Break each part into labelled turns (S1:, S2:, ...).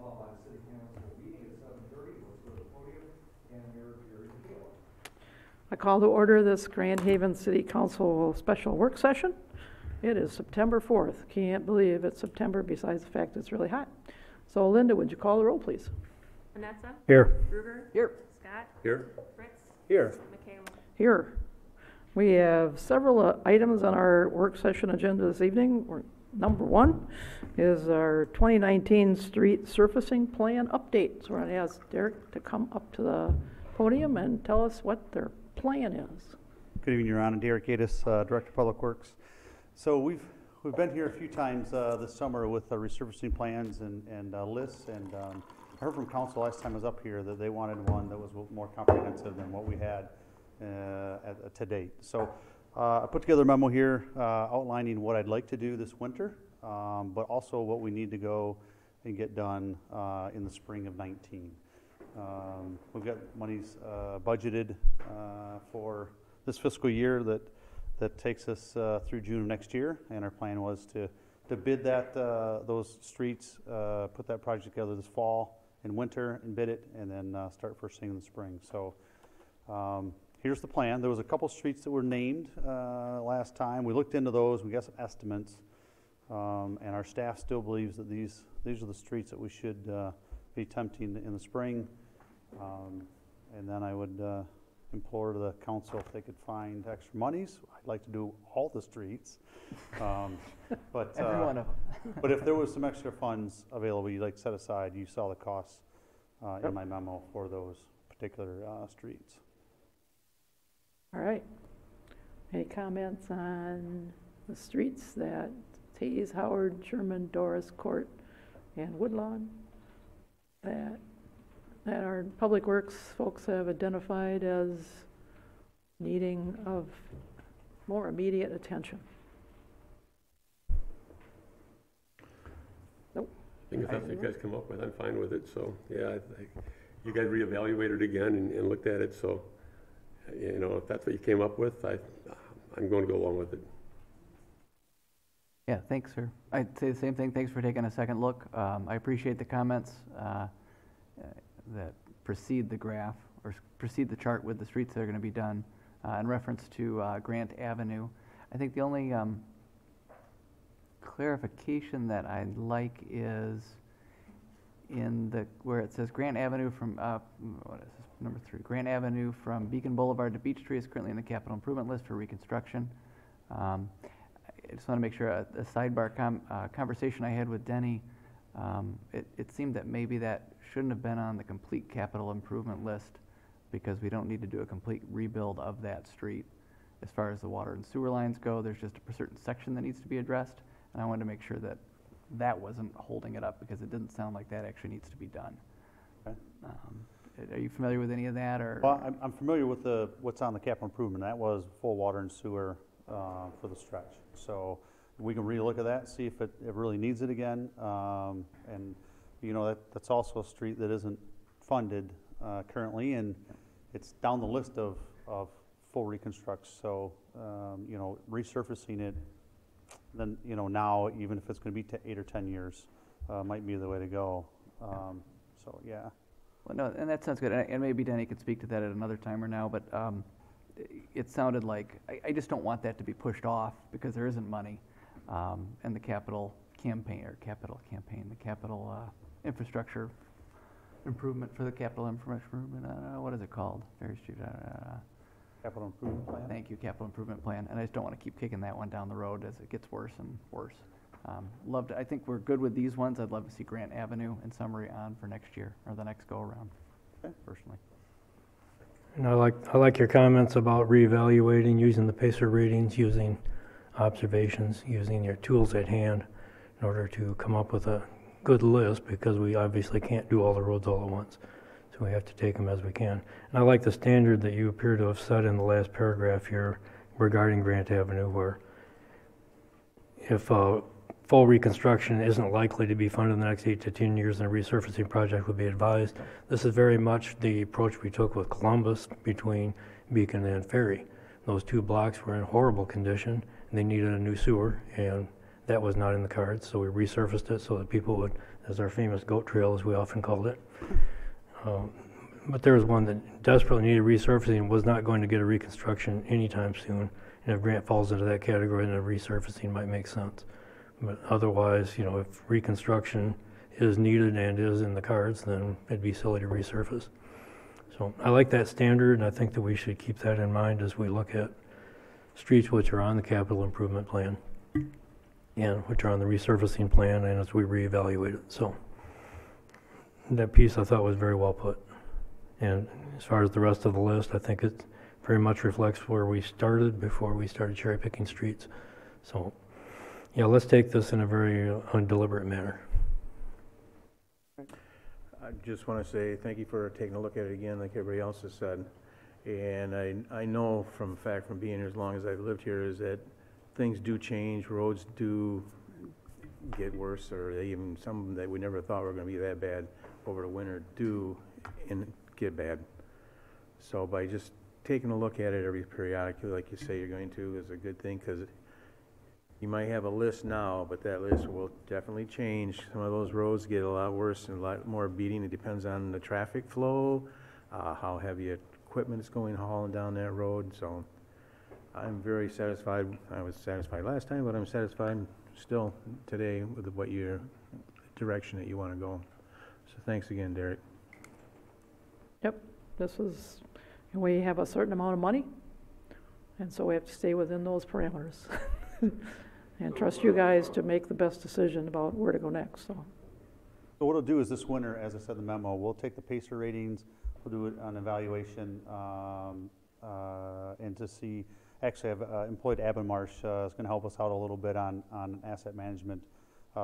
S1: call by the city council meeting at 7:30. Let's go to the podium and Mayor Gary Taylor.
S2: I call to order this Grand Haven City Council special work session. It is September 4th. Can't believe it's September, besides the fact it's really hot. So Linda, would you call the roll, please?
S3: Vanessa?
S4: Here.
S3: Ruger?
S2: Here.
S3: Scott?
S4: Here.
S3: Fritz?
S4: Here.
S3: McHale?
S2: Here. We have several items on our work session agenda this evening. Number one is our 2019 street surfacing plan update. So we're going to ask Derek to come up to the podium and tell us what their plan is.
S5: Good evening, Your Honor. Derek Gaddis, Director of Public Works. So we've been here a few times this summer with resurfacing plans and lists, and I heard from council last time I was up here that they wanted one that was more comprehensive than what we had to date. So I put together a memo here outlining what I'd like to do this winter, but also what we need to go and get done in the spring of 19. We've got monies budgeted for this fiscal year that takes us through June of next year, and our plan was to bid those streets, put that project together this fall and winter and bid it, and then start first thing in the spring. So here's the plan. There was a couple streets that were named last time. We looked into those. We got some estimates, and our staff still believes that these are the streets that we should be attempting in the spring. And then I would implore the council if they could find extra monies. I'd like to do all the streets, but
S4: Every one of them.
S5: but if there was some extra funds available you'd like to set aside, you saw the costs in my memo for those particular streets.
S2: All right. Any comments on the streets that Taze, Howard, Sherman, Doris, Court, and Woodlawn that our Public Works folks have identified as needing of more immediate attention? Nope.
S6: I think if that's what you guys come up with, I'm fine with it. So yeah, you guys reevaluated it again and looked at it. So you know, if that's what you came up with, I'm going to go along with it.
S4: Yeah, thanks, sir. I'd say the same thing. Thanks for taking a second look. I appreciate the comments that precede the graph or precede the chart with the streets that are going to be done in reference to Grant Avenue. I think the only clarification that I'd like is in the where it says Grant Avenue from what is this, number 3? Grant Avenue from Beacon Boulevard to Beech Tree is currently in the capital improvement list for reconstruction. I just want to make sure a sidebar conversation I had with Denny. It seemed that maybe that shouldn't have been on the complete capital improvement list because we don't need to do a complete rebuild of that street. As far as the water and sewer lines go, there's just a certain section that needs to be addressed, and I wanted to make sure that that wasn't holding it up because it didn't sound like that actually needs to be done.
S5: Okay.
S4: Are you familiar with any of that? Or
S5: Well, I'm familiar with what's on the capital improvement. That was full water and sewer for the stretch. So we can relook at that, see if it really needs it again. And you know, that's also a street that isn't funded currently, and it's down the list of full reconstructs. So you know, resurfacing it, then you know, now even if it's going to be 8 or 10 years, might be the way to go. So yeah.
S4: Well, no, and that sounds good. And maybe Danny could speak to that at another time or now. But it sounded like I just don't want that to be pushed off because there isn't money, and the capital infrastructure improvement for the capital improvement. What is it called? Ferry Street.
S5: Capital improvement plan.
S4: Thank you, capital improvement plan. And I just don't want to keep kicking that one down the road as it gets worse and worse. I think we're good with these ones. I'd love to see Grant Avenue in summary on for next year or the next go around. Okay. Personally.
S7: And I like your comments about reevaluating, using the PACER ratings, using observations, using your tools at hand in order to come up with a good list, because we obviously can't do all the roads all at once. So we have to take them as we can. And I like the standard that you appear to have set in the last paragraph here regarding Grant Avenue, where if full reconstruction isn't likely to be funded in the next 8 to 10 years, and a resurfacing project would be advised. This is very much the approach we took with Columbus between Beacon and Ferry. Those two blocks were in horrible condition, and they needed a new sewer, and that was not in the cards, so we resurfaced it so that people would as our famous goat trail, as we often called it. But there was one that desperately needed resurfacing and was not going to get a reconstruction anytime soon. And if Grant falls into that category, then a resurfacing might make sense. But otherwise, you know, if reconstruction is needed and is in the cards, then it'd be silly to resurface. So I like that standard, and I think that we should keep that in mind as we look at streets which are on the capital improvement plan and which are on the resurfacing plan, and as we reevaluate it. So that piece I thought was very well put. And as far as the rest of the list, I think it very much reflects where we started before we started cherry picking streets. So yeah, let's take this in a very deliberate manner.
S3: I just want to say thank you for taking a look at it again, like everybody else has said. And I know from fact, from being here as long as I've lived here, is that things do change, roads do get worse, or they even some that we never thought were going to be that bad over the winter do get bad. So by just taking a look at it every periodically, like you say you're going to, is a good thing, because you might have a list now, but that list will definitely change. Some of those roads get a lot worse and a lot more beating. It depends on the traffic flow, how heavy equipment is going hauling down that road. So I'm very satisfied. I was satisfied last time, but I'm satisfied still today with what your direction that you want to go. So thanks again, Derek.
S2: Yep, we have a certain amount of money, and so we have to stay within those parameters. And trust you guys to make the best decision about where to go next, so.
S5: So what we'll do is this winter, as I said in the memo, we'll take the PACER ratings, we'll do an evaluation, and to see, actually I've employed Abbenmarsh, is gonna help us out a little bit on an asset management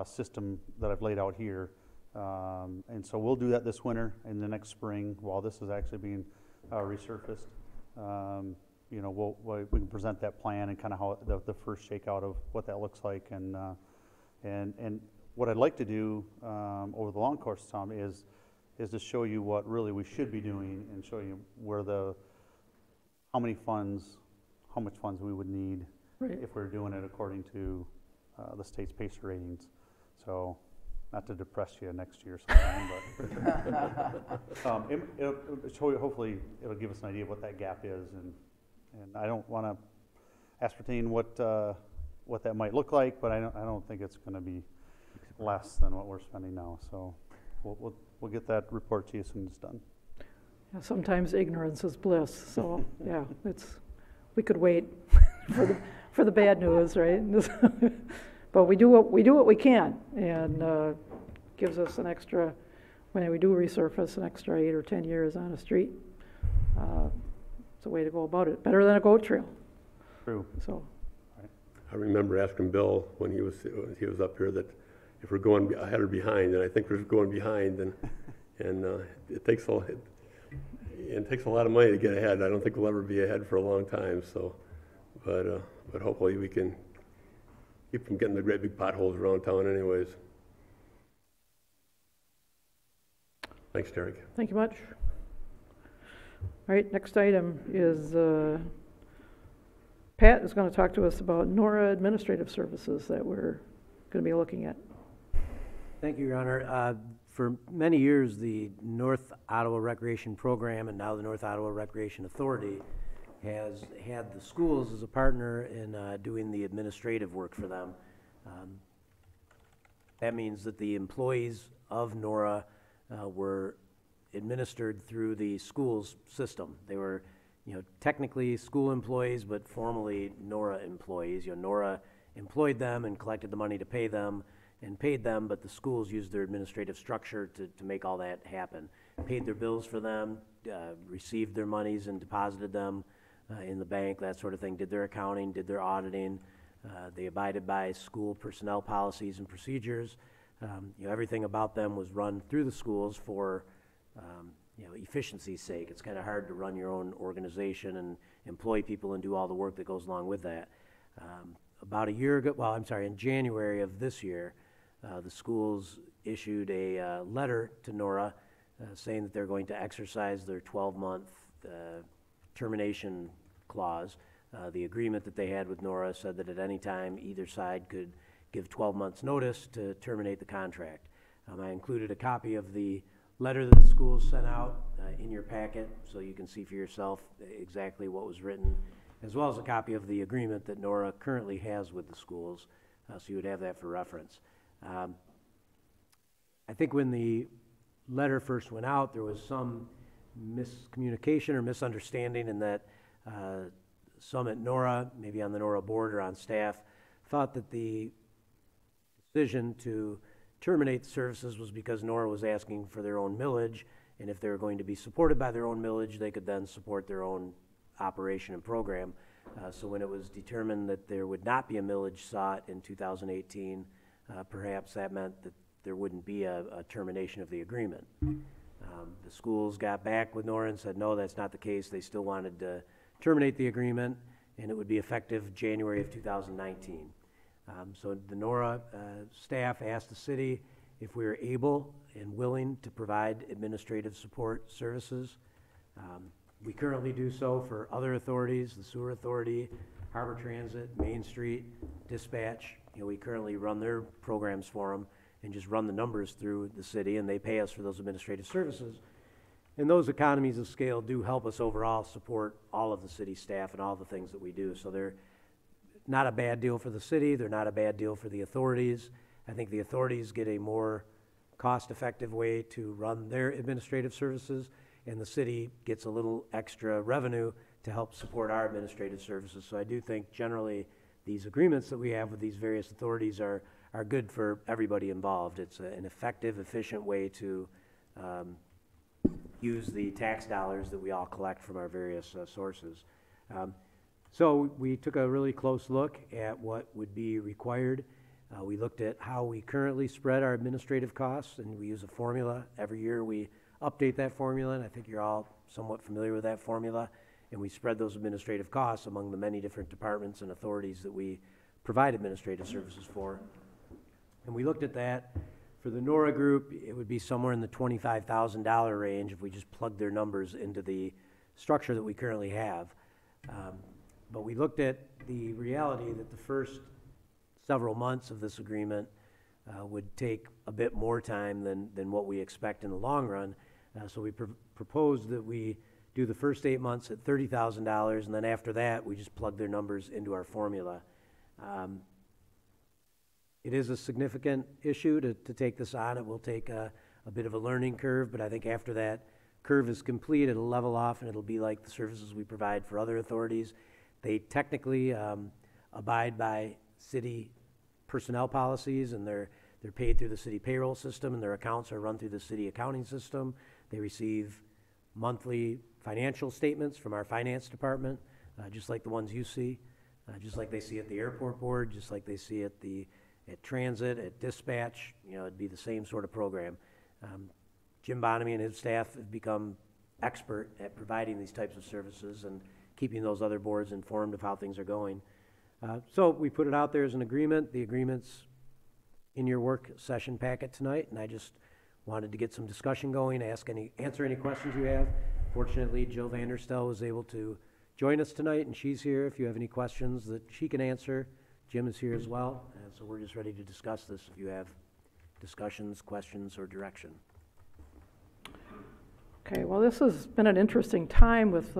S5: system that I've laid out here. And so we'll do that this winter, and the next spring, while this is actually being resurfaced. You know, we can present that plan and kind of how the first shakeout of what that looks like, and what I'd like to do over the long course, Tom, is to show you what really we should be doing, and show you where how much funds we would need if we're doing it according to the state's PACER ratings. So, not to depress you next year sometime, but hopefully it'll give us an idea of what that gap is, and I don't want to ascertain what that might look like, but I don't think it's going to be less than what we're spending now. So we'll get that report to you as soon as it's done.
S2: Yeah, sometimes ignorance is bliss, so yeah, we could wait for the bad news, right? But we do what we can, and gives us an extra, when we do resurface, an extra 8 or 10 years on a street. It's a way to go about it. Better than a goat trail.
S5: True.
S2: So.
S6: I remember asking Bill when he was up here that if we're going ahead or behind, and I think we're going behind, and it takes a lot of money to get ahead. I don't think we'll ever be ahead for a long time. So, but hopefully we can keep from getting the great big potholes around town, anyways. Thanks, Derek.
S2: Thank you much. All right, next item is Pat is going to talk to us about NORA administrative services that we're going to be looking at.
S8: Thank you, Your Honor. For many years, the North Ottawa Recreation Program and now the North Ottawa Recreation Authority has had the schools as a partner in doing the administrative work for them. That means that the employees of NORA were administered through the schools system. They were, technically school employees, but formally NORA employees. NORA employed them and collected the money to pay them and paid them, but the schools used their administrative structure to make all that happen. Paid their bills for them, received their monies and deposited them in the bank, that sort of thing, did their accounting, did their auditing. They abided by school personnel policies and procedures. Everything about them was run through the schools for efficiency's sake. It's kind of hard to run your own organization and employ people and do all the work that goes along with that. About a year ago, in January of this year, the schools issued a letter to NORA saying that they're going to exercise their 12-month termination clause. The agreement that they had with NORA said that at any time either side could give 12 months notice to terminate the contract. I included a copy of the letter that the schools sent out in your packet, so you can see for yourself exactly what was written, as well as a copy of the agreement that Nora currently has with the schools, so you would have that for reference. I think when the letter first went out, there was some miscommunication or misunderstanding in that some at Nora, maybe on the Nora board or on staff, thought that the decision to terminate services was because Nora was asking for their own millage, and if they were going to be supported by their own millage, they could then support their own operation and program. So when it was determined that there would not be a millage sought in 2018, perhaps that meant that there wouldn't be a termination of the agreement. The schools got back with Nora and said, no, that's not the case. They still wanted to terminate the agreement, and it would be effective January of 2019. So the Nora staff asked the city if we were able and willing to provide administrative support services. We currently do so for other authorities, the Sewer Authority, Harbor Transit, Main Street, Dispatch. We currently run their programs for them and just run the numbers through the city, and they pay us for those administrative services. And those economies of scale do help us overall support all of the city staff and all the things that we do. So they're not a bad deal for the city. They're not a bad deal for the authorities. I think the authorities get a more cost-effective way to run their administrative services, and the city gets a little extra revenue to help support our administrative services. So I do think generally these agreements that we have with these various authorities are good for everybody involved. It's an effective, efficient way to use the tax dollars that we all collect from our various sources. So we took a really close look at what would be required. We looked at how we currently spread our administrative costs, and we use a formula. Every year we update that formula, and I think you're all somewhat familiar with that formula. And we spread those administrative costs among the many different departments and authorities that we provide administrative services for. And we looked at that. For the Nora group, it would be somewhere in the $25,000 range if we just plugged their numbers into the structure that we currently have. But we looked at the reality that the first several months of this agreement would take a bit more time than what we expect in the long run. So we proposed that we do the first 8 months at $30,000, and then after that, we just plug their numbers into our formula. It is a significant issue to take this on. It will take a bit of a learning curve, but I think after that curve is complete, it'll level off, and it'll be like the services we provide for other authorities. They technically abide by city personnel policies, and they're paid through the city payroll system, and their accounts are run through the city accounting system. They receive monthly financial statements from our finance department, just like the ones you see, just like they see at the airport board, just like they see at transit, at dispatch. It'd be the same sort of program. Jim Bonamy and his staff have become expert at providing these types of services and keeping those other boards informed of how things are going. So we put it out there as an agreement. The agreement's in your work session packet tonight, and I just wanted to get some discussion going, answer any questions you have. Fortunately, Jill Vanderstel was able to join us tonight, and she's here if you have any questions that she can answer. Jim is here as well, and so we're just ready to discuss this if you have discussions, questions, or direction.
S2: Okay, well, this has been an interesting time with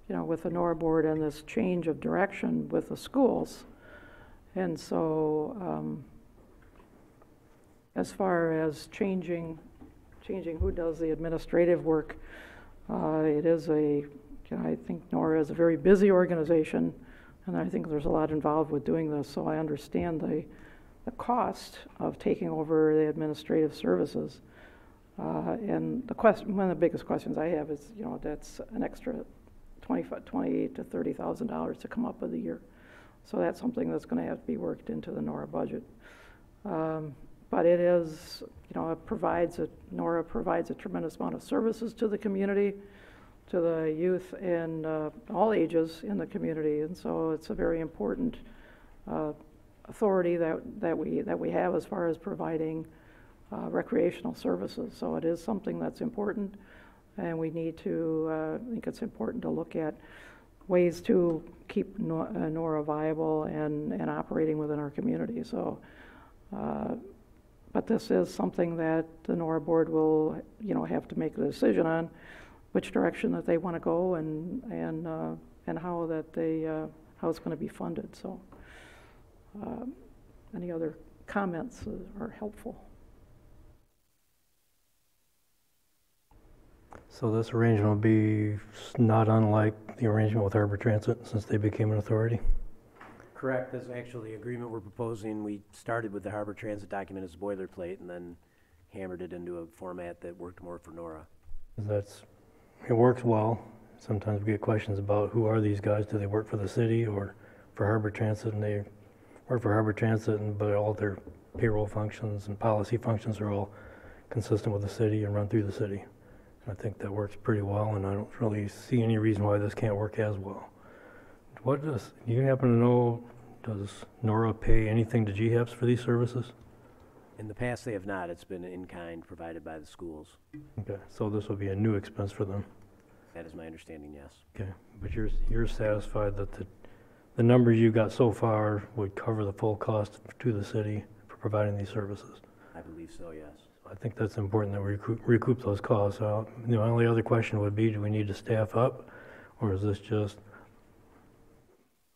S2: with the Nora board and this change of direction with the schools. And so as far as changing who does the administrative work, it is I think Nora is a very busy organization, and I think there's a lot involved with doing this, so I understand the cost of taking over the administrative services. And one of the biggest questions I have is, that's an extra $28,000 to $30,000 to come up with a year. So that's something that's going to have to be worked into the Nora budget. But it is, Nora provides a tremendous amount of services to the community, to the youth and all ages in the community, and so it's a very important authority that we have as far as providing recreational services. So it is something that's important, and we need to, I think it's important to look at ways to keep Nora viable and operating within our community. So But this is something that the NORA board will, you know, have to make a decision on, which direction that they want to go and how that they, how it's going to be funded, so. Any other comments are helpful.
S7: So this arrangement will be not unlike the arrangement with Harbor Transit since they became an authority?
S8: Correct, that's actually the agreement we're proposing. We started with the Harbor Transit document as boilerplate and then hammered it into a format that worked more for NORA.
S7: It works well. Sometimes we get questions about who are these guys? Do they work for the city or for Harbor Transit? And they work for Harbor Transit, but all their payroll functions and policy functions are all consistent with the city and run through the city. I think that works pretty well, and I don't really see any reason why this can't work as well. Do you happen to know, does NORA pay anything to GHAPS for these services?
S8: In the past, they have not. It's been in-kind provided by the schools.
S7: Okay, so this will be a new expense for them.
S8: That is my understanding, yes.
S7: Okay, but you're satisfied that the numbers you got so far would cover the full cost to the city for providing these services?
S8: I believe so, yes.
S7: I think that's important that we recoup those costs. The only other question would be, do we need to staff up, or is this just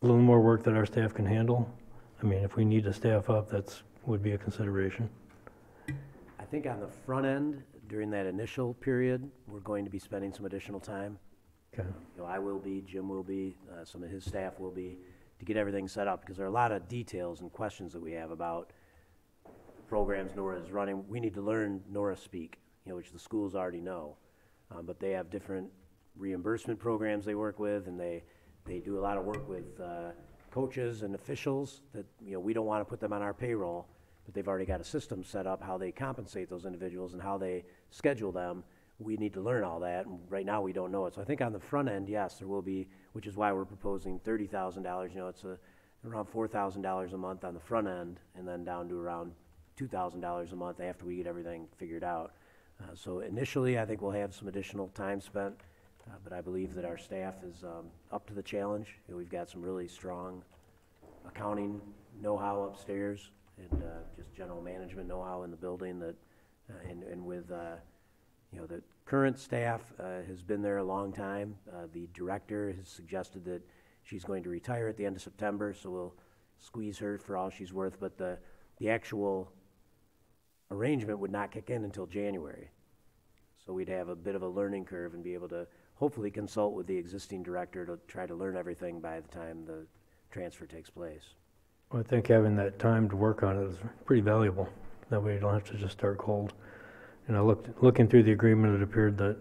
S7: a little more work that our staff can handle? I mean, if we need to staff up, would be a consideration.
S8: I think on the front end, during that initial period, we're going to be spending some additional time.
S7: Okay.
S8: You know, I will be, Jim will be, some of his staff will be, to get everything set up, because there are a lot of details and questions that we have about programs NORA is running. We need to learn NORA speak, you know, which the schools already know. But they have different reimbursement programs they work with, and they do a lot of work with coaches and officials that, you know, we don't want to put them on our payroll, but they've already got a system set up how they compensate those individuals and how they schedule them. We need to learn all that, and right now we don't know it. So I think on the front end, yes, there will be, which is why we're proposing $30,000. You know, it's around $4,000 a month on the front end, and then down to around $2,000 a month after we get everything figured out. So initially, I think we'll have some additional time spent, but I believe that our staff is up to the challenge. You know, we've got some really strong accounting know-how upstairs, and just general management know-how in the building that, and with, you know, the current staff has been there a long time. The director has suggested that she's going to retire at the end of September, so we'll squeeze her for all she's worth, but the actual arrangement would not kick in until January. So we'd have a bit of a learning curve and be able to hopefully consult with the existing director to try to learn everything by the time the transfer takes place.
S7: Well, I think having that time to work on it is pretty valuable. That way you don't have to just start cold. And I looking through the agreement, it appeared that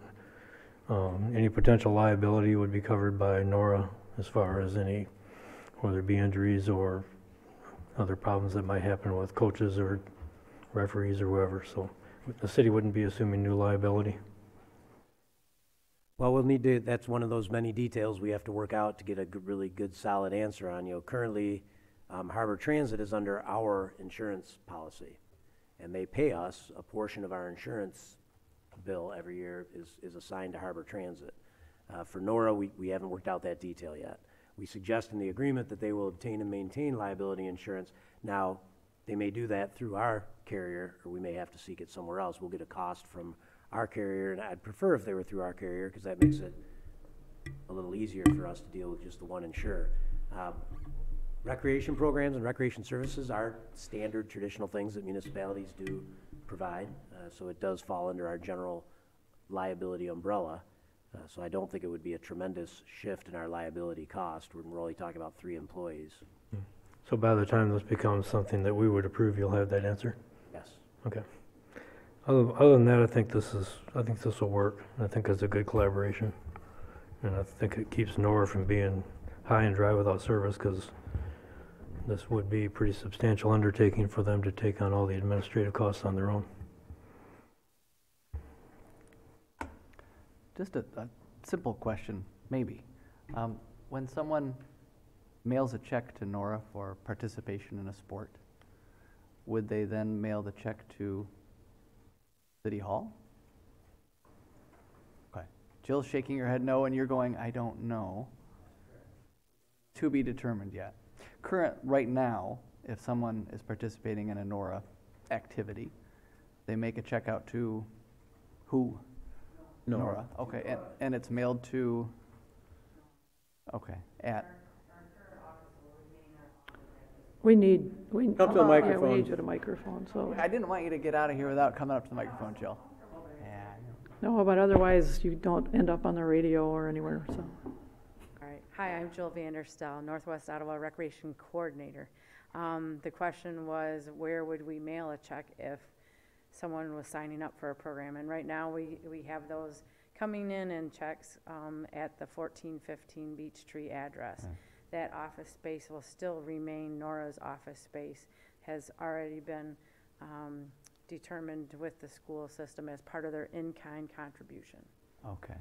S7: any potential liability would be covered by NORA as far as any, whether it be injuries or other problems that might happen with coaches or referees or whoever. So the city wouldn't be assuming new liability.
S8: Well, we'll need to, that's one of those many details we have to work out to get a really good, solid answer on. You know, currently, Harbor Transit is under our insurance policy, and they pay us a portion of our insurance bill every year is assigned to Harbor Transit. For NORA, we haven't worked out that detail yet. We suggest in the agreement that they will obtain and maintain liability insurance. Now, they may do that through our carrier, or we may have to seek it somewhere else. We'll get a cost from our carrier, and I'd prefer if they were through our carrier, because that makes it a little easier for us to deal with just the one insurer. Recreation programs and recreation services are standard traditional things that municipalities do provide, so it does fall under our general liability umbrella. So I don't think it would be a tremendous shift in our liability cost when we're only talking about 3 employees.
S7: So by the time this becomes something that we would approve, you'll have that answer?
S8: Yes.
S7: Okay. Other than that, I think this will work. I think it's a good collaboration. And I think it keeps NORA from being high and dry without service, because this would be a pretty substantial undertaking for them to take on all the administrative costs on their own.
S4: Just a simple question, maybe. When someone mails a check to NORA for participation in a sport, would they then mail the check to City Hall? Okay. Jill's shaking her head no, and you're going, I don't know. To be determined yet. Right now, if someone is participating in a NORA activity, they make a check out to who? Nora. Okay, and it's mailed to, okay, at,
S2: We,
S3: Come to the
S2: yeah, we
S3: microphone.
S2: need you to microphone, so.
S4: I didn't want you to get out of here without coming up to the microphone, Jill. Yeah.
S2: No, but otherwise you don't end up on the radio or anywhere, so.
S9: All right. Hi, I'm Jill Vanderstell, Northwest Ottawa Recreation Coordinator. The question was, where would we mail a check if someone was signing up for a program? And right now, we have those coming in checks at the 1415 Beech Tree address. That office space will still remain Nora's office space, has already been determined with the school system as part of their in-kind contribution.
S4: Okay.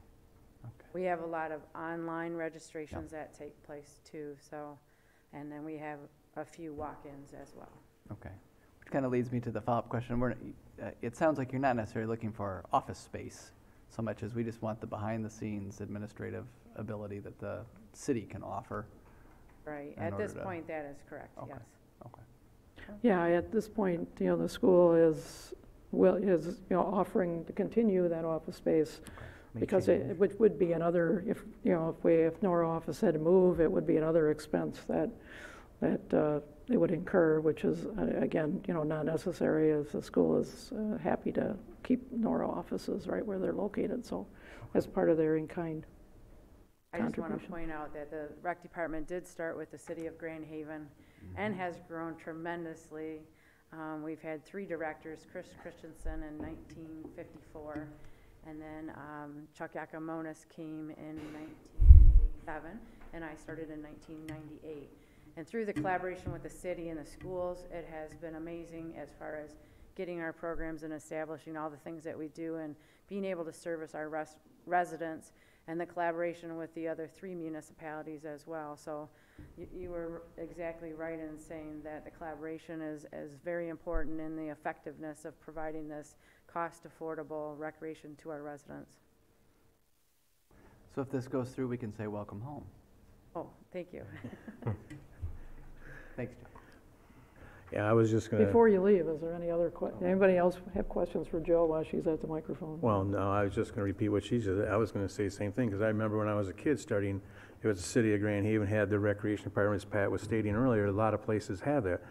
S9: We have a lot of online registrations that take place too, so, and then we have a few walk-ins as well.
S4: Okay. Which kind of leads me to the follow-up question. It sounds like you're not necessarily looking for office space so much as we just want the behind-the-scenes administrative ability that the city can offer.
S9: Right,
S4: In
S9: at this
S4: order to-
S9: point, that is correct,
S4: Okay.
S9: yes.
S4: Okay.
S2: Yeah, at this point, the school is offering to continue that office space
S4: May
S2: because
S4: change.
S2: it would be another, if Nora office had to move, it would be another expense that they would incur, which is, again, not necessary, as the school is happy to keep Nora offices right where they're located, so as part of their in-kind
S9: I just want to
S2: contribution.
S9: point out that the rec department did start with the city of Grand Haven and has grown tremendously. We've had 3 directors, Chris Christensen in 1954, and then Chuck Yakamonis came in 1987, and I started in 1998. And through the collaboration with the city and the schools, it has been amazing as far as getting our programs and establishing all the things that we do and being able to service our residents, and the collaboration with the other 3 municipalities as well. So you were exactly right in saying that the collaboration is very important in the effectiveness of providing this cost-affordable recreation to our residents.
S4: So if this goes through, we can say welcome home.
S9: Oh, thank you.
S4: Thanks, Jill.
S3: Yeah, I was just gonna.
S2: Before you leave, is there any other, anybody else have questions for Jill while she's at the microphone?
S3: Well, no, I was just gonna repeat what she said. I was gonna say the same thing, because I remember when I was a kid starting, it was the city of Grand Haven had the recreation department, as Pat was stating earlier, a lot of places have that.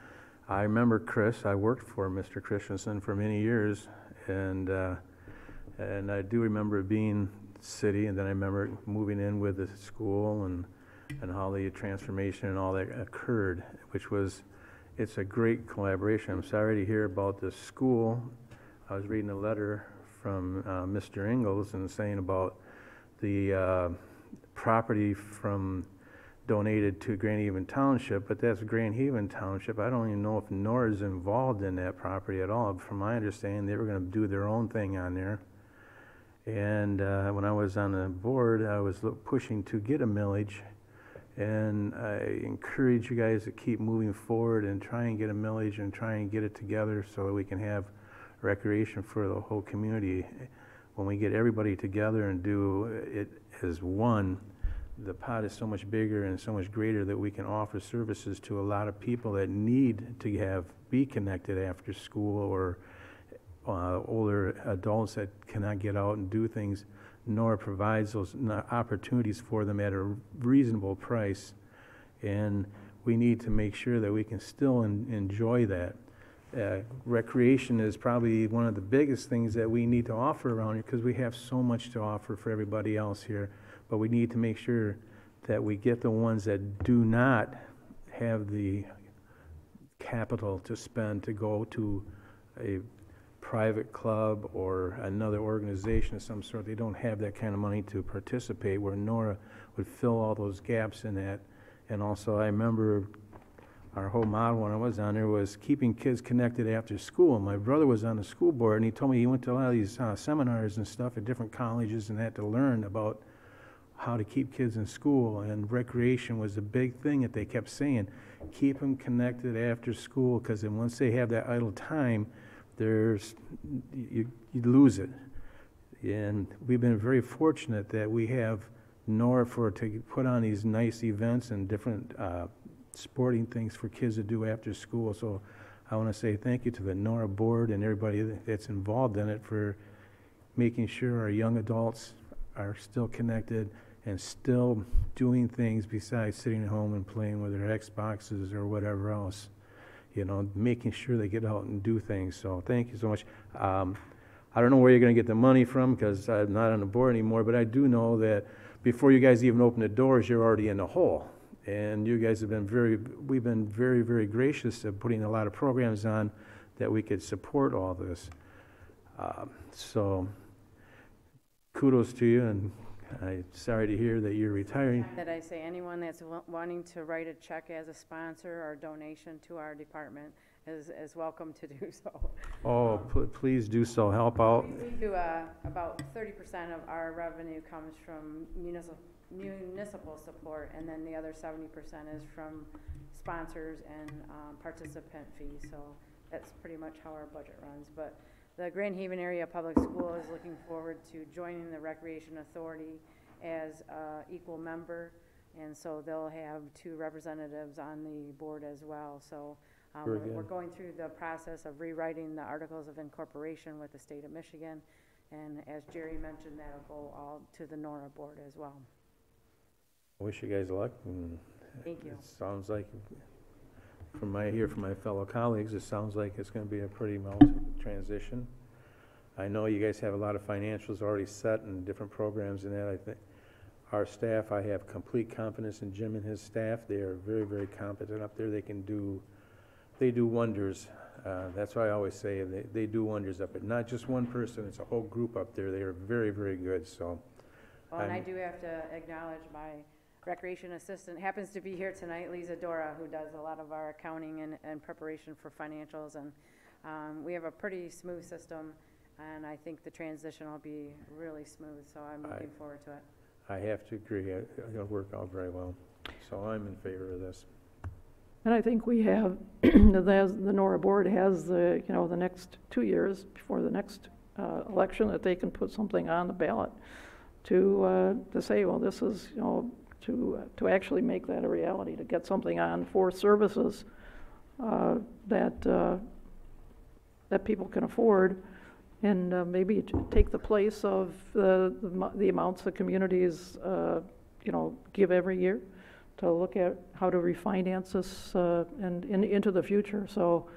S3: I remember Chris, I worked for Mr. Christensen for many years, and I do remember it being city, and then I remember moving in with the school and how the transformation and all that occurred, which was, it's a great collaboration. I'm sorry to hear about the school. I was reading a letter from Mr. Ingalls and saying about the property from donated to Grand Haven Township, but that's Grand Haven Township. I don't even know if Nora's involved in that property at all. From my understanding, they were going to do their own thing on there. And when I was on the board, I was pushing to get a millage. And I encourage you guys to keep moving forward and try and get a millage and try and get it together so that we can have recreation for the whole community. When we get everybody together and do it as one, the pot is so much bigger and so much greater that we can offer services to a lot of people that need to be connected after school, or older adults that cannot get out and do things. Nora provides those opportunities for them at a reasonable price, and we need to make sure that we can still enjoy that. Recreation is probably one of the biggest things that we need to offer around here, because we have so much to offer for everybody else here, but we need to make sure that we get the ones that do not have the capital to spend to go to a private club or another organization of some sort. They don't have that kind of money to participate, where Nora would fill all those gaps in that. And also, I remember our whole model when I was on there was keeping kids connected after school. My brother was on the school board, and he told me he went to a lot of these seminars and stuff at different colleges and had to learn about how to keep kids in school, and recreation was a big thing that they kept saying. Keep them connected after school, because then once they have that idle time, you lose it. And we've been very fortunate that we have Nora to put on these nice events and different sporting things for kids to do after school. So I want to say thank you to the NORA board and everybody that's involved in it for making sure our young adults are still connected and still doing things besides sitting at home and playing with their Xboxes or whatever else. You know, making sure they get out and do things. So thank you so much. I don't know where you're going to get the money from because I'm not on the board anymore, but I do know that before you guys even open the doors, you're already in the hole. And you guys have been we've been very, very gracious of putting a lot of programs on that we could support all this. So kudos to you, and I'm sorry to hear that you're retiring.
S9: That I say anyone that's wanting to write a check as a sponsor or donation to our department is welcome to do so.
S3: Oh, please do so. Help out.
S9: We do about 30% of our revenue comes from municipal support, and then the other 70% is from sponsors and participant fees. So that's pretty much how our budget runs. But the Grand Haven Area Public School is looking forward to joining the Recreation Authority as an equal member, and so they'll have 2 representatives on the board as well. So we're going through the process of rewriting the Articles of Incorporation with the state of Michigan, and as Jerry mentioned, that'll go all to the NORA board as well.
S3: I wish you guys luck. And
S9: Thank you.
S3: it sounds like, from my fellow colleagues, it sounds like it's going to be a pretty mild transition. I know you guys have a lot of financials already set and different programs in that. I think our staff, I have complete confidence in Jim and his staff. They are very, very competent up there. They do wonders. That's why I always say they do wonders up there. Not just one person, it's a whole group up there. They are very, very good. So,
S9: Well, and I do have to acknowledge my recreation assistant happens to be here tonight, Lisa Dora, who does a lot of our accounting and preparation for financials. And we have a pretty smooth system, and I think the transition will be really smooth. So I'm looking forward to it.
S3: I have to agree. It'll work out very well. So I'm in favor of this.
S2: And I think we have, the NORA board has the next 2 years before the next election that they can put something on the ballot to say, well, this is, to actually make that a reality, to get something on for services that people can afford, and maybe to take the place of the amounts the communities, give every year, to look at how to refinance this and into the future. So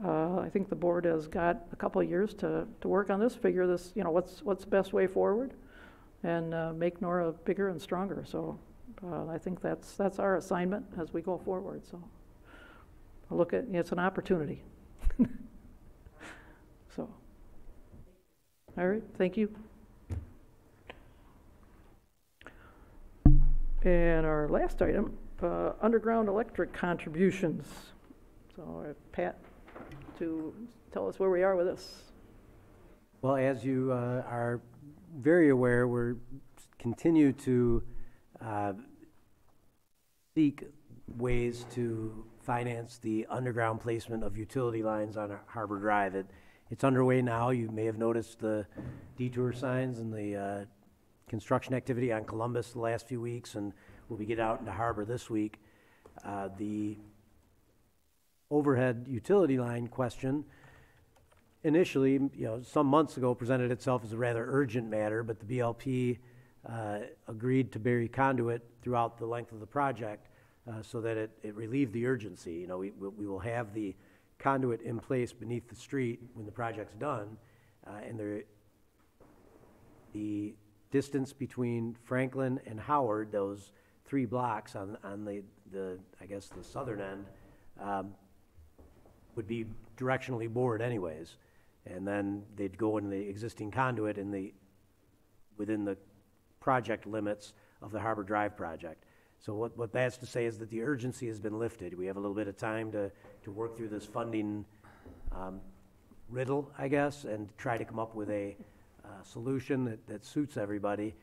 S2: I think the board has got a couple of years to work on this, figure this, what's the best way forward, and make NORA bigger and stronger. So I think that's our assignment as we go forward. So look at it's an opportunity. So, all right, thank you. And our last item, underground electric contributions. So Pat, to tell us where we are with this.
S8: Well, as you are very aware, we're continue to seek ways to finance the underground placement of utility lines on Harbor Drive. It's underway now. You may have noticed the detour signs and the construction activity on Columbus the last few weeks, and we'll be getting out into Harbor this week. The overhead utility line question initially, some months ago presented itself as a rather urgent matter, but the BLP agreed to bury conduit throughout the length of the project so that it relieved the urgency. We will have the conduit in place beneath the street when the project's done, and the distance between Franklin and Howard, those 3 blocks on the I guess the southern end, would be directionally bored anyways, and then they'd go in the existing conduit within the project limits of the Harbor Drive project. So what that's to say is that the urgency has been lifted. We have a little bit of time to work through this funding riddle, I guess, and try to come up with a solution that suits everybody.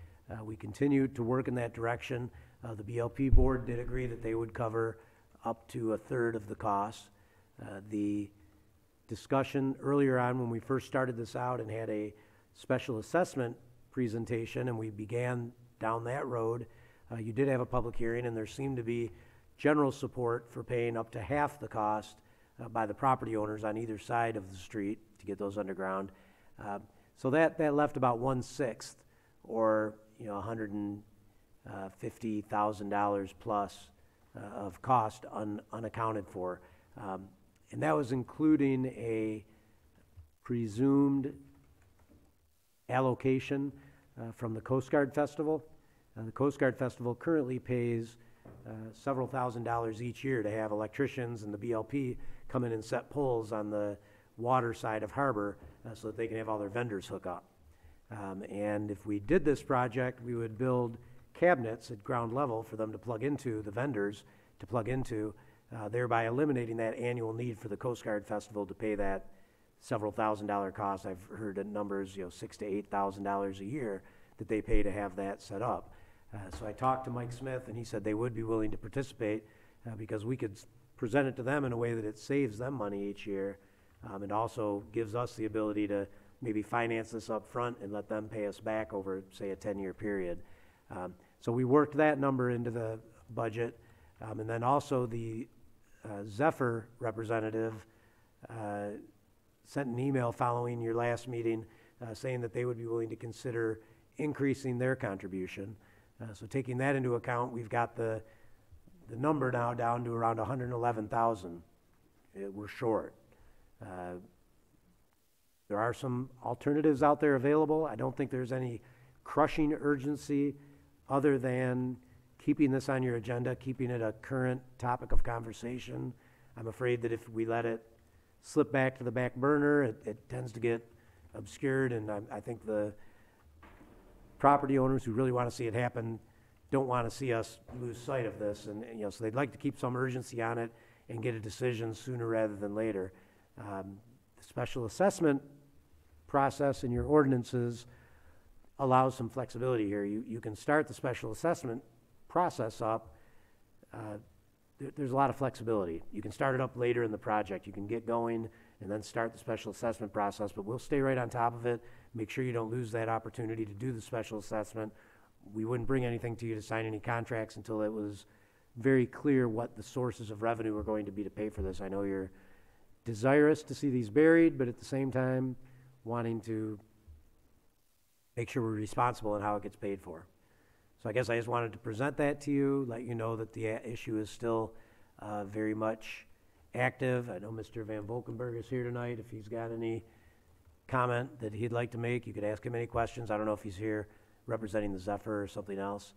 S8: We continue to work in that direction. The BLP board did agree that they would cover up to 1/3 of the cost. The discussion earlier on when we first started this out and had a special assessment presentation and we began down that road, you did have a public hearing, and there seemed to be general support for paying up to half the cost by the property owners on either side of the street to get those underground. So that left about 1/6, or, you know, $150,000 plus of cost unaccounted for. And that was including a presumed allocation from the Coast Guard Festival. The Coast Guard Festival currently pays several $1,000s each year to have electricians and the BLP come in and set poles on the water side of harbor so that they can have all their vendors hook up. And if we did this project, we would build cabinets at ground level for them to plug into, the vendors to plug into, thereby eliminating that annual need for the Coast Guard Festival to pay that several $1,000 cost. I've heard the numbers, you know, $6,000 to $8,000 a year that they pay to have that set up. So I talked to Mike Smith, and he said they would be willing to participate because we could present it to them in a way that it saves them money each year. It also gives us the ability to maybe finance this up front and let them pay us back over, say, a 10-year period. So we worked that number into the budget. And then also the Zephyr representative sent an email following your last meeting saying that they would be willing to consider increasing their contribution. So taking that into account, we've got the number now down to around 111,000. We're short. There are some alternatives out there available. I don't think there's any crushing urgency other than keeping this on your agenda, keeping it a current topic of conversation. I'm afraid that if we let it slip back to the back burner, it tends to get obscured, and I think the property owners who really want to see it happen don't want to see us lose sight of this, and you know, so they'd like to keep some urgency on it and get a decision sooner rather than later. The special assessment process in your ordinances allows some flexibility here. You can start the special assessment process up. There's a lot of flexibility. You can start it up later in the project. You can get going and then start the special assessment process, but we'll stay right on top of it. Make sure you don't lose that opportunity to do the special assessment. We wouldn't bring anything to you to sign any contracts until it was very clear what the sources of revenue are going to be to pay for this. I know you're desirous to see these buried, but at the same time wanting to make sure we're responsible in how it gets paid for. So I guess I just wanted to present that to you, let you know that the issue is still very much active. I know Mr. Van Volkenberg is here tonight. If he's got any comment that he'd like to make, you could ask him any questions. I don't know if he's here representing the Zephyr or something else.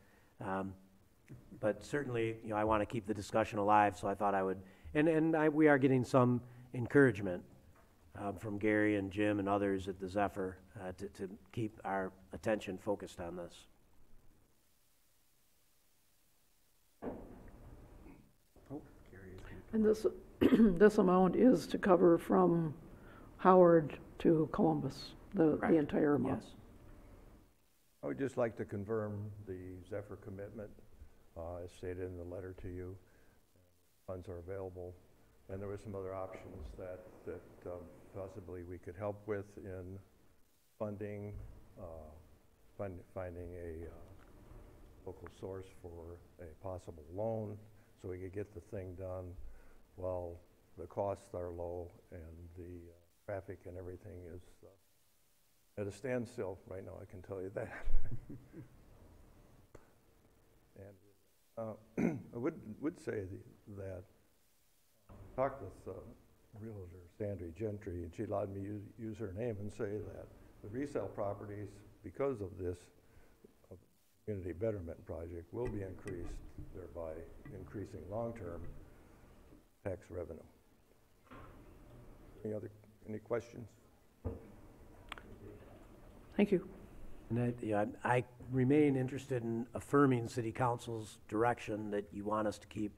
S8: But certainly, you know, I want to keep the discussion alive, so I thought I would, we are getting some encouragement from Gary and Jim and others at the Zephyr to keep our attention focused on this.
S2: And this, this amount is to cover from Howard to Columbus, the entire amount?
S8: Yes.
S10: I would just like to confirm the Zephyr commitment, as stated in the letter to you. Funds are available, and there were some other options that possibly we could help with in funding, finding a local source for a possible loan so we could get the thing done while the costs are low and the traffic and everything is at a standstill right now, I can tell you that. And I would say that I talked with Realtor Sandra Gentry, and she allowed me to use her name and say that the resale properties, because of this community betterment project, will be increased, thereby increasing long-term tax revenue. Any questions?
S2: Thank you.
S8: And I remain interested in affirming City Council's direction that you want us to keep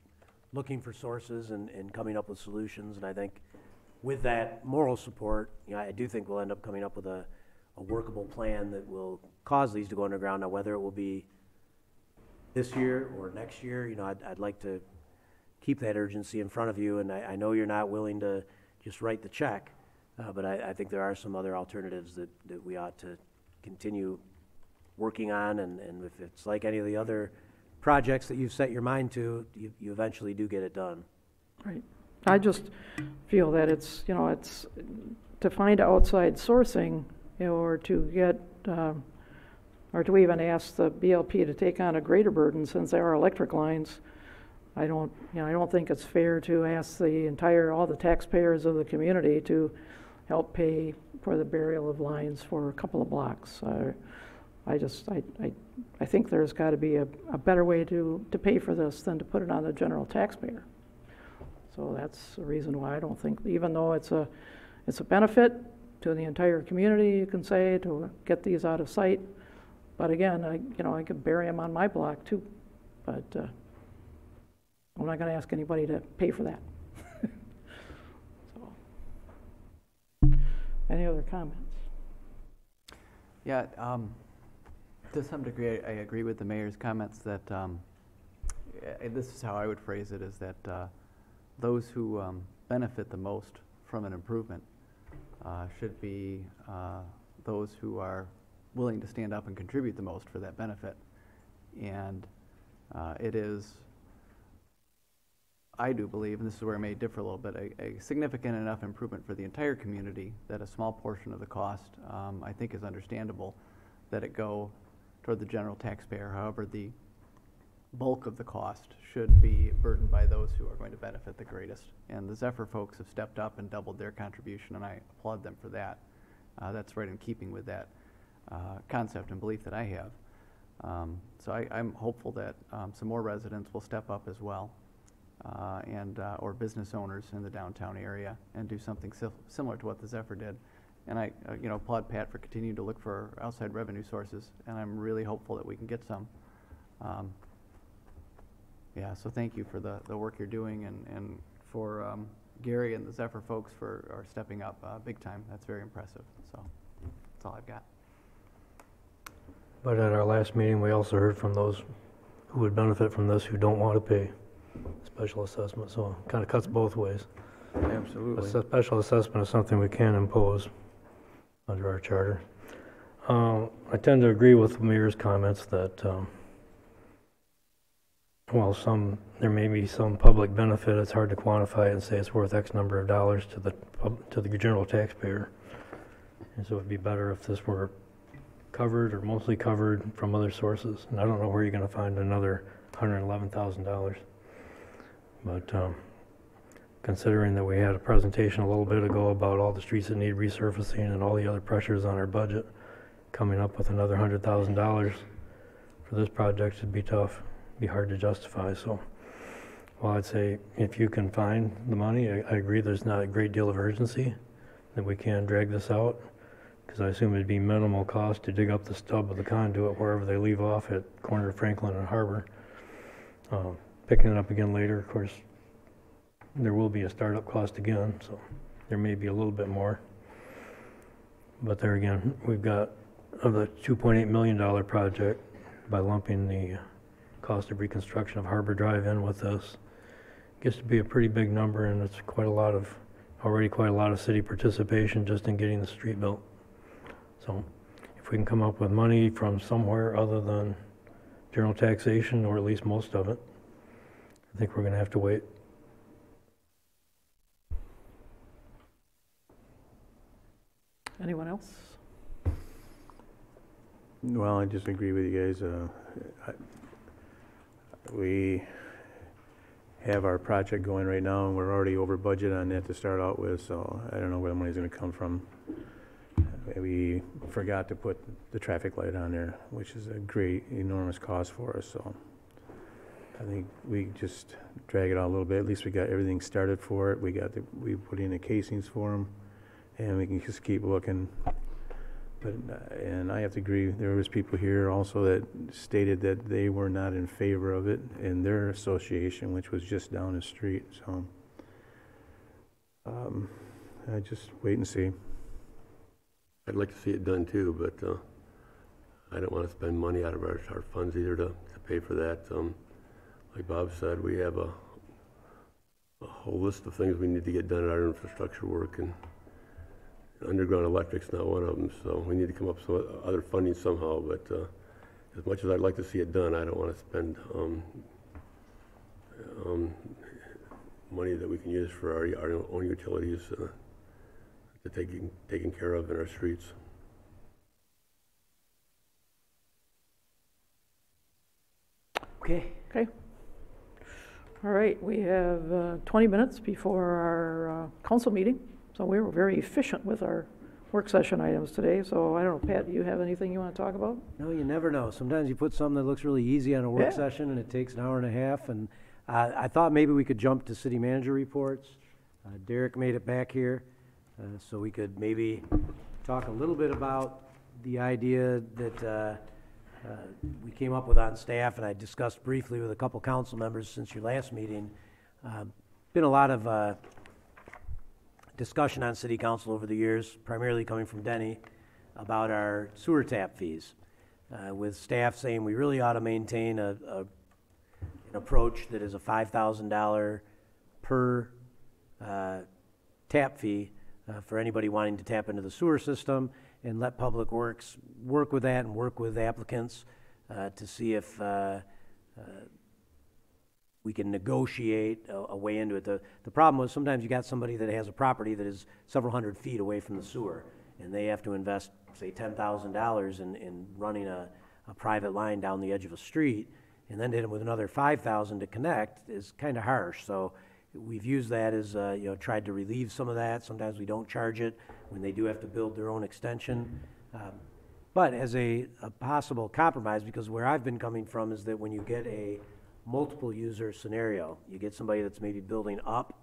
S8: looking for sources and coming up with solutions. And I think with that moral support, you know, I do think we'll end up coming up with a workable plan that will cause these to go underground. Now, whether it will be this year or next year, you know, I'd like to keep that urgency in front of you. And I know you're not willing to just write the check, but I think there are some other alternatives that we ought to continue working on, and if it's like any of the other projects that you've set your mind to, you eventually do get it done.
S2: Right. I just feel that it's, you know, it's to find outside sourcing, you know, or to get, or to even ask the BLP to take on a greater burden since there are electric lines. I don't think it's fair to ask all the taxpayers of the community to help pay for the burial of lines for a couple of blocks. I think there's got to be a better way to pay for this than to put it on the general taxpayer. So that's the reason why I don't think, even though it's a benefit to the entire community, you can say, to get these out of sight. But again, I could bury them on my block too, but I'm not going to ask anybody to pay for that. So, any other comments?
S4: Yeah, to some degree, I agree with the mayor's comments that, this is how I would phrase it, is that those who benefit the most from an improvement should be those who are willing to stand up and contribute the most for that benefit. And it is, I do believe, and this is where I may differ a little bit, a significant enough improvement for the entire community that a small portion of the cost, I think, is understandable that it go toward the general taxpayer. However, the bulk of the cost should be burdened by those who are going to benefit the greatest. And the Zephyr folks have stepped up and doubled their contribution, and I applaud them for that. That's right in keeping with that concept and belief that I have. So I'm hopeful that some more residents will step up as well, or business owners in the downtown area, and do something similar to what the Zephyr did. And I applaud Pat for continuing to look for outside revenue sources, and I'm really hopeful that we can get some. Yeah, so thank you for the work you're doing, and for Gary and the Zephyr folks for stepping up big time. That's very impressive. So that's all I've got.
S7: But at our last meeting, we also heard from those who would benefit from this who don't want to pay special assessment, so it kind of cuts both ways.
S3: Absolutely.
S7: A special assessment is something we can impose under our charter. I tend to agree with the mayor's comments that while there may be some public benefit, it's hard to quantify it and say it's worth X number of dollars to the general taxpayer. And so it'd be better if this were covered or mostly covered from other sources. And I don't know where you're going to find another $111,000. But considering that we had a presentation a little bit ago about all the streets that need resurfacing and all the other pressures on our budget, coming up with another $100,000 for this project should be tough. Be hard to justify. So while I'd say if you can find the money, I agree there's not a great deal of urgency that we can drag this out, because I assume it'd be minimal cost to dig up the stub of the conduit wherever they leave off at corner of Franklin and Harbor. Picking it up again later, of course, there will be a startup cost again, so there may be a little bit more. But there again, we've got of the $2.8 million project, by lumping the cost of reconstruction of Harbor Drive in with this, gets to be a pretty big number, and it's already quite a lot of city participation just in getting the street built. So if we can come up with money from somewhere other than general taxation, or at least most of it, I think we're going to have to wait.
S2: Anyone else?
S3: Well, I just agree with you guys. We have our project going right now, and we're already over budget on that to start out with, so I don't know where the money's going to come from. We forgot to put the traffic light on there, which is a great, enormous cost for us, so I think we just drag it out a little bit. At least we got everything started for it. We put in the casings for them, and we can just keep looking. But, and I have to agree, there was people here also that stated that they were not in favor of it in their association, which was just down the street, so I just wait and see.
S6: I'd like to see it done too, but I don't want to spend money out of our funds either to pay for that. Like Bob said, we have a whole list of things we need to get done at our infrastructure work, and underground electric's not one of them, so we need to come up with some other funding somehow. But as much as I'd like to see it done, I don't want to spend money that we can use for our own utilities to taken care of in our streets.
S8: Okay.
S2: Okay. All right, we have 20 minutes before our council meeting, so we were very efficient with our work session items today. So I don't know, Pat, do you have anything you want to talk about?
S8: No, you never know. Sometimes you put something that looks really easy on a work
S2: Yeah.
S8: session and it takes an hour and a half. And I thought maybe we could jump to city manager reports. Derek made it back here, so we could maybe talk a little bit about the idea that we came up with on staff, and I discussed briefly with a couple council members since your last meeting. Been a lot of discussion on city council over the years, primarily coming from Denny, about our sewer tap fees, with staff saying we really ought to maintain an approach that is a $5,000 per tap fee for anybody wanting to tap into the sewer system, and let Public Works work with that and work with applicants to see if we can negotiate a way into it. The problem was sometimes you got somebody that has a property that is several hundred feet away from the sewer, and they have to invest, say, $10,000 in running a private line down the edge of a street, and then to hit them with another $5,000 to connect is kind of harsh. So we've used that as, tried to relieve some of that. Sometimes we don't charge it when they do have to build their own extension. But as a possible compromise, because where I've been coming from is that when you get a multiple user scenario, you get somebody that's maybe building up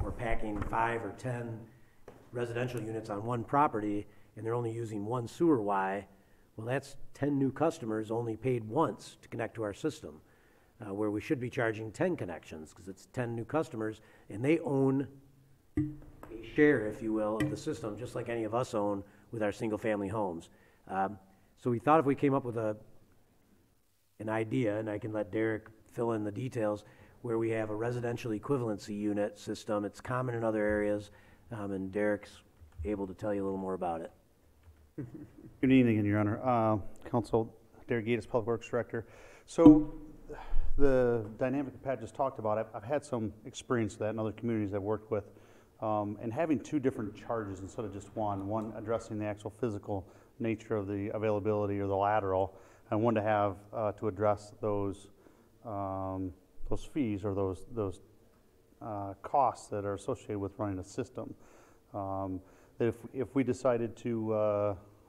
S8: or packing 5 or 10 residential units on one property, and they're only using one sewer Y, well, that's 10 new customers only paid once to connect to our system, where we should be charging 10 connections, because it's 10 new customers, and they own a share, if you will, of the system, just like any of us own with our single-family homes. So we thought if we came up with an idea, and I can let Derek fill in the details, where we have a residential equivalency unit system. It's common in other areas, and Derek's able to tell you a little more about it.
S5: Good evening, Your Honor. Council, Derek Gates, Public Works Director. So the dynamic that Pat just talked about, I've had some experience with that in other communities I've worked with, and having two different charges instead of just one addressing the actual physical nature of the availability or the lateral, and one to have to address those fees or those costs that are associated with running a system. That if we decided to,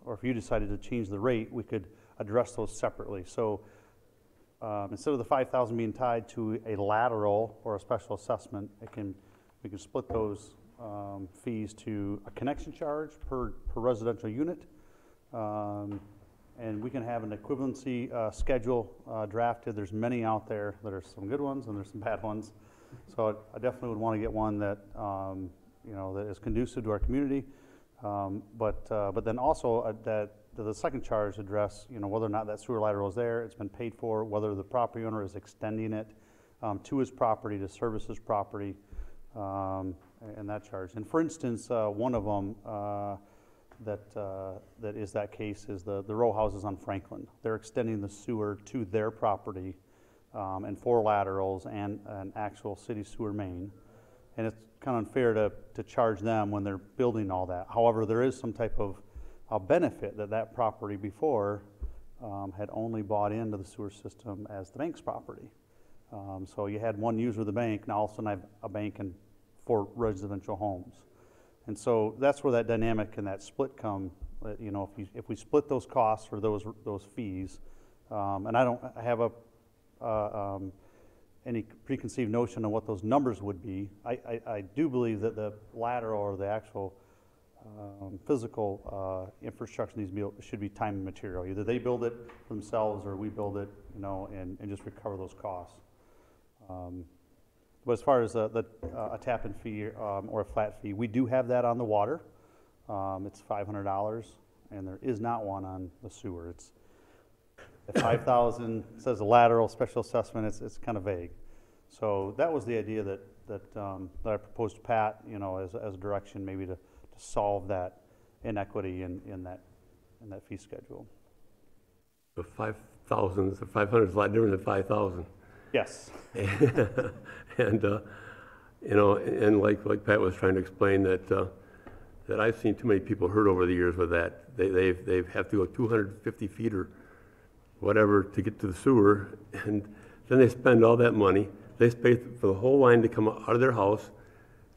S5: or if you decided to change the rate, we could address those separately. So instead of the $5,000 being tied to a lateral or a special assessment, we can split those fees to a connection charge per residential unit, and we can have an equivalency schedule drafted. There's many out there. There's some good ones and there's some bad ones. So I definitely would want to get one that that is conducive to our community, but then also that the second charge address whether or not that sewer lateral is there, it's been paid for, whether the property owner is extending it to his property to service his property, and that charge. And for instance, one of them that is that case is the row houses on Franklin. They're extending the sewer to their property, and 4 laterals and an actual city sewer main. And it's kind of unfair to charge them when they're building all that. However, there is some type of benefit that property before had only bought into the sewer system as the bank's property. So you had one user of the bank, now all of a sudden I have a bank and 4 residential homes. And so that's where that dynamic and that split come. If we split those costs or those fees, and I don't have any preconceived notion of what those numbers would be. I do believe that the lateral or the actual physical infrastructure should be time and material. Either they build it themselves or we build it, and just recover those costs. But as far as a tap-in fee or a flat fee, we do have that on the water. It's $500, and there is not one on the sewer. It's at $5,000. Says a lateral special assessment. It's kind of vague. So that was the idea that I proposed to Pat, as a direction maybe to solve that inequity in that fee schedule.
S6: The 5,000, 500 is a lot different than 5,000.
S5: Yes.
S6: And You know, and like Pat was trying to explain that, that I've seen too many people hurt over the years with that. They have to go 250 feet or whatever to get to the sewer, and then they spend all that money. They pay for the whole line to come out of their house,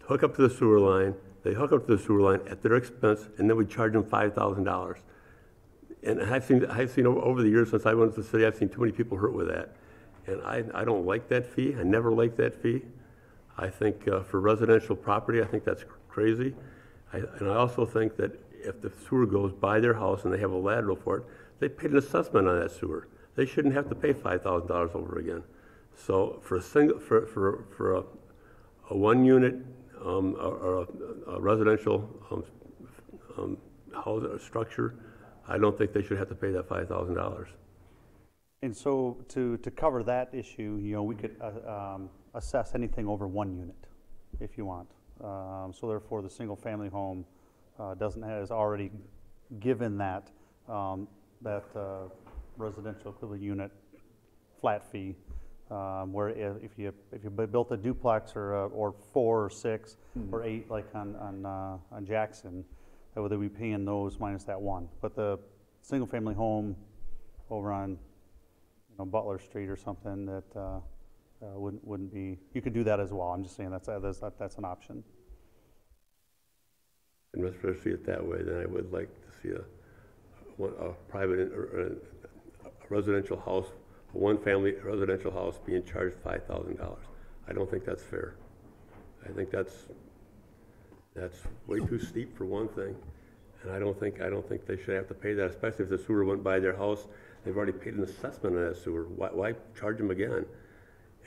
S6: to hook up to the sewer line. They hook up to the sewer line at their expense, and then we charge them $5,000. And I've seen over the years since I went to the city, I've seen too many people hurt with that. And I don't like that fee. I never liked that fee. I think for residential property, I think that's crazy. And I also think that if the sewer goes by their house and they have a lateral for it, they paid an assessment on that sewer. They shouldn't have to pay $5,000 over again. So for a one unit or a residential house or structure, I don't think they should have to pay that $5,000.
S5: And so to cover that issue, you know, we could assess anything over 1 unit if you want. So therefore, the single family home is already given that residential equivalent unit flat fee. Where if you built a duplex or 4 or 6 or 8 like on Jackson, that would be paying those minus that 1. But the single family home over on Butler Street or something that wouldn't be. You could do that as well. I'm just saying that's an option.
S6: And much rather see it that way than I would like to see a private or a residential house, a one-family residential house being charged $5,000. I don't think that's fair. I think that's way too steep for one thing, and I don't think they should have to pay that, especially if the sewer went by their house. They've already paid an assessment on that sewer. Why charge them again?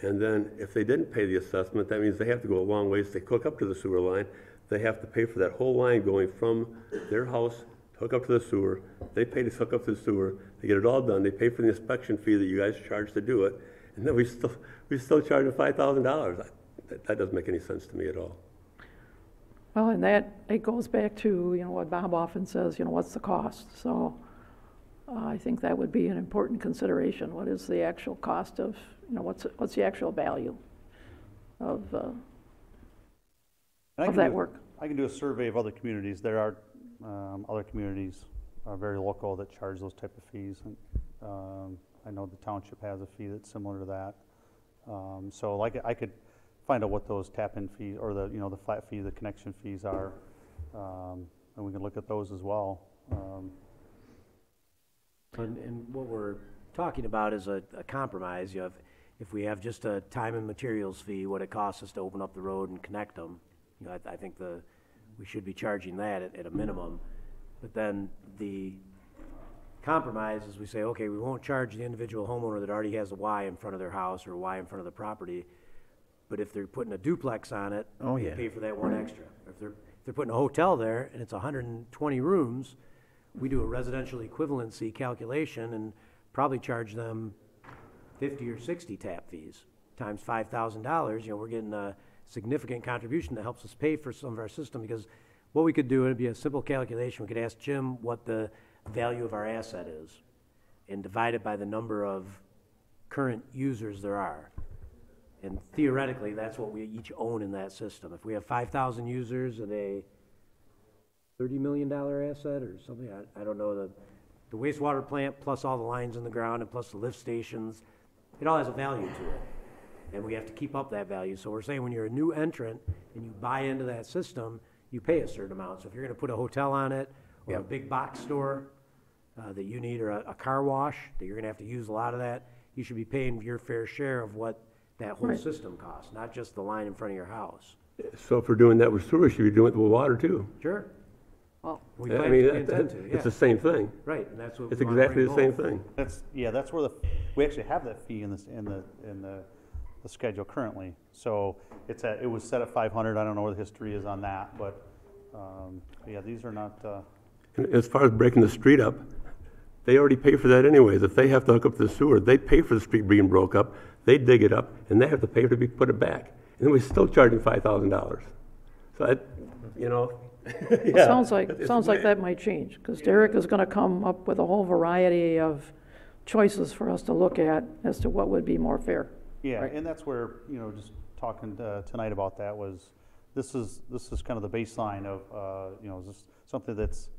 S6: And then if they didn't pay the assessment, that means they have to go a long ways to hook up to the sewer line. They have to pay for that whole line going from their house to hook up to the sewer. They pay to hook up to the sewer. They get it all done. They pay for the inspection fee that you guys charge to do it, and then we still charge them $5,000. That doesn't make any sense to me at all.
S2: Well, and it goes back to, what Bob often says, what's the cost? So I think that would be an important consideration. What is the actual cost of, what's the actual value of that work?
S5: I can do a survey of other communities. There are other communities very local that charge those type of fees. And I know the township has a fee that's similar to that. So like I could find out what those tap-in fees or the flat fee, the connection fees are, and we can look at those as well.
S8: And what we're talking about is a compromise. If we have just a time and materials fee, what it costs us to open up the road and connect them, I think we should be charging that at a minimum. But then the compromise is we say, okay, we won't charge the individual homeowner that already has a Y in front of their house or a Y in front of the property. But if they're putting a duplex on it, they pay for that one extra. If they're putting a hotel there and it's 120 rooms, we do a residential equivalency calculation and probably charge them 50 or 60 tap fees times $5,000. We're getting a significant contribution that helps us pay for some of our system, because what we could do, it'd be a simple calculation. We could ask Jim what the value of our asset is and divide it by the number of current users there are. And theoretically, that's what we each own in that system. If we have 5,000 users and a $30 million asset or something, I don't know, the wastewater plant plus all the lines in the ground and plus the lift stations, it all has a value to it. And we have to keep up that value. So we're saying when you're a new entrant and you buy into that system, you pay a certain amount. So if you're going to put a hotel on it or a big box store that you need, or a car wash that you're going to have to use a lot of that, you should be paying your fair share of what that whole system costs, not just the line in front of your house.
S6: So if we're doing that with sewer, should we be doing it with water too?
S8: Sure.
S2: Well,
S8: We
S6: It's
S8: yeah.
S6: the same thing.
S8: Right, and that's what
S6: It's
S8: we wanna
S6: exactly
S8: bring
S6: the same
S8: both.
S6: thing.
S5: That's where we actually have that fee in the schedule currently. So it was set at 500. I don't know where the history is on that, but yeah, these are not.
S6: And as far as breaking the street up, they already pay for that anyways. If they have to hook up to the sewer, they pay for the street being broke up, they dig it up, and they have to pay to put it back. And then we're still charging $5,000. So
S2: It sounds like that might change, because Derek is gonna come up with a whole variety of choices for us to look at as to what would be more fair.
S5: Yeah,
S2: Right.
S5: and that's where, just talking tonight about that was, this is kind of the baseline of, you know, is this something that's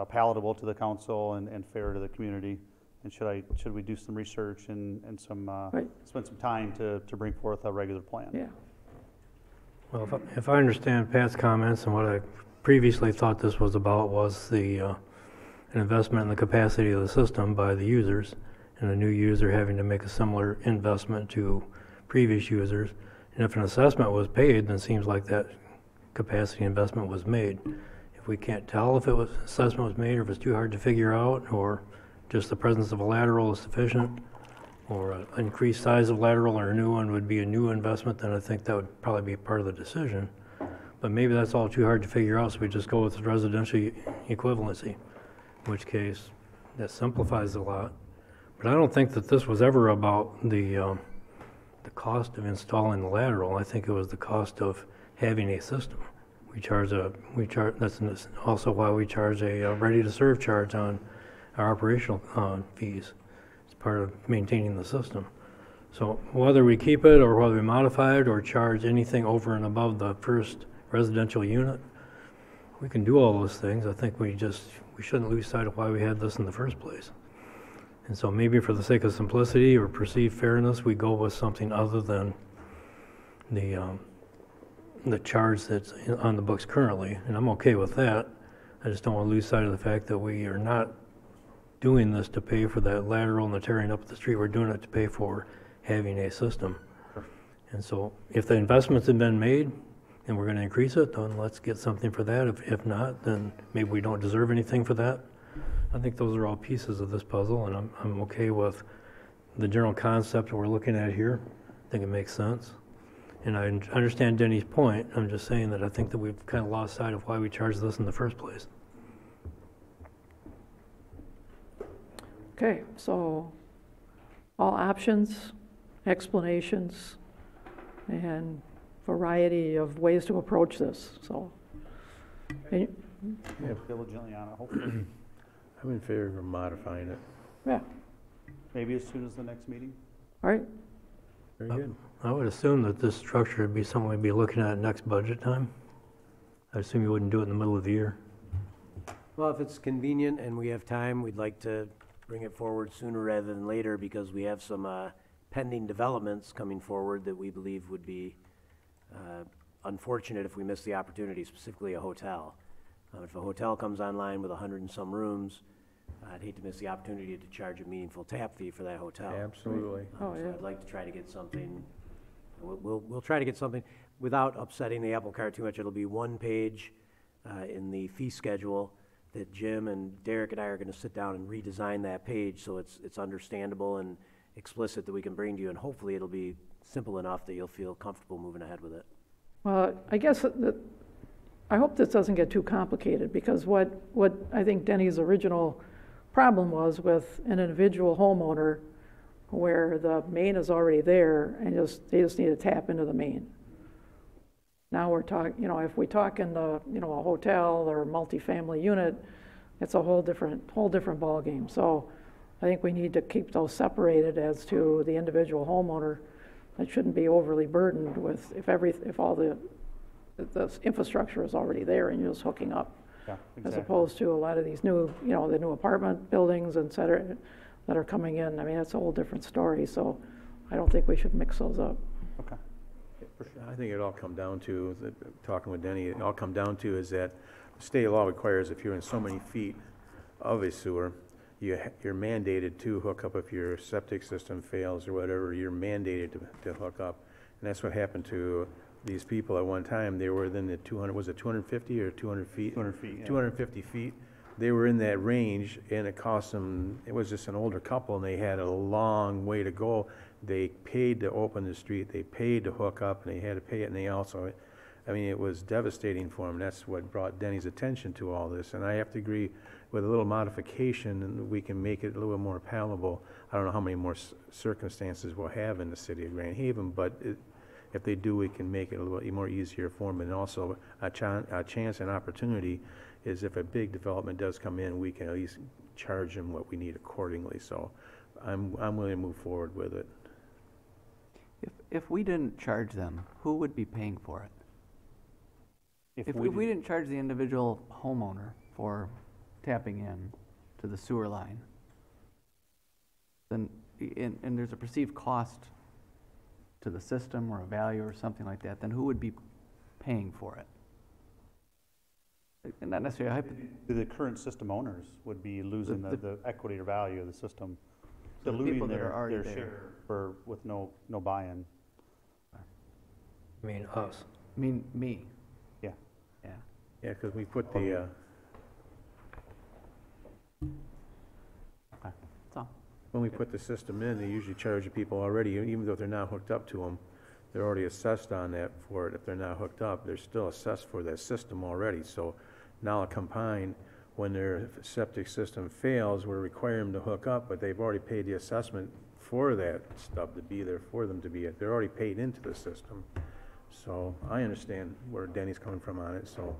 S5: palatable to the council and fair to the community? And should we do some research and some,
S2: Right.
S5: spend some time to bring forth a regular plan?
S2: Yeah.
S7: Well, if I understand Pat's comments, and what I previously thought this was about was an investment in the capacity of the system by the users, and a new user having to make a similar investment to previous users. And if an assessment was paid, then it seems like that capacity investment was made. If we can't tell if assessment was made, or if it's too hard to figure out, or just the presence of a lateral is sufficient, or an increased size of lateral or a new one would be a new investment, then I think that would probably be part of the decision. But maybe that's all too hard to figure out, so we just go with residential equivalency, in which case that simplifies a lot. But I don't think that this was ever about the cost of installing the lateral. I think it was the cost of having a system. That's also why we charge a ready-to-serve charge on our operational fees. It's part of maintaining the system. So whether we keep it or whether we modify it or charge anything over and above the first residential unit, we can do all those things. I think we shouldn't lose sight of why we had this in the first place. And so maybe for the sake of simplicity or perceived fairness, we go with something other than the charge that's on the books currently, and I'm okay with that. I just don't want to lose sight of the fact that we are not doing this to pay for that lateral and the tearing up the street. We're doing it to pay for having a system. And so if the investments have been made and we're going to increase it, then let's get something for that. If not, then maybe we don't deserve anything for that. I think those are all pieces of this puzzle, and I'm okay with the general concept that we're looking at here. I think it makes sense. And I understand Denny's point. I'm just saying that I think that we've kind of lost sight of why we charged this in the first place.
S2: Okay, so all options, explanations, and variety of ways to approach this, so.
S5: Work diligently on it, hopefully.
S3: I'm in favor of modifying it.
S2: Yeah,
S5: Maybe as soon as the next meeting?
S2: all right,
S3: Very good.
S7: I would assume that this structure would be something we'd be looking at next budget time. I assume you wouldn't do it in the middle of the year.
S8: Well, if it's convenient and we have time, we'd like to bring it forward sooner rather than later because we have some pending developments coming forward that we believe would be unfortunate if we miss the opportunity, specifically a hotel. If a hotel comes online with 100 and some rooms, I'd hate to miss the opportunity to charge a meaningful tap fee for that hotel.
S3: Absolutely.
S2: Oh,
S8: So
S2: yeah.
S8: I'd like to try to get something, we'll try to get something without upsetting the apple cart too much. It'll be one page in the fee schedule that Jim and Derek and I are gonna sit down and redesign that page so it's understandable and explicit that we can bring to you, and hopefully it'll be simple enough that you'll feel comfortable moving ahead with it.
S2: well, I guess I hope this doesn't get too complicated, because what I think Denny's original problem was with an individual homeowner where the main is already there and they just need to tap into the main. Now we're talking, if we talk in the, a hotel or multifamily unit, it's a whole different ballgame. So I think we need to keep those separated as to the individual homeowner. That shouldn't be overly burdened with if all the infrastructure is already there and you're just hooking up.
S5: Yeah,
S2: As
S5: exactly.
S2: opposed to a lot of these new, the new apartment buildings, et cetera, that are coming in. I mean, that's a whole different story, so I don't think we should mix those up.
S5: Okay.
S3: I think it all come down to, talking with Denny, it all come down to is that state law requires if you're in so many feet of a sewer, you're mandated to hook up if your septic system fails or whatever, you're mandated to hook up. And that's what happened to these people at one time. They were within the 200, was it 250 or 200 feet?
S5: 200 feet, yeah.
S3: 250 feet. They were in that range, and it cost them, it was just an older couple, and they had a long way to go. They paid to open the street, they paid to hook up, and they had to pay it, and they also, it was devastating for them. That's what brought Denny's attention to all this, and I have to agree with a little modification, and we can make it a little more palatable. I don't know how many more circumstances we'll have in the city of Grand Haven, but if they do, we can make it a little more easier for them, and also a chance and opportunity is if a big development does come in, we can at least charge them what we need accordingly. So I'm willing to move forward with it.
S4: If we didn't charge them, who would be paying for it? If we didn't charge the individual homeowner for tapping in to the sewer line, then, and there's a perceived cost to the system or a value or something like that, then who would be paying for it? Not necessarily,
S5: The current system owners would be losing the equity or value of the system,
S4: the
S5: diluting
S4: people that are
S5: their
S4: already there.
S5: share with no buy-in.
S7: I mean, us.
S4: I mean, me.
S5: Yeah.
S4: Yeah.
S3: Yeah, because we put the,
S4: Okay. That's all.
S3: when we put the system in, they usually charge the people already, even though they're not hooked up to them. They're already assessed on that for it. If they're not hooked up, they're still assessed for that system already. So now combined, when their septic system fails, we're requiring them to hook up, but they've already paid the assessment for that stuff to be there for them to be, they're already paid into the system. So I understand where Denny's coming from on it, so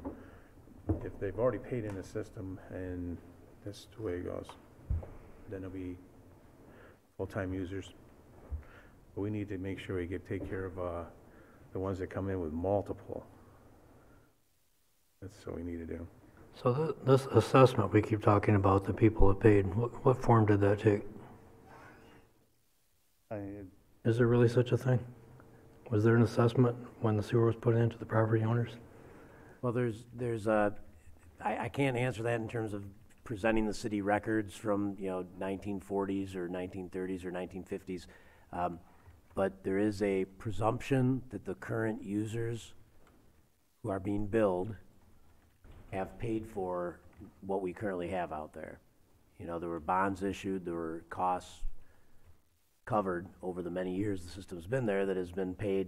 S3: if they've already paid in the system and that's the way it goes, then they'll be full-time users. But we need to make sure we take care of the ones that come in with multiple. That's what we need to do.
S7: So this assessment we keep talking about, the people that paid, what form did that take? Is there really such a thing? Was there an assessment when the sewer was put into the property owners?
S8: Well, I can't answer that in terms of presenting the city records from, 1940s or 1930s or 1950s. But there is a presumption that the current users who are being billed have paid for what we currently have out there. There were bonds issued, there were costs covered over the many years the system's been there that has been paid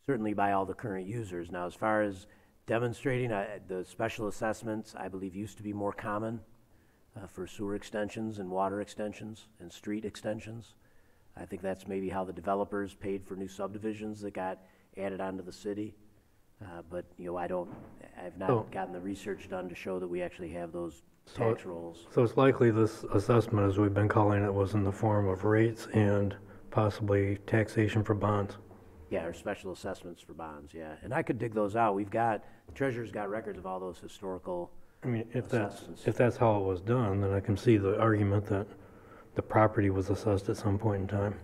S8: certainly by all the current users. Now, as far as demonstrating, the special assessments, I believe, used to be more common for sewer extensions and water extensions and street extensions. I think that's maybe how the developers paid for new subdivisions that got added onto the city. But, I've not gotten the research done to show that we actually have those tax rolls.
S7: So it's likely this assessment, as we've been calling it, was in the form of rates and possibly taxation for bonds.
S8: Yeah, or special assessments for bonds, yeah. And I could dig those out. The treasurer's got records of all those historical
S7: I mean, if
S8: assessments.
S7: that's how it was done, then I can see the argument that the property was assessed at some point in time.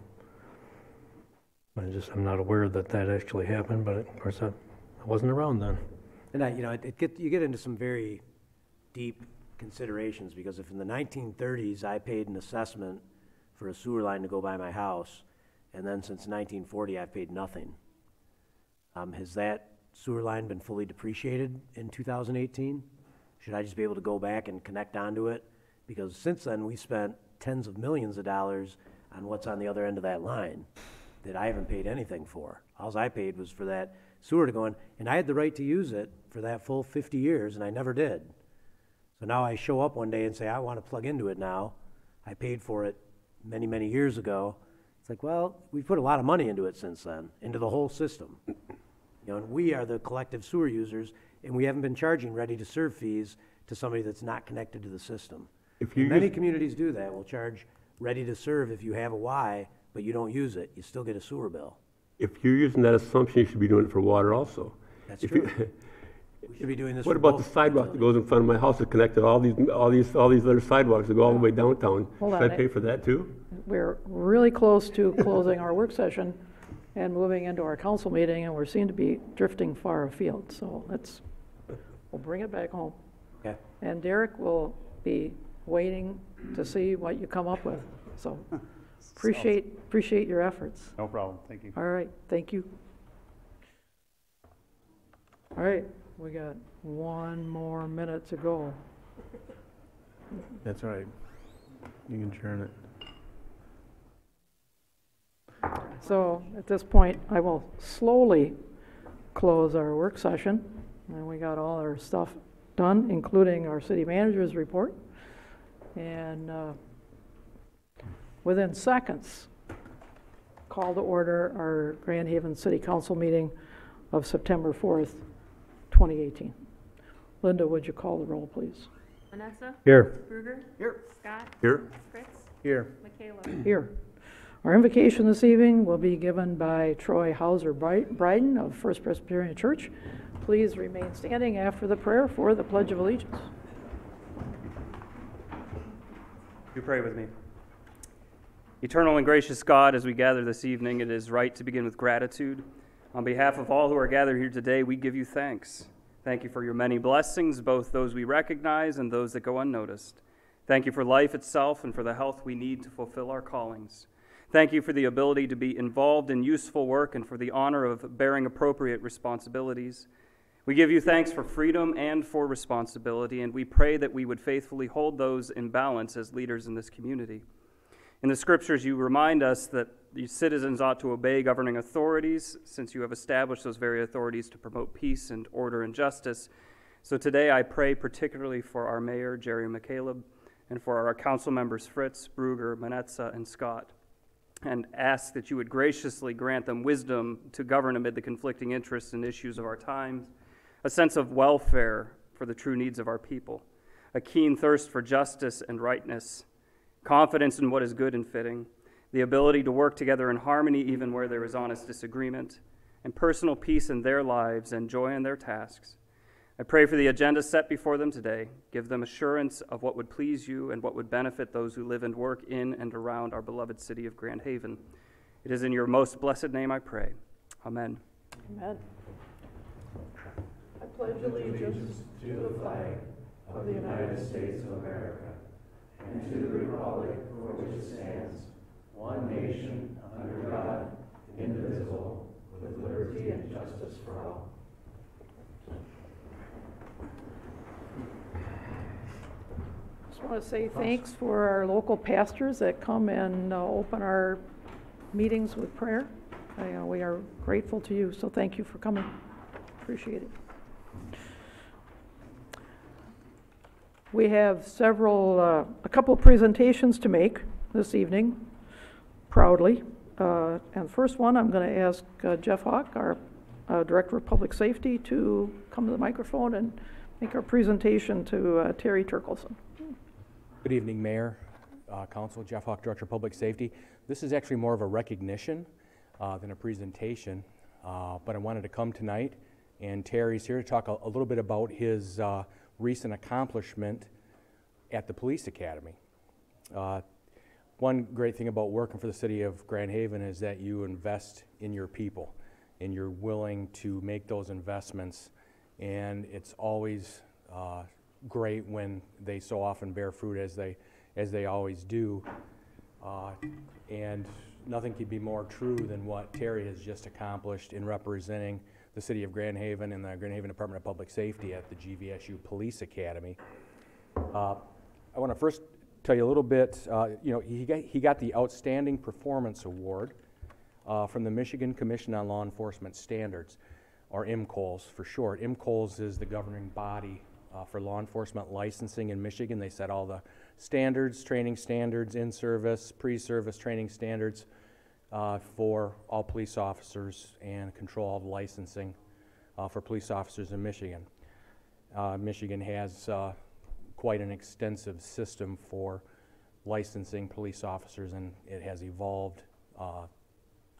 S7: I'm not aware that actually happened, but of course I wasn't around then.
S8: And you get into some very deep considerations, because if in the 1930s I paid an assessment for a sewer line to go by my house, and then since 1940 I've paid nothing, has that sewer line been fully depreciated in 2018? Should I just be able to go back and connect onto it? Because since then we spent tens of millions of dollars on what's on the other end of that line that I haven't paid anything for. All I paid was for that sewer to go in, and I had the right to use it for that full 50 years, and I never did. So now I show up one day and say, I want to plug into it now. I paid for it many, many years ago. It's like, well, we've put a lot of money into it since then, into the whole system. And we are the collective sewer users, and we haven't been charging ready-to-serve fees to somebody that's not connected to the system. Many communities do that. Will charge ready-to-serve if you have a Y, but you don't use it. You still get a sewer bill.
S6: If you're using that assumption, you should be doing it for water also.
S8: That's true. We should be doing this.
S6: What
S8: for
S6: about the
S8: both
S6: sidewalk that
S8: utilities.
S6: goes in front of my house that connected all these other sidewalks that go all the way downtown?
S2: Hold
S6: Should
S2: on,
S6: I pay for that too?
S2: We're really close to closing our work session and moving into our council meeting, and we seem to be drifting far afield, so we'll bring it back home.
S8: Okay.
S2: And Derek will be waiting to see what you come up with, so appreciate your efforts.
S5: No problem, thank you.
S2: All right, thank you. All right, we got 1 more minute to go.
S3: That's all right. You can turn it.
S2: So at this point, I will slowly close our work session. And we got all our stuff done, including our city manager's report. And within seconds, call to order our Grand Haven City Council meeting of September 4th, 2018. Linda, would you call the roll, please?
S11: Vanessa?
S7: Here.
S11: Bruger?
S8: Here.
S11: Scott?
S6: Here?
S11: Fritz?
S3: Here.
S11: Michaela?
S2: Here. Our invocation this evening will be given by Troy Hauser Bryden of First Presbyterian Church. Please remain standing after the prayer for the Pledge of Allegiance.
S11: You pray with me. Eternal and gracious God, as we gather this evening, it is right to begin with gratitude. On behalf of all who are gathered here today, we give you thanks. Thank you for your many blessings, both those we recognize and those that go unnoticed. Thank you for life itself and for the health we need to fulfill our callings. Thank you for the ability to be involved in useful work and for the honor of bearing appropriate responsibilities. We give you thanks for freedom and for responsibility, and we pray that we would faithfully hold those in balance as leaders in this community. In the scriptures, you remind us that the citizens ought to obey governing authorities, since you have established those very authorities to promote peace and order and justice. So today I pray particularly for our mayor, Jerry McCaleb, and for our council members, Fritz, Bruger, Manetza, and Scott, and ask that you would graciously grant them wisdom to govern amid the conflicting interests and issues of our times, a sense of welfare for the true needs of our people, a keen thirst for justice and rightness, confidence in what is good and fitting, the ability to work together in harmony even where there is honest disagreement, and personal peace in their lives and joy in their tasks. I pray for the agenda set before them today. Give them assurance of what would please you and what would benefit those who live and work in and around our beloved city of Grand Haven. It is in your most blessed name I pray. Amen.
S2: Amen. I pledge allegiance to the flag of the United States of America and to the republic for which it stands, one nation, under God, indivisible, with liberty and justice for all. Just want to say thanks for our local pastors that come and open our meetings with prayer. We are grateful to you, so thank you for coming. Appreciate it. We have a couple of presentations to make this evening, proudly. And the first one, I'm going to ask Jeff Hawk, our Director of Public Safety, to come to the microphone and make our presentation to Terry Turkelson.
S12: Good evening, Mayor, Council. Jeff Hawk, Director of Public Safety. This is actually more of a recognition than a presentation, but I wanted to come tonight, and Terry's here to talk a little bit about his recent accomplishment at the Police Academy. One great thing about working for the city of Grand Haven is that you invest in your people and you're willing to make those investments, and it's always great when they so often bear fruit as they always do. And nothing could be more true than what Terry has just accomplished in representing the city of Grand Haven and the Grand Haven Department of Public Safety at the GVSU Police Academy. I want to first tell you a little bit, he got the Outstanding Performance Award from the Michigan Commission on Law Enforcement Standards, or MCOLS for short. MCOLS is the governing body for law enforcement licensing in Michigan. They set all the standards, training standards, in-service, pre-service training standards for all police officers and control all the licensing for police officers in Michigan. Michigan has quite an extensive system for licensing police officers, and it has evolved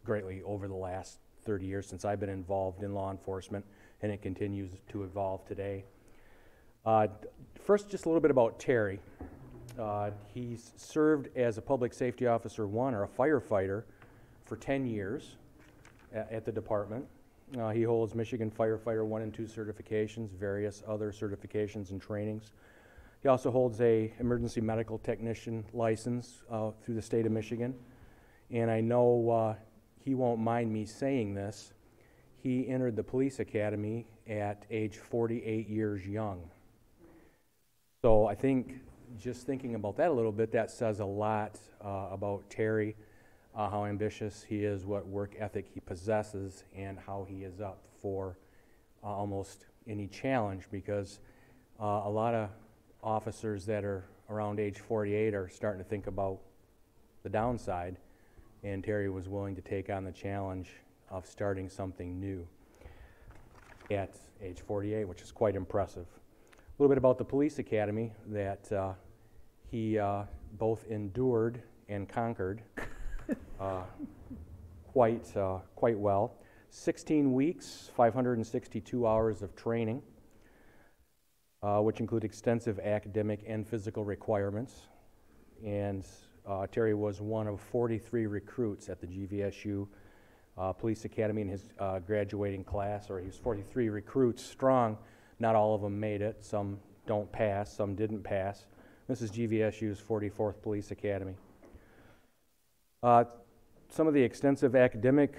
S12: greatly over the last 30 years since I've been involved in law enforcement, and it continues to evolve today. First, just a little bit about Terry. He's served as a public safety officer 1 or a firefighter for 10 years at the department. He holds Michigan Firefighter 1 and 2 certifications, various other certifications and trainings. He also holds a emergency medical technician license through the state of Michigan. And I know he won't mind me saying this. He entered the police academy at age 48 years young. So I think just thinking about that a little bit, that says a lot about Terry, how ambitious he is, what work ethic he possesses, and how he is up for almost any challenge, because a lot of officers that are around age 48 are starting to think about the downside, and Terry was willing to take on the challenge of starting something new at age 48, which is quite impressive. A little bit about the police academy that he both endured and conquered. quite well. 16 weeks, 562 hours of training, which include extensive academic and physical requirements. And Terry was one of 43 recruits at the GVSU Police Academy in his graduating class, or he was 43 recruits strong. Not all of them made it. Some don't pass, some didn't pass. This is GVSU's 44th Police Academy. Some of the extensive academic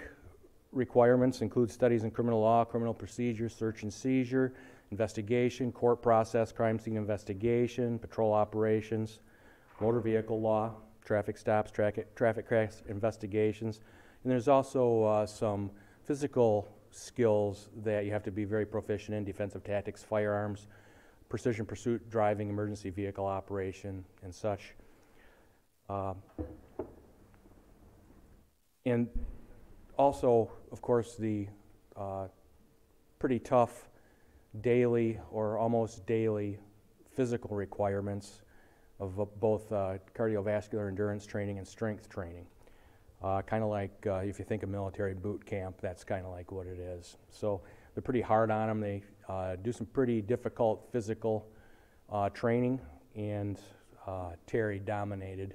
S12: requirements include studies in criminal law, criminal procedure, search and seizure, investigation, court process, crime scene investigation, patrol operations, motor vehicle law, traffic stops, traffic crash investigations. And there's also some physical skills that you have to be very proficient in: defensive tactics, firearms, precision pursuit, driving, emergency vehicle operation, and such. And also, of course, the pretty tough daily or almost daily physical requirements of both cardiovascular endurance training and strength training. Kind of like if you think of military boot camp, that's kind of like what it is. So they're pretty hard on them. They do some pretty difficult physical training, and Terry dominated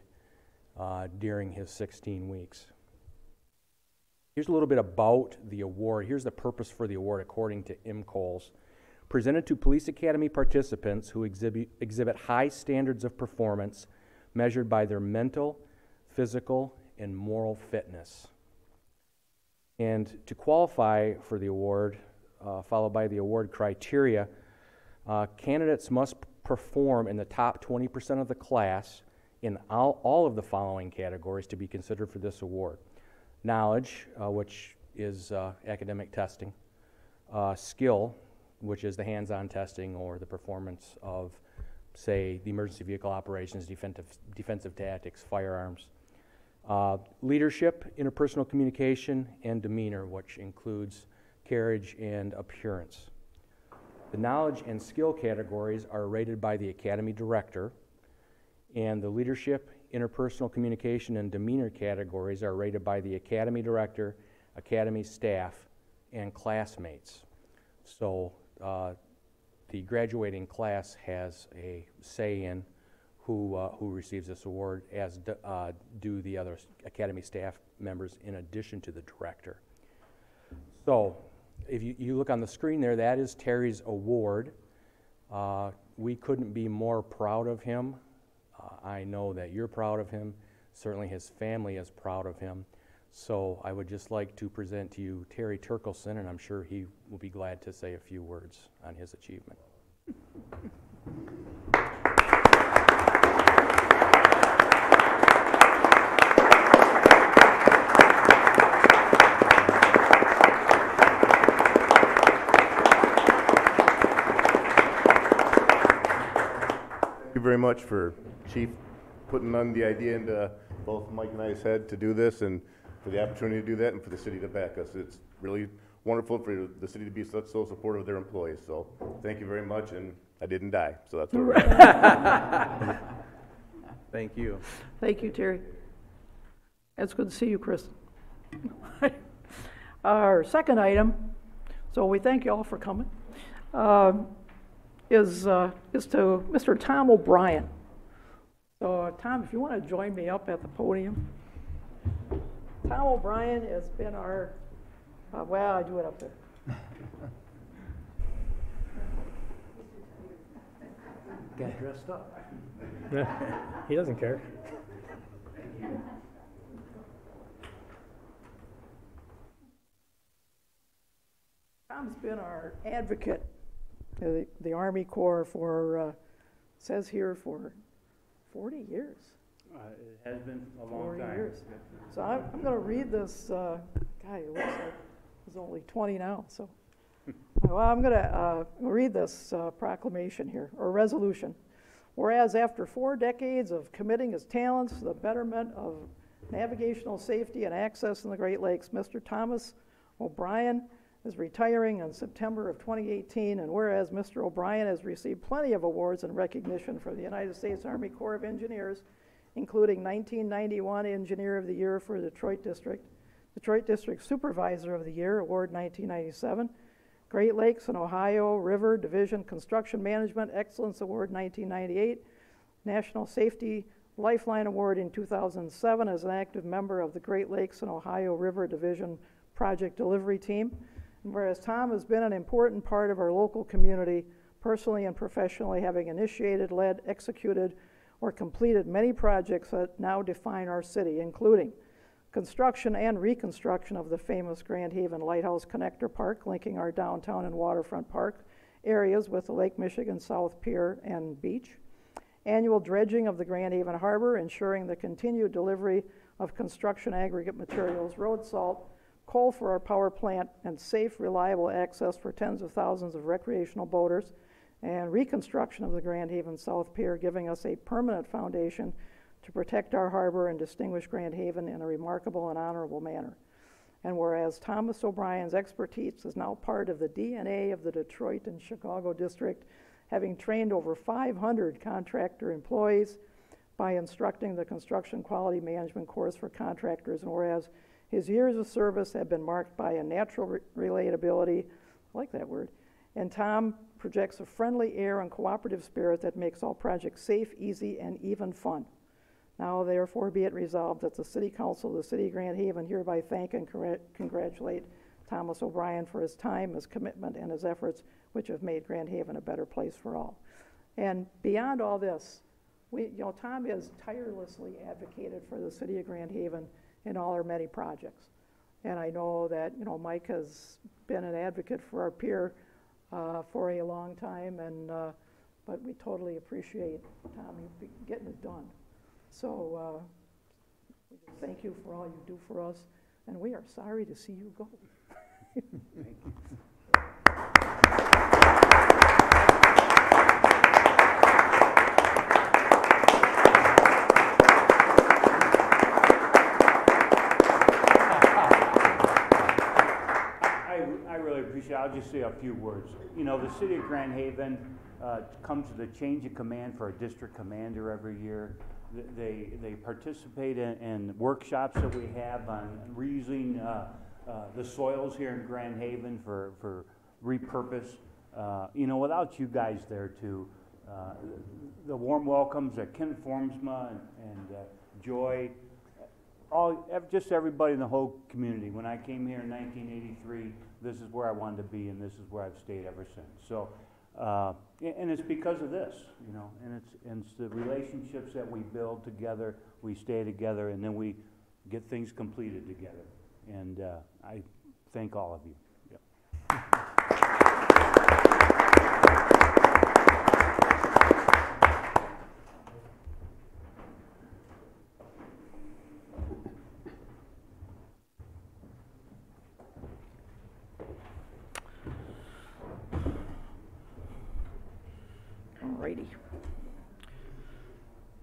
S12: during his 16 weeks. Here's a little bit about the award. Here's the purpose for the award according to IMCOLS. Presented to Police Academy participants who exhibit high standards of performance measured by their mental, physical, and moral fitness. And to qualify for the award, followed by the award criteria, candidates must perform in the top 20% of the class in all of the following categories to be considered for this award: knowledge, which is academic testing; skill, which is the hands-on testing or the performance of, say, the emergency vehicle operations, defensive tactics, firearms; leadership, interpersonal communication, and demeanor, which includes carriage and appearance. The knowledge and skill categories are rated by the Academy Director, and the leadership, interpersonal communication, and demeanor categories are rated by the Academy Director, Academy staff, and classmates. So the graduating class has a say in who receives this award, as do the other Academy staff members in addition to the director. So if you look on the screen there, that is Terry's award. We couldn't be more proud of him. I know that you're proud of him. Certainly his family is proud of him. So I would just like to present to you Terry Turkelson, and I'm sure he will be glad to say a few words on his achievement.
S13: Thank you very much for Chief putting on the idea into both Mike and I's head to do this, and for the opportunity to do that, and for the city to back us. It's really wonderful for the city to be so supportive of their employees. So thank you very much, and I didn't die, so that's all right.
S3: Thank you.
S2: Thank you, Terry. It's good to see you, Chris. Our second item, so we thank you all for coming, is to Mr. Tom O'Brien. So, Tom, if you want to join me up at the podium. Tom O'Brien has been our, well, I do it up there.
S8: Got dressed up.
S7: He doesn't care.
S2: Tom's been our advocate of the Army Corps for, says here, for 40 years.
S5: It has been a long
S2: 40
S5: time.
S2: years. So I'm going to read this. Guy, it looks like he's only 20 now. So, well, I'm going to read this proclamation here, or resolution. Whereas after 4 decades of committing his talents to the betterment of navigational safety and access in the Great Lakes, Mr. Thomas O'Brien is retiring in September of 2018, and whereas Mr. O'Brien has received plenty of awards and recognition from the United States Army Corps of Engineers including 1991 Engineer of the Year for Detroit District, Detroit District Supervisor of the Year, Award 1997, Great Lakes and Ohio River Division Construction Management Excellence Award 1998, National Safety Lifeline Award in 2007 as an active member of the Great Lakes and Ohio River Division Project Delivery Team. And whereas Tom has been an important part of our local community, personally and professionally, having initiated, led, executed, or completed many projects that now define our city, including construction and reconstruction of the famous Grand Haven Lighthouse Connector Park, linking our downtown and waterfront park areas with the Lake Michigan South Pier and Beach, annual dredging of the Grand Haven Harbor, ensuring the continued delivery of construction aggregate materials, road salt, coal for our power plant, and safe, reliable access for tens of thousands of recreational boaters, and reconstruction of the Grand Haven South Pier, giving us a permanent foundation to protect our harbor and distinguish Grand Haven in a remarkable and honorable manner. And whereas Thomas O'Brien's expertise is now part of the DNA of the Detroit and Chicago district, having trained over 500 contractor employees by instructing the construction quality management course for contractors, and whereas his years of service have been marked by a natural relatability, I like that word, and Tom projects a friendly air and cooperative spirit that makes all projects safe, easy, and even fun. Now, therefore, be it resolved that the City Council of the City of Grand Haven hereby thank and congratulate Thomas O'Brien for his time, his commitment, and his efforts, which have made Grand Haven a better place for all. And beyond all this, Tom has tirelessly advocated for the City of Grand Haven in all our many projects. And I know that, Mike has been an advocate for our pier for a long time, and but we totally appreciate Tom getting it done. So we just thank you for all you do for us, and we are sorry to see you go.
S11: Thank you.
S14: I really appreciate it. I'll just say a few words. The city of Grand Haven comes to the change of command for a district commander every year. They participate in workshops that we have on reusing the soils here in Grand Haven for repurpose. Without you guys there too, the warm welcomes that Ken Formsma and Joy, just everybody in the whole community. When I came here in 1983, this is where I wanted to be, and this is where I've stayed ever since. So, and it's because of this, and it's the relationships that we build together, we stay together, and then we get things completed together. And I thank all of you. Yep.
S2: Alrighty.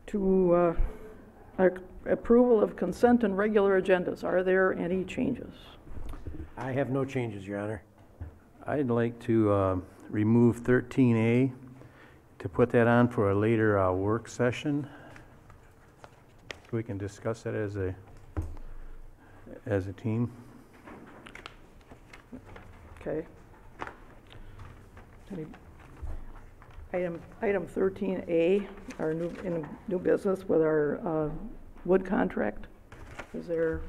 S2: To approval of consent and regular agendas, are there any changes?
S8: I have no changes, Your Honor.
S3: I'd like to remove 13A, to put that on for a later work session. We can discuss that as a team.
S2: Okay. Item 13A, our new business with our wood contract. Is there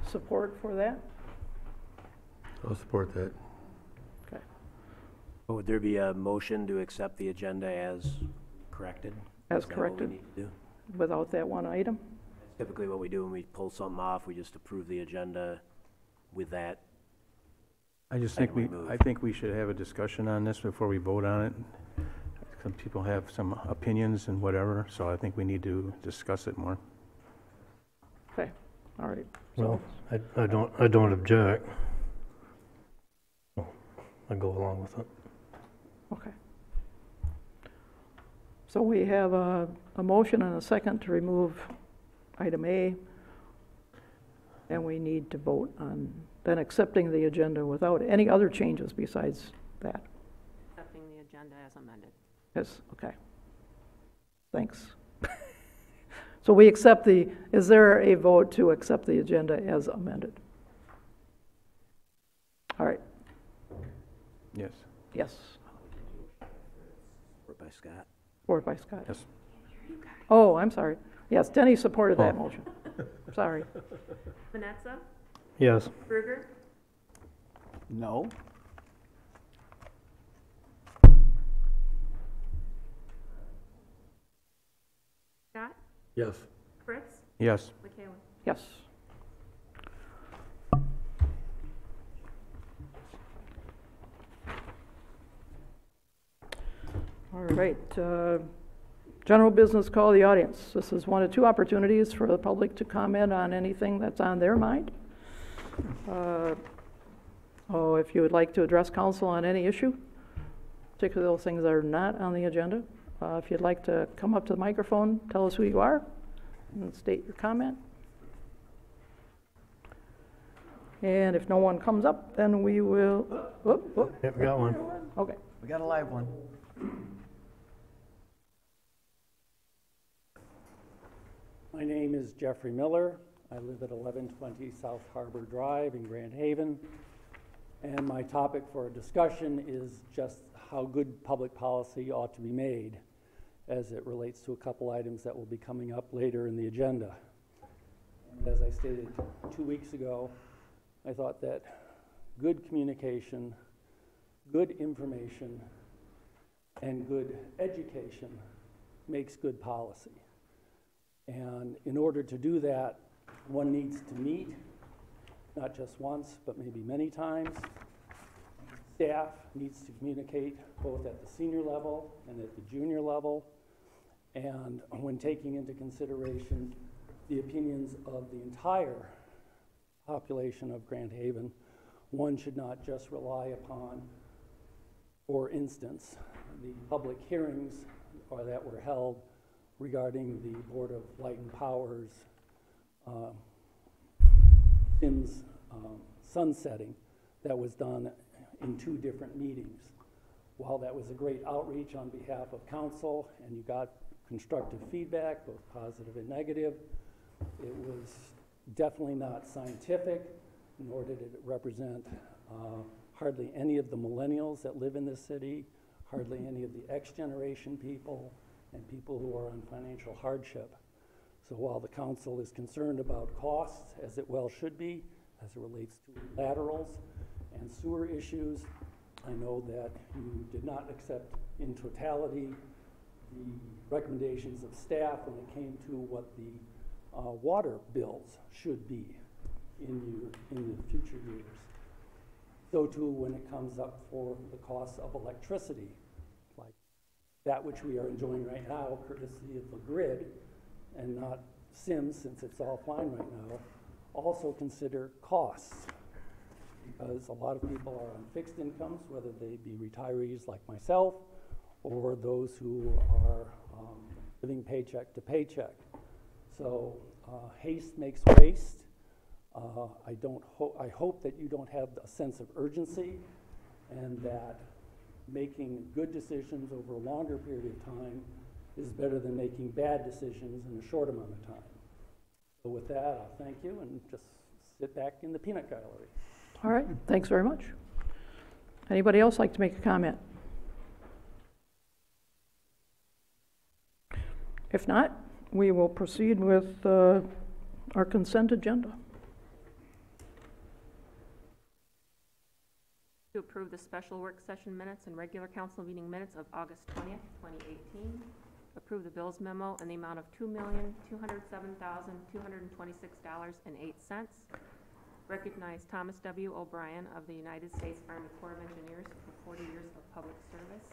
S2: support for that?
S6: I'll support that.
S2: Okay.
S8: Would there be a motion to accept the agenda as corrected?
S2: As
S8: Is that what
S2: corrected?
S8: we need to do?
S2: Without that one item?
S8: That's typically what we do when we pull something off. We just approve the agenda with that.
S3: I think we should have a discussion on this before we vote on it. Some people have some opinions and whatever, so I think we need to discuss it more.
S2: Okay, all right.
S7: Well, I don't object. I go along with it.
S2: Okay. So we have a motion and a second to remove item A, and we need to vote on then accepting the agenda without any other changes besides that.
S15: Accepting the agenda as amended.
S2: Yes, okay. Thanks. So we accept is there a vote to accept the agenda as amended? All right,
S3: Yes.
S2: yes.
S8: Support by Scott.
S2: Support by Scott.
S3: Yes.
S2: Oh, I'm sorry. Yes, Denny supported that motion. Sorry.
S15: Vanessa,
S7: Yes.
S15: Berger,
S4: No?
S15: Scott,
S6: Yes.
S15: Fritz,
S3: Yes.
S15: McHale.
S2: Yes. All right, general business, call the audience. This is one of two opportunities for the public to comment on anything that's on their mind. If you would like to address council on any issue, particularly those things that are not on the agenda, if you'd like to come up to the microphone, tell us who you are, and state your comment. And if no one comes up, then we will,
S7: Yep, got one.
S2: okay.
S4: We got a live one.
S16: My name is Jeffrey Miller. I live at 1120 South Harbor Drive in Grand Haven. And my topic for discussion is just how good public policy ought to be made as it relates to a couple items that will be coming up later in the agenda. And as I stated 2 weeks ago, I thought that good communication, good information, and good education makes good policy. And in order to do that, one needs to meet, not just once, but maybe many times. Staff needs to communicate both at the senior level and at the junior level. And when taking into consideration the opinions of the entire population of Grand Haven, one should not just rely upon, for instance, the public hearings that were held regarding the Board of Light and Power's Sims sunsetting that was done in 2 different meetings. While that was a great outreach on behalf of council and you got constructive feedback, both positive and negative, it was definitely not scientific, nor did it represent hardly any of the millennials that live in this city, hardly any of the X-generation people, and people who are on financial hardship. So while the council is concerned about costs, as it well should be, as it relates to laterals and sewer issues, I know that you did not accept in totality the recommendations of staff when it came to what the water bills should be in the future years. So too when it comes up for the cost of electricity, like that which we are enjoying right now, courtesy of the grid, and not Sims, since it's offline right now. Also consider costs, because a lot of people are on fixed incomes, whether they be retirees like myself, or those who are living paycheck to paycheck. So haste makes waste. I hope that you don't have a sense of urgency, and that making good decisions over a longer period of time is better than making bad decisions in a short amount of time. So with that, I'll thank you and just sit back in the peanut gallery.
S2: All right, thanks very much. Anybody else like to make a comment? If not, we will proceed with our consent agenda.
S15: To approve the special work session minutes and regular council meeting minutes of August 20th, 2018. Approve the bills memo in the amount of $2,207,226.08. Recognize Thomas W. O'Brien of the United States Army Corps of Engineers for 40 years of public service.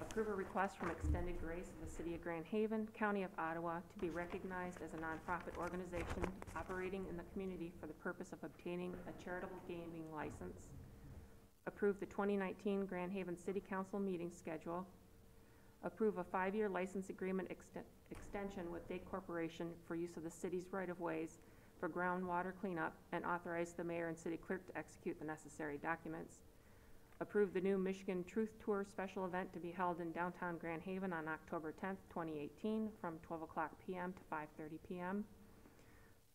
S15: Approve a request from Extended Grace of the City of Grand Haven, County of Ottawa, to be recognized as a nonprofit organization operating in the community for the purpose of obtaining a charitable gaming license. Approve the 2019 Grand Haven City Council meeting schedule. Approve a 5-year license agreement extension with Dake Corporation for use of the city's right-of-ways for groundwater cleanup, and authorize the mayor and city clerk to execute the necessary documents. Approve the new Michigan Truth Tour special event to be held in downtown Grand Haven on October 10th, 2018, from 12 o'clock p.m. to 5:30 p.m.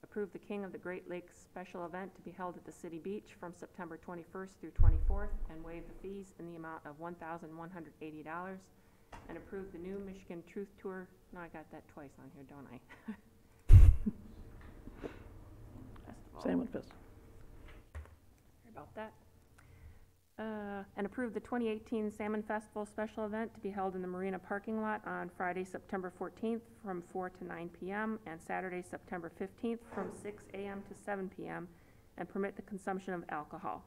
S15: Approve the King of the Great Lakes special event to be held at the City Beach from September 21st through 24th, and waive the fees in the amount of $1,180. And approve the new Michigan Truth Tour. No, I got that twice on here, don't I?
S2: Salmon Fest.
S15: Sorry about that. And approve the 2018 Salmon Festival special event to be held in the Marina parking lot on Friday, September 14th from 4 to 9 p.m. and Saturday, September 15th from 6 a.m. to 7 p.m. and permit the consumption of alcohol.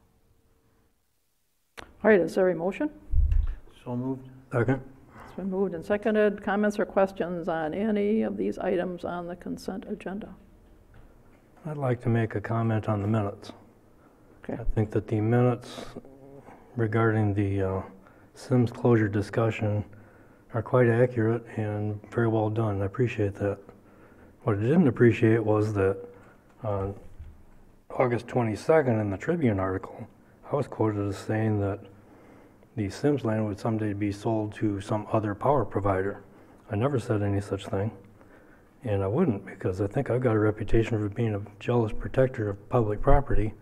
S2: All right, is there a motion?
S3: So moved.
S7: Second.
S2: It's been moved and seconded. Comments or questions on any of these items on the consent agenda?
S7: I'd like to make a comment on the minutes.
S2: Okay.
S7: I think that the minutes regarding the Sims closure discussion are quite accurate and very well done. I appreciate that. What I didn't appreciate was that on August 22nd in the Tribune article, I was quoted as saying that the Sims land would someday be sold to some other power provider. I never said any such thing, and I wouldn't, because I think I've got a reputation for being a jealous protector of public property,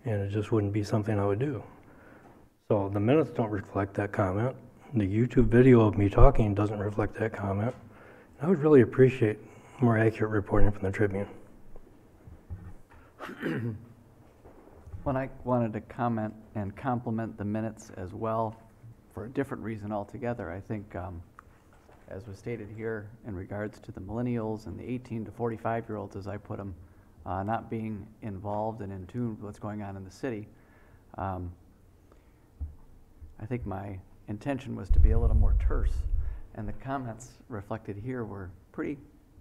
S7: and it just wouldn't be something I would do. So the minutes don't reflect that comment. The YouTube video of me talking doesn't reflect that comment. I would really appreciate more accurate reporting from the Tribune.
S4: When I wanted to comment and compliment the minutes as well, for a different reason altogether. I think, as was stated here, in regards to the millennials and the 18 to 45-year-olds, as I put them, not being involved and in tune with what's going on in the city, I think my intention was to be a little more terse, and the comments reflected here were pretty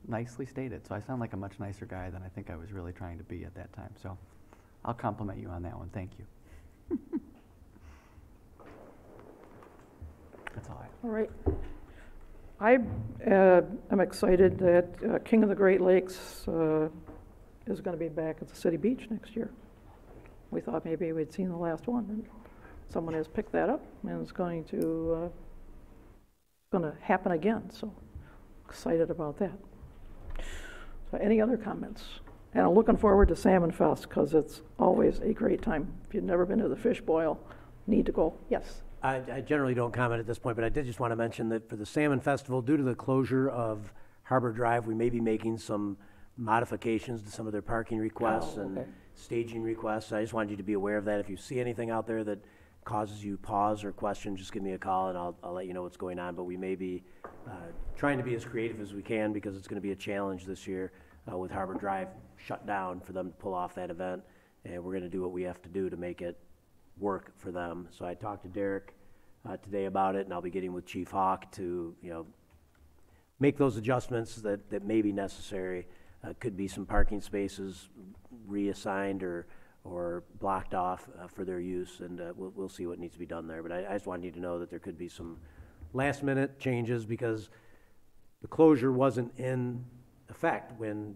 S4: nicely stated. So I sound like a much nicer guy than I think I was really trying to be at that time. So I'll compliment you on that one. Thank you. That's all I have.
S2: All right. I am excited that King of the Great Lakes is going to be back at the City Beach next year. We thought maybe we'd seen the last one, and someone has picked that up, and it's going to happen again. So excited about that. So any other comments? And I'm looking forward to Salmon Fest because it's always a great time. If you've never been to the Fish Boil, need to go. Yes.
S8: I generally don't comment at this point, but I did just want to mention that for the Salmon Festival, due to the closure of Harbor Drive, we may be making some modifications to some of their parking requests and staging requests. I just wanted you to be aware of that. If you see anything out there that causes you pause or question, just give me a call and I'll let you know what's going on. But we may be trying to be as creative as we can because it's going to be a challenge this year with Harbor Drive shut down for them to pull off that event. And we're going to do what we have to do to make it work for them. So I talked to Derek today about it, and I'll be getting with Chief Hawk to, make those adjustments that may be necessary. Could be some parking spaces reassigned or blocked off for their use, and we'll see what needs to be done there. But I just wanted you to know that there could be some last-minute changes because the closure wasn't in effect when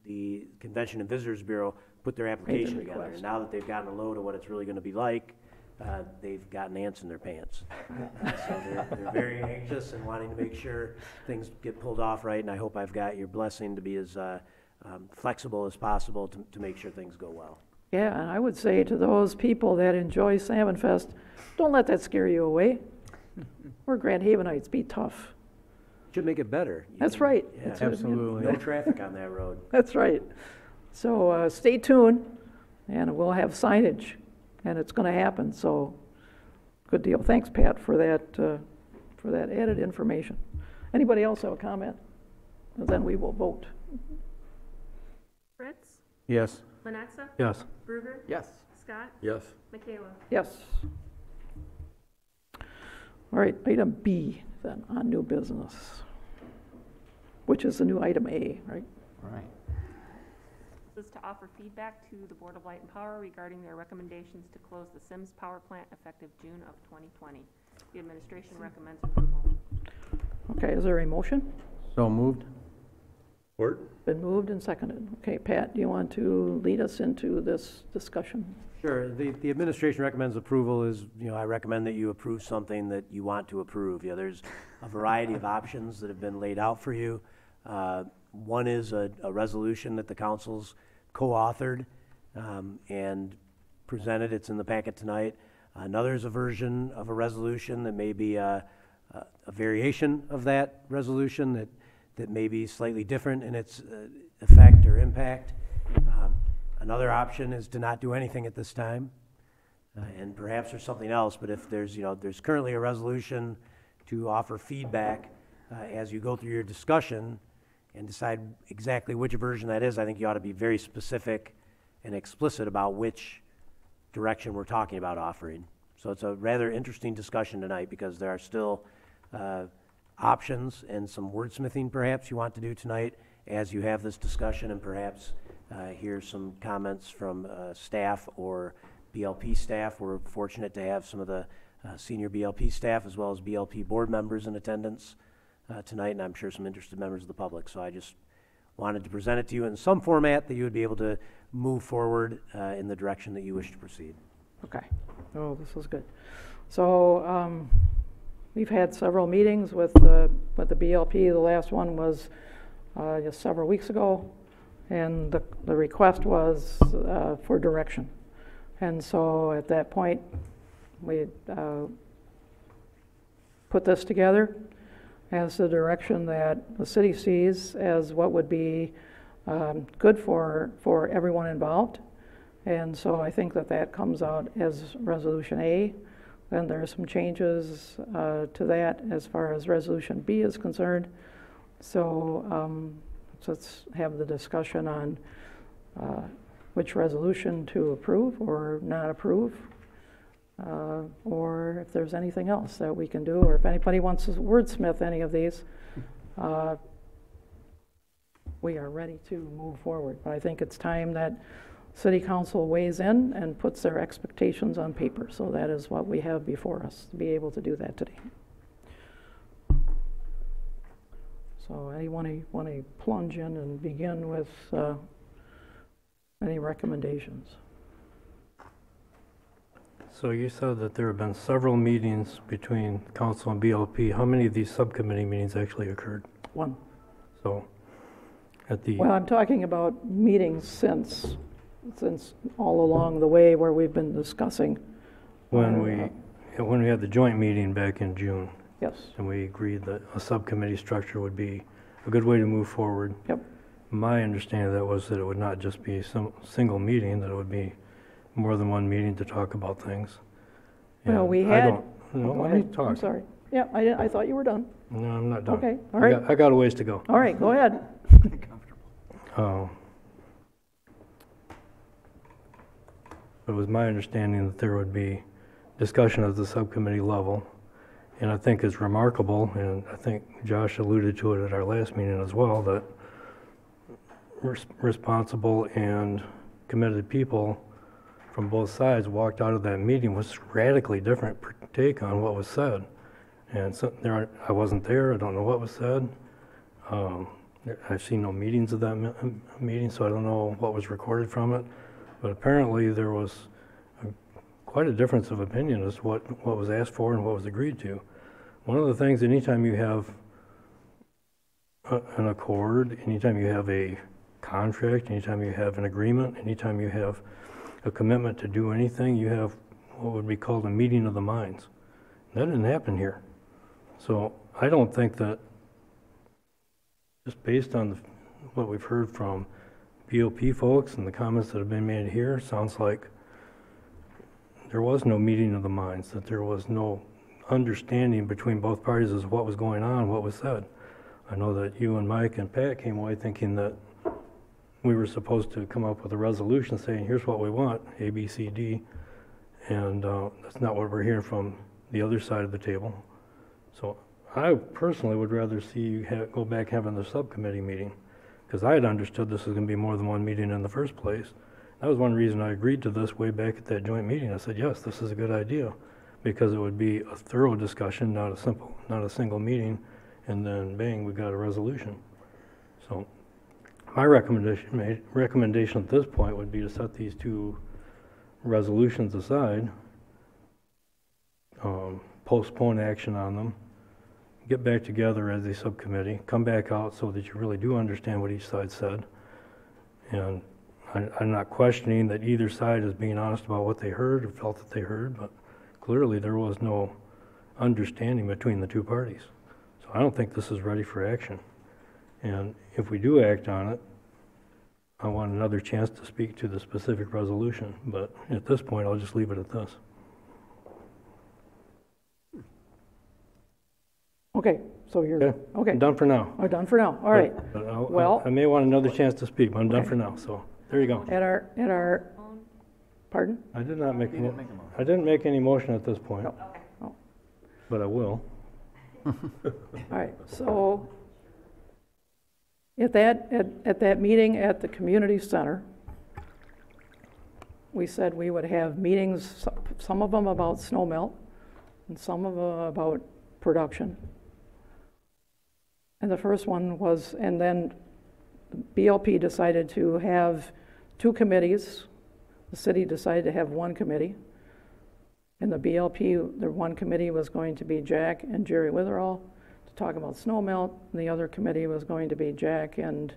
S8: the Convention and Visitors Bureau put their application together. And now that they've gotten a load of what it's really going to be like, they've gotten ants in their pants. So they're very anxious and wanting to make sure things get pulled off right, and I hope I've got your blessing to be as flexible as possible to make sure things go well.
S2: Yeah, and I would say to those people that enjoy Salmon Fest, don't let that scare you away. We're Grand Havenites, be tough.
S8: Should make it better.
S2: That's right.
S8: Yeah,
S3: absolutely.
S8: No traffic on that road.
S2: That's right. So stay tuned, and we'll have signage, and it's going to happen. So good deal. Thanks, Pat, for that added information. Anybody else have a comment? And then we will vote.
S15: Fritz?
S3: Yes.
S15: Lenexa?
S7: Yes.
S15: Bruger?
S4: Yes.
S15: Scott?
S6: Yes.
S15: Michaela?
S2: Yes. All right, item B then on new business, which is the new item A, right?
S4: Right.
S15: This is to offer feedback to the Board of Light and Power regarding their recommendations to close the Sims Power Plant effective June of 2020. The administration recommends approval.
S2: Okay, is there a motion?
S3: So moved.
S6: Support?
S2: Been moved and seconded. Okay, Pat, do you want to lead us into this discussion?
S8: Sure. The administration recommends approval is, I recommend that you approve something that you want to approve. There's a variety of options that have been laid out for you. One is a resolution that the council's co-authored and presented. It's in the packet tonight. Another is a version of a resolution that may be a variation of that resolution that may be slightly different in its effect or impact. Another option is to not do anything at this time, and perhaps there's something else, but if there's currently a resolution to offer feedback as you go through your discussion and decide exactly which version that is, I think you ought to be very specific and explicit about which direction we're talking about offering. So it's a rather interesting discussion tonight because there are still options and some wordsmithing perhaps you want to do tonight as you have this discussion, and perhaps hear some comments from staff or BLP staff. We're fortunate to have some of the senior BLP staff as well as BLP board members in attendance tonight, and I'm sure some interested members of the public. So I just wanted to present it to you in some format that you would be able to move forward in the direction that you wish to proceed.
S2: Okay. Oh, this is good. So we've had several meetings with the BLP. The last one was just several weeks ago, and the request was for direction. And so at that point, we put this together as the direction that the city sees as what would be good for everyone involved. And so I think that comes out as Resolution A. Then there are some changes to that as far as Resolution B is concerned. So let's have the discussion on which resolution to approve or not approve, or if there's anything else that we can do, or if anybody wants to wordsmith any of these, we are ready to move forward. But I think it's time that City Council weighs in and puts their expectations on paper. So that is what we have before us, to be able to do that today. So anyone want to plunge in and begin with any recommendations?
S7: So you said that there have been several meetings between council and BLP. How many of these subcommittee meetings actually occurred?
S2: One.
S7: So at the...
S2: Well, I'm talking about meetings since all along the way where we've been discussing.
S7: When we had the joint meeting back in June.
S2: Yes.
S7: And we agreed that a subcommittee structure would be a good way to move forward.
S2: Yep.
S7: My understanding of that was that it would not just be some single meeting, that it would be more than one meeting to talk about things.
S2: Well,
S7: And
S2: we had...
S7: let me talk.
S2: I'm sorry. Yeah, I thought you were done.
S7: No, I'm not done.
S2: Okay, all right.
S7: I got a ways to go.
S2: All right, go ahead.
S7: It was my understanding that there would be discussion at the subcommittee level, and I think it's remarkable, and I think Josh alluded to it at our last meeting as well, that responsible and committed people from both sides walked out of that meeting with radically different take on what was said. And so I wasn't there, I don't know what was said. I've seen no meetings of that meeting, so I don't know what was recorded from it. But apparently there was quite a difference of opinion as to what was asked for and what was agreed to. One of the things, anytime you have an accord, anytime you have a contract, anytime you have an agreement, anytime you have a commitment to do anything, you have what would be called a meeting of the minds. That didn't happen here. So I don't think that, just based on what we've heard from BOP folks and the comments that have been made here, sounds like there was no meeting of the minds, that there was no understanding between both parties as what was going on, what was said. I know that you and Mike and Pat came away thinking that we were supposed to come up with a resolution saying, here's what we want, A, B, C, D, and that's not what we're hearing from the other side of the table. So I personally would rather see you go back having the subcommittee meeting, because I had understood this was going to be more than one meeting in the first place. That was one reason I agreed to this way back at that joint meeting. I said, yes, this is a good idea, because it would be a thorough discussion, not a single meeting, and then bang, we got a resolution. So My recommendation at this point would be to set these two resolutions aside, postpone action on them, get back together as a subcommittee, come back out so that you really do understand what each side said. And I'm not questioning that either side is being honest about what they heard or felt that they heard, but clearly there was no understanding between the two parties. So I don't think this is ready for action. And if we do act on it, I want another chance to speak to the specific resolution, but at this point, I'll just leave it at this.
S2: Okay, so you're, okay.
S7: I'm done for now.
S2: Oh, done for now, all right.
S7: But
S2: Well,
S7: I may want another chance to speak, but I'm done
S2: Okay.
S7: for now, so there you go.
S2: at our, pardon?
S7: I did not make,
S4: You didn't make a motion.
S7: I didn't make any motion at this point,
S2: No. No.
S7: but I will.
S2: All right, so at that meeting at the community center, we said we would have meetings, some of them about snow melt and some of them about production. And the first one was, and then BLP decided to have two committees. The city decided to have one committee. And the BLP, the one committee was going to be Jack and Jerry Witherall to talk about snow melt. And the other committee was going to be Jack and,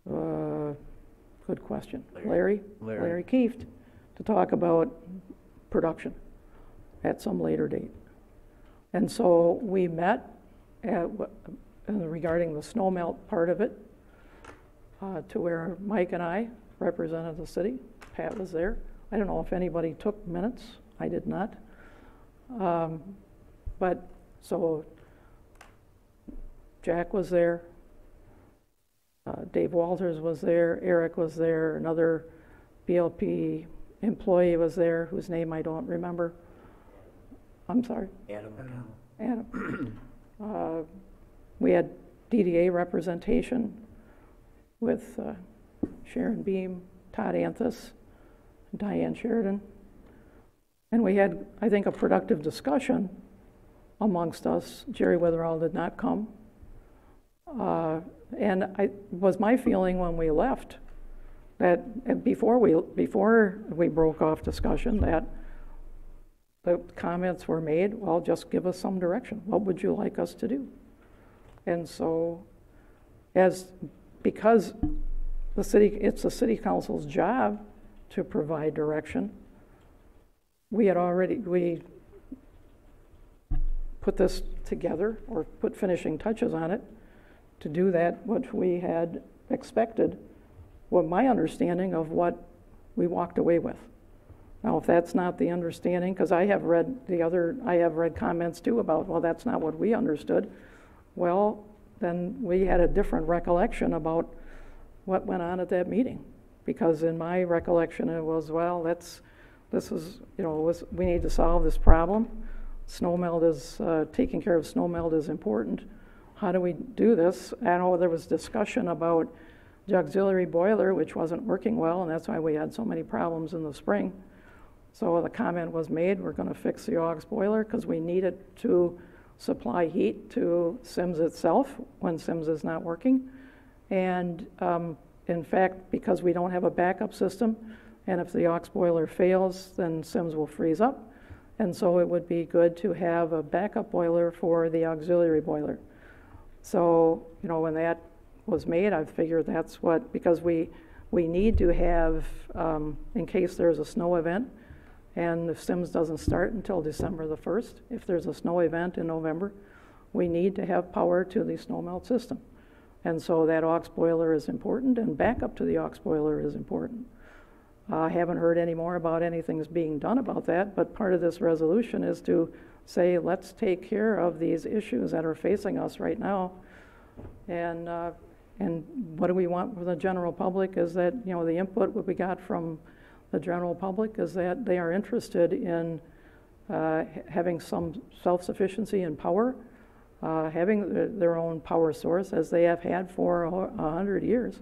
S2: good question, Larry Kieft, to talk about production at some later date. And so we met regarding the snow melt part of it, to where Mike and I represented the city. Pat was there. I don't know if anybody took minutes. I did not. But so Jack was there. Dave Walters was there. Eric was there. Another BLP employee was there whose name I don't remember. I'm sorry. Adam. We had DDA representation with Sharon Beam, Todd Anthus, Diane Sheridan. And we had, I think, a productive discussion amongst us. Jerry Witherall did not come. And was my feeling when we left that before we broke off discussion, that the comments were made, well, just give us some direction. What would you like us to do? And so, because it's the city council's job to provide direction, we put this together, or put finishing touches on it, to do that what we had expected, what my understanding of what we walked away with. Now, if that's not the understanding, because I have read comments too about, well, that's not what we understood. Well, then we had a different recollection about what went on at that meeting. Because in my recollection, it was, well, we need to solve this problem. Snow melt is, taking care of snow melt is important. How do we do this? I know there was discussion about the auxiliary boiler, which wasn't working well, and that's why we had so many problems in the spring. So the comment was made, we're going to fix the aux boiler because we need it to supply heat to Sims itself when Sims is not working. And in fact, because we don't have a backup system, and if the aux boiler fails, then Sims will freeze up. And so it would be good to have a backup boiler for the auxiliary boiler. So, when that was made, I figured that's because we need to have, in case there's a snow event, and if Sims doesn't start until December the 1st, if there's a snow event in November, we need to have power to the snow melt system. And so that aux boiler is important, and backup to the aux boiler is important. I haven't heard any more about anything being done about that, but part of this resolution is to say, let's take care of these issues that are facing us right now. And what do we want from the general public is that, the input what we got from the general public is that they are interested in having some self-sufficiency in power, having their own power source as they have had for 100 years.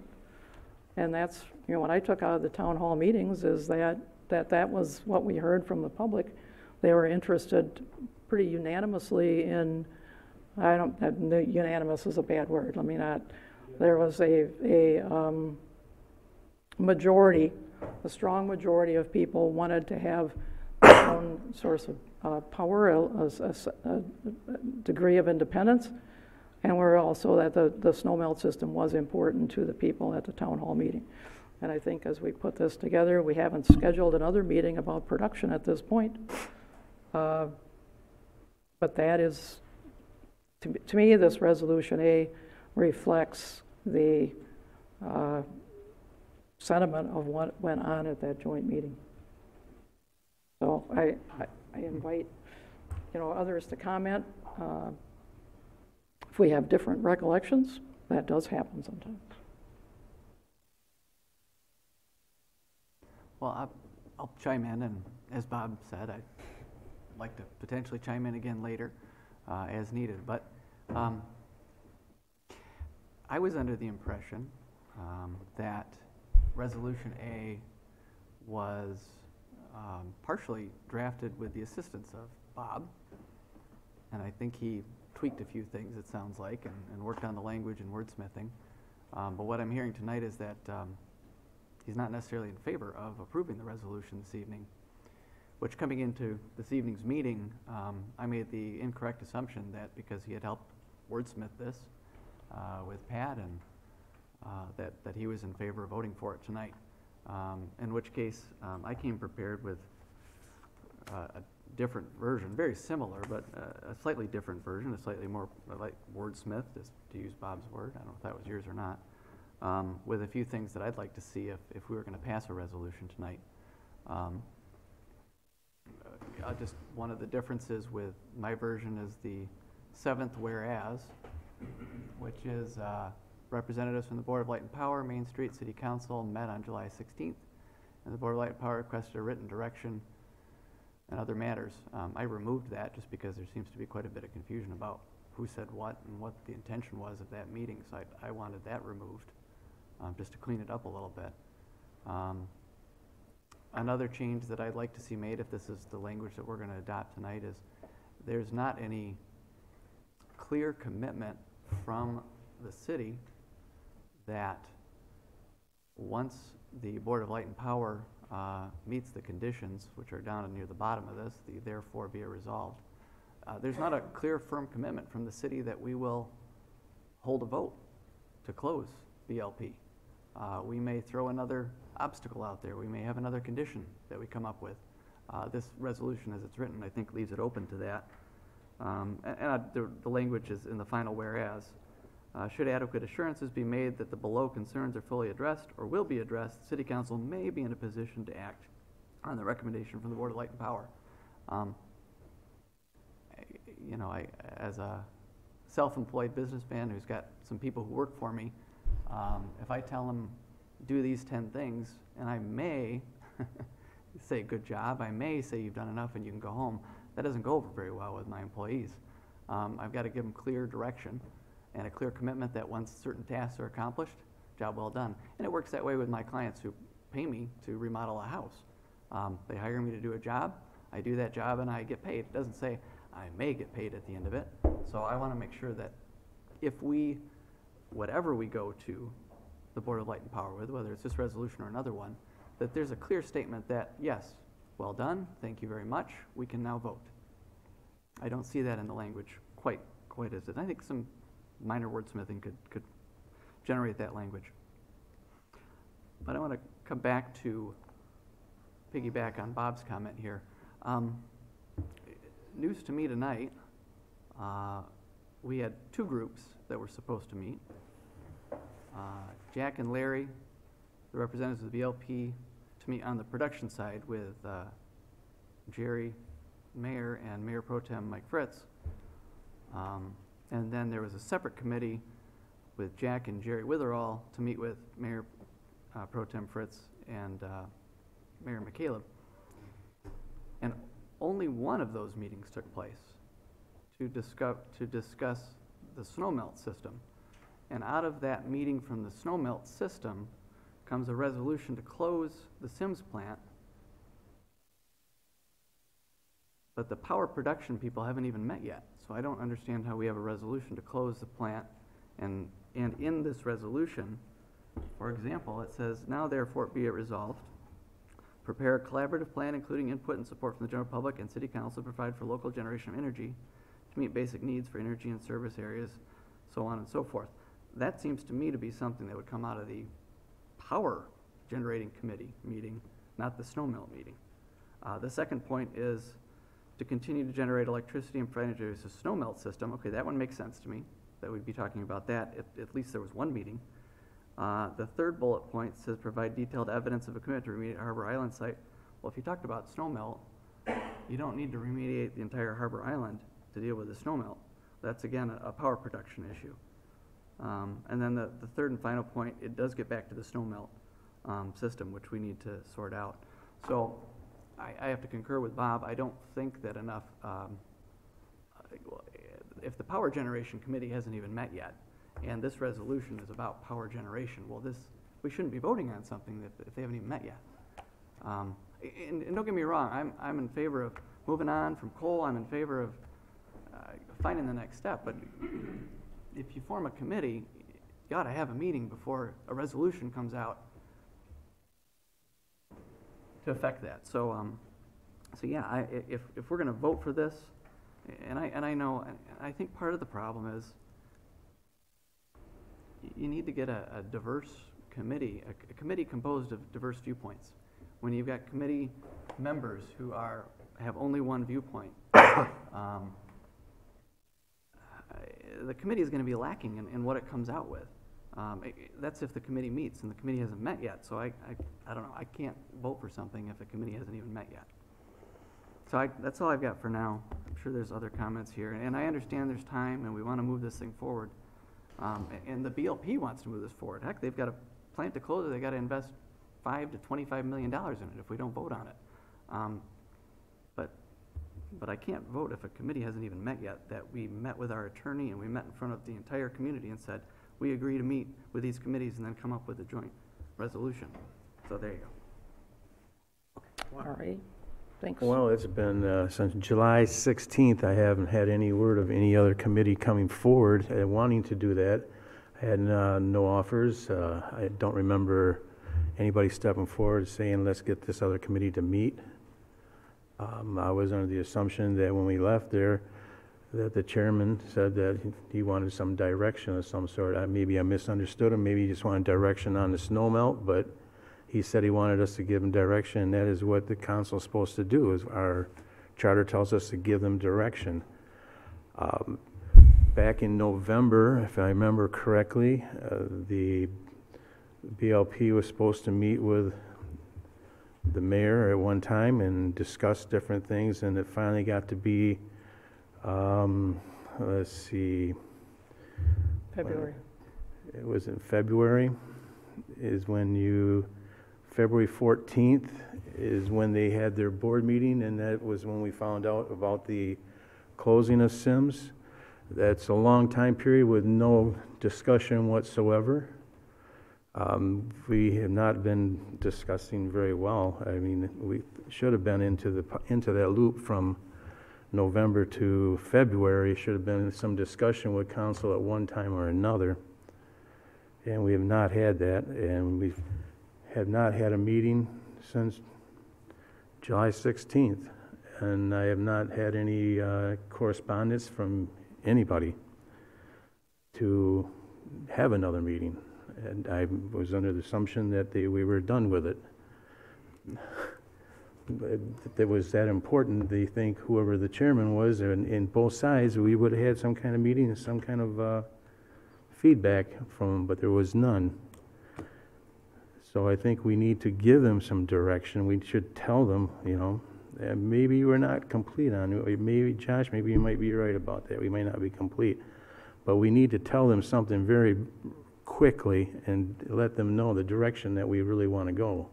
S2: And that's, what I took out of the town hall meetings is that was what we heard from the public. They were interested pretty unanimously in, unanimous is a bad word, let me not, there was a majority, a strong majority of people wanted to have their own source of power, a degree of independence, and we're also that the snow melt system was important to the people at the town hall meeting. And I think as we put this together, we haven't scheduled another meeting about production at this point. But that is, to me, this Resolution A reflects the sentiment of what went on at that joint meeting. So I invite, others to comment. If we have different recollections, that does happen sometimes.
S4: Well, I'll chime in, and as Bob said, I'd like to potentially chime in again later as needed. But I was under the impression that Resolution A was partially drafted with the assistance of Bob, and I think he tweaked a few things, it sounds like, and worked on the language and wordsmithing. But what I'm hearing tonight is that he's not necessarily in favor of approving the resolution this evening, which, coming into this evening's meeting, I made the incorrect assumption that because he had helped wordsmith this with Pat, and that he was in favor of voting for it tonight. In which case, I came prepared with a different version, very similar, but a slightly different version, a slightly more like wordsmith, just to use Bob's word. I don't know if that was yours or not. With a few things that I'd like to see if we were going to pass a resolution tonight. Just one of the differences with my version is the 7th whereas, which is representatives from the Board of Light and Power, Main Street City Council met on July 16th, and the Board of Light and Power requested a written direction and other matters. I removed that just because there seems to be quite a bit of confusion about who said what and what the intention was of that meeting, so I wanted that removed. Just to clean it up a little bit. Another change that I'd like to see made, if this is the language that we're going to adopt tonight, is there's not any clear commitment from the city that once the Board of Light and Power meets the conditions, which are down near the bottom of this, the therefore be it resolved, there's not a clear, firm commitment from the city that we will hold a vote to close BLP. We may throw another obstacle out there. We may have another condition that we come up with. This resolution, as it's written, I think leaves it open to that. The language is in the final whereas. Should adequate assurances be made that the below concerns are fully addressed or will be addressed, City Council may be in a position to act on the recommendation from the Board of Light and Power. As a self-employed businessman who's got some people who work for me, if I tell them do these 10 things, and I may say good job, I may say you've done enough and you can go home, that doesn't go over very well with my employees. I've got to give them clear direction and a clear commitment that once certain tasks are accomplished, job well done. And it works that way with my clients who pay me to remodel a house. They hire me to do a job, I do that job, and I get paid. It doesn't say I may get paid at the end of it. So I want to make sure that if whatever we go to the Board of Light and Power with, whether it's this resolution or another one, that there's a clear statement that, yes, well done, thank you very much, we can now vote. I don't see that in the language quite as it. I think some minor wordsmithing could generate that language. But I want to come back to piggyback on Bob's comment here. News to me tonight, we had 2 groups that were supposed to meet. Jack and Larry, the representatives of the BLP, to meet on the production side with Jerry Mayer and Mayor Pro Tem Mike Fritz. And then there was a separate committee with Jack and Jerry Witherall to meet with Mayor Pro Tem Fritz and Mayor McCaleb. And only one of those meetings took place to discuss the snow melt system. And out of that meeting from the snow melt system comes a resolution to close the Sims plant. But the power production people haven't even met yet. So I don't understand how we have a resolution to close the plant and And in this resolution, for example, it says, now therefore be it resolved, prepare a collaborative plan including input and support from the general public and city council to provide for local generation of energy to meet basic needs for energy and service areas, so on and so forth. That seems to me to be something that would come out of the power generating committee meeting, not the snow melt meeting. The second point is to continue to generate electricity and provide energy as a snow melt system. Okay, that one makes sense to me, that we'd be talking about that if at least there was one meeting. The third bullet point says provide detailed evidence of a commitment to remediate Harbor Island site. Well, if you talked about snow melt, you don't need to remediate the entire Harbor Island to deal with the snow melt. That's again a power production issue. And then the third and final point, it does get back to the snow melt system, which we need to sort out. So I have to concur with Bob. I don't think that enough, if the Power Generation Committee hasn't even met yet, and this resolution is about power generation, well, we shouldn't be voting on something if they haven't even met yet. And don't get me wrong, I'm in favor of moving on from coal. I'm in favor of finding the next step. But if you form a committee, you ought to have a meeting before a resolution comes out to affect that. So yeah, if we're going to vote for this, and I know, and I think part of the problem is you need to get a diverse committee, a committee composed of diverse viewpoints. When you've got committee members who have only one viewpoint, the committee is going to be lacking in what it comes out with. That's if the committee meets, and the committee hasn't met yet. So I don't know. I can't vote for something if the committee hasn't even met yet. So that's all I've got for now. I'm sure there's other comments here, and I understand there's time, and we want to move this thing forward. And the BLP wants to move this forward. Heck, they've got a plant to close it. They've got to invest $5 to $25 million in it if we don't vote on it. But I can't vote if a committee hasn't even met yet, that we met with our attorney and we met in front of the entire community and said, we agree to meet with these committees and then come up with a joint resolution. So there you go.
S2: All right, thanks.
S3: Well, it's been since July 16th, I haven't had any word of any other committee coming forward wanting to do that. I had no offers. I don't remember anybody stepping forward saying, let's get this other committee to meet. I was under the assumption that when we left there, that the chairman said that he wanted some direction of some sort. Maybe I misunderstood him. Maybe he just wanted direction on the snow melt, but he said he wanted us to give him direction, and that is what the council is supposed to do. Is our charter tells us to give them direction. Back in November, if I remember correctly, the BLP was supposed to meet with the mayor at one time and discuss different things, and it finally got to be, let's see.
S2: February.
S3: It was in February, February 14th is when they had their board meeting, and that was when we found out about the closing of Sims. That's a long time period with no discussion whatsoever. We have not been discussing very well. I mean, we should have been into that loop from November to February. Should have been some discussion with council at one time or another, and we have not had that. And we have not had a meeting since July 16th, and I have not had any correspondence from anybody to have another meeting. And I was under the assumption that we were done with it. But it was that important, they think, whoever the chairman was, and in both sides, we would have had some kind of meeting and some kind of feedback from them, but there was none. So I think we need to give them some direction. We should tell them, maybe we're not complete on it. Maybe, Josh, maybe you might be right about that. We might not be complete. But we need to tell them something very quickly and let them know the direction that we really want to go.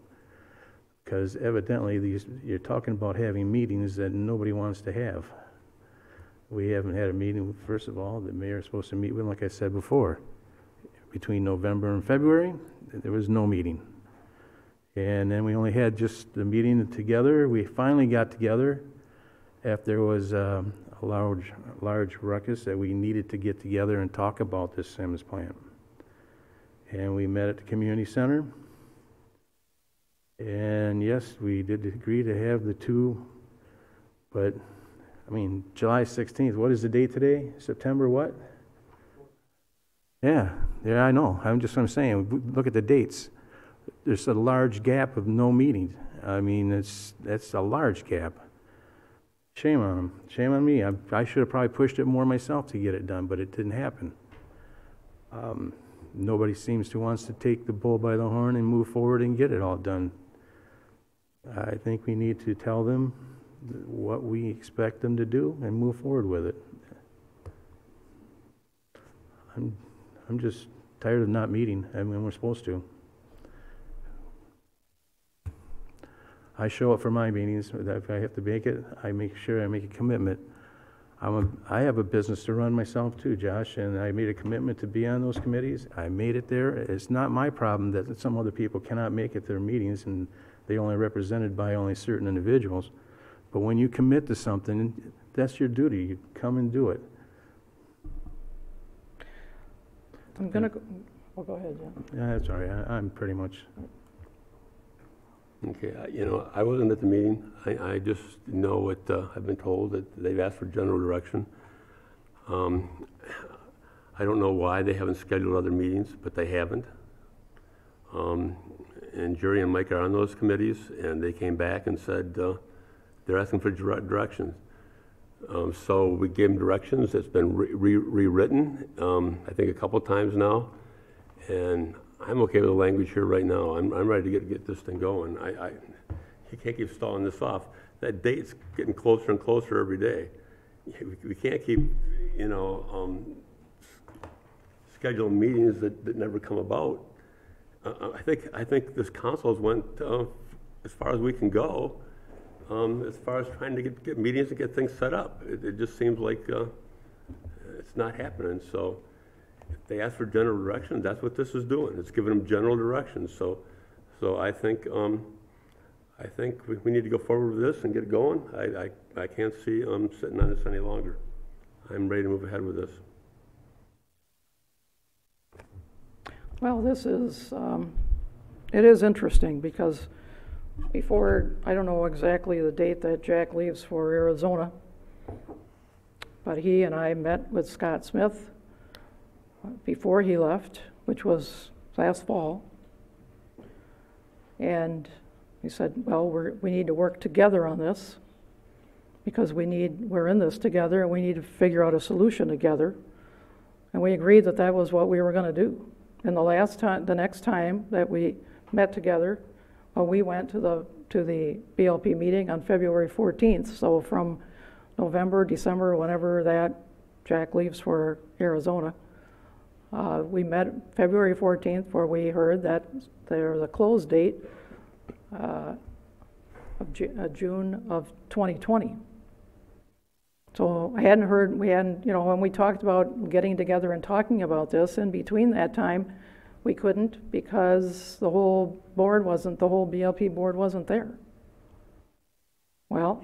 S3: Because evidently you're talking about having meetings that nobody wants to have. We haven't had a meeting. First of all, the mayor is supposed to meet with, like I said before, between November and February, there was no meeting. And then we only had just the meeting together. We finally got together after there was a large ruckus that we needed to get together and talk about this Sims plant. and we met at the community center. And yes, we did agree to have the two, but, I mean, July 16th, what is the date today? September what? Yeah, I know. I'm saying, look at the dates. There's a large gap of no meetings. I mean, that's a large gap. Shame on them. Shame on me. I should have probably pushed it more myself to get it done, but it didn't happen. Nobody seems to wants to take the bull by the horn and move forward and get it all done. I think we need to tell them what we expect them to do and move forward with it. I'm just tired of not meeting. I mean, we're supposed to. I show up for my meetings. If I have to make it, I make sure I make a commitment. I have a business to run myself too, Josh, and I made a commitment to be on those committees. I made it there. It's not my problem that some other people cannot make it to their meetings and they only represented by only certain individuals. But when you commit to something, that's your duty. You come and do it.
S2: I'm gonna go, well, go ahead, John.
S3: Yeah, that's all right. I'm pretty much.
S6: Okay, I wasn't at the meeting. I just know what I've been told, that they've asked for general direction. I don't know why they haven't scheduled other meetings, but they haven't. And Jerry and Mike are on those committees, and they came back and said they're asking for directions. So we gave them directions. It's been rewritten, I think a couple times now, and I'm okay with the language here right now. I'm ready to get this thing going. You can't keep stalling this off. That date's getting closer and closer every day. We can't keep, scheduling meetings that never come about. I think this council has went as far as we can go, as far as trying to get meetings and get things set up. It just seems like it's not happening. So if they ask for general direction, that's what this is doing. It's giving them general directions. So I think we need to go forward with this and get it going. I can't see sitting on this any longer. I'm ready to move ahead with this.
S2: Well, this is, it is interesting because before, I don't know exactly the date that Jack leaves for Arizona, but he and I met with Scott Smith before he left, which was last fall. And he said, well, we need to work together on this because we're in this together and we need to figure out a solution together. And we agreed that that was what we were going to do. And the next time that we met together, we went to the BLP meeting on February 14th. So from November, December, whenever that Jack leaves for Arizona, we met February 14th, where we heard that there was a close date of June of 2020. So when we talked about getting together and talking about this, in between that time, we couldn't because the whole BLP board wasn't there. Well,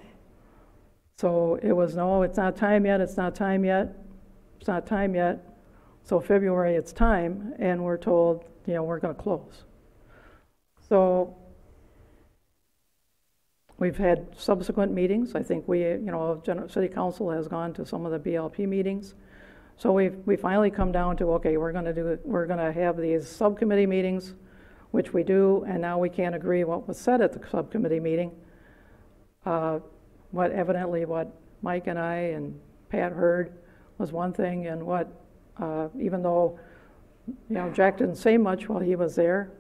S2: so it was, no, it's not time yet, it's not time yet, it's not time yet. So February, it's time, and we're told, we're going to close. So we've had subsequent meetings. I think City Council has gone to some of the BLP meetings. So we finally come down to, okay, we're going to have these subcommittee meetings, which we do, and now we can't agree what was said at the subcommittee meeting. What Mike and I and Pat heard was one thing, and what even though Jack didn't say much while he was there,